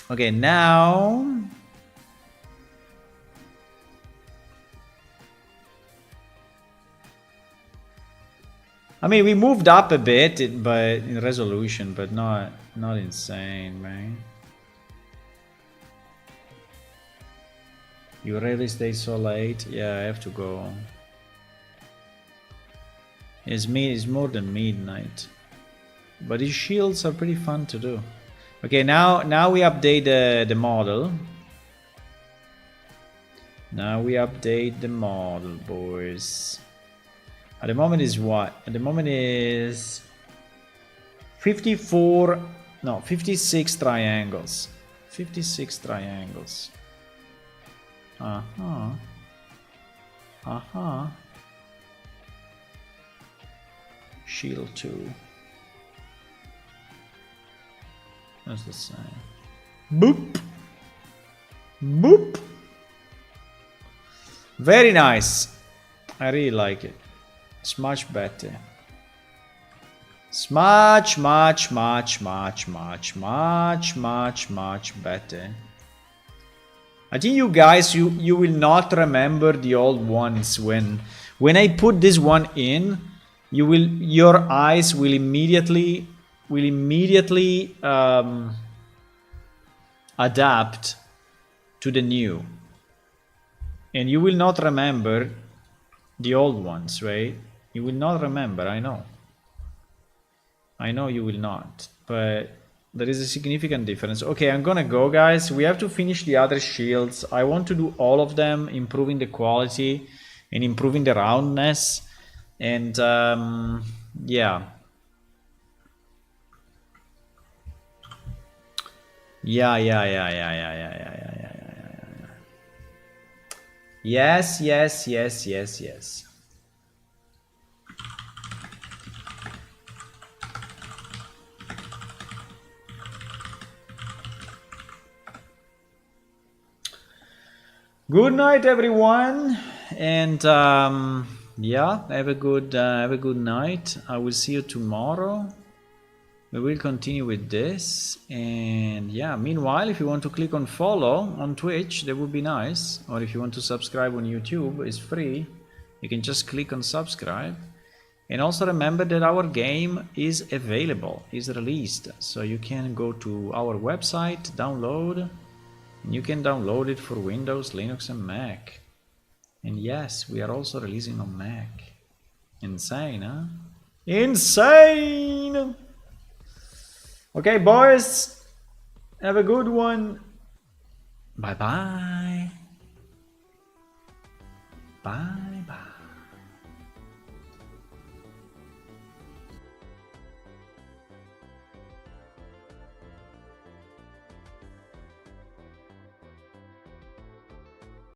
Okay, now. I mean, we moved up a bit, but in resolution, but not insane, right? You really stay so late? Yeah, I have to go. It's more than midnight, but these shields are pretty fun to do. Okay, now we update the model. Now we update the model, boys. At the moment is what? At the moment is 56 triangles. 56 triangles. Uh-huh. Uh-huh. Shield 2. That's the same. Boop. Boop. Very nice. I really like it. It's much better. It's much better. I think you guys, you will not remember the old ones when I put this one in. Your eyes will immediately adapt to the new, and you will not remember the old ones, right? You will not remember. I know you will not, but there is a significant difference. Okay, I'm gonna go, guys. We have to finish the other shields. I want to do all of them, improving the quality and improving the roundness. And yeah. Yeah. Yes. Good night, everyone, and yeah, have a good night. I will see you tomorrow. we will continue with this. And yeah, meanwhile, if you want to click on follow on Twitch, that would be nice. Or if you want to subscribe on YouTube, it's free. You can just click on subscribe. And also remember that our game is available, is released. So you can go to our website, download, and you can download it for Windows, Linux, and Mac. And yes, we are also releasing on Mac. Insane, huh? Insane! Okay, boys, have a good one. Bye-bye. Bye-bye.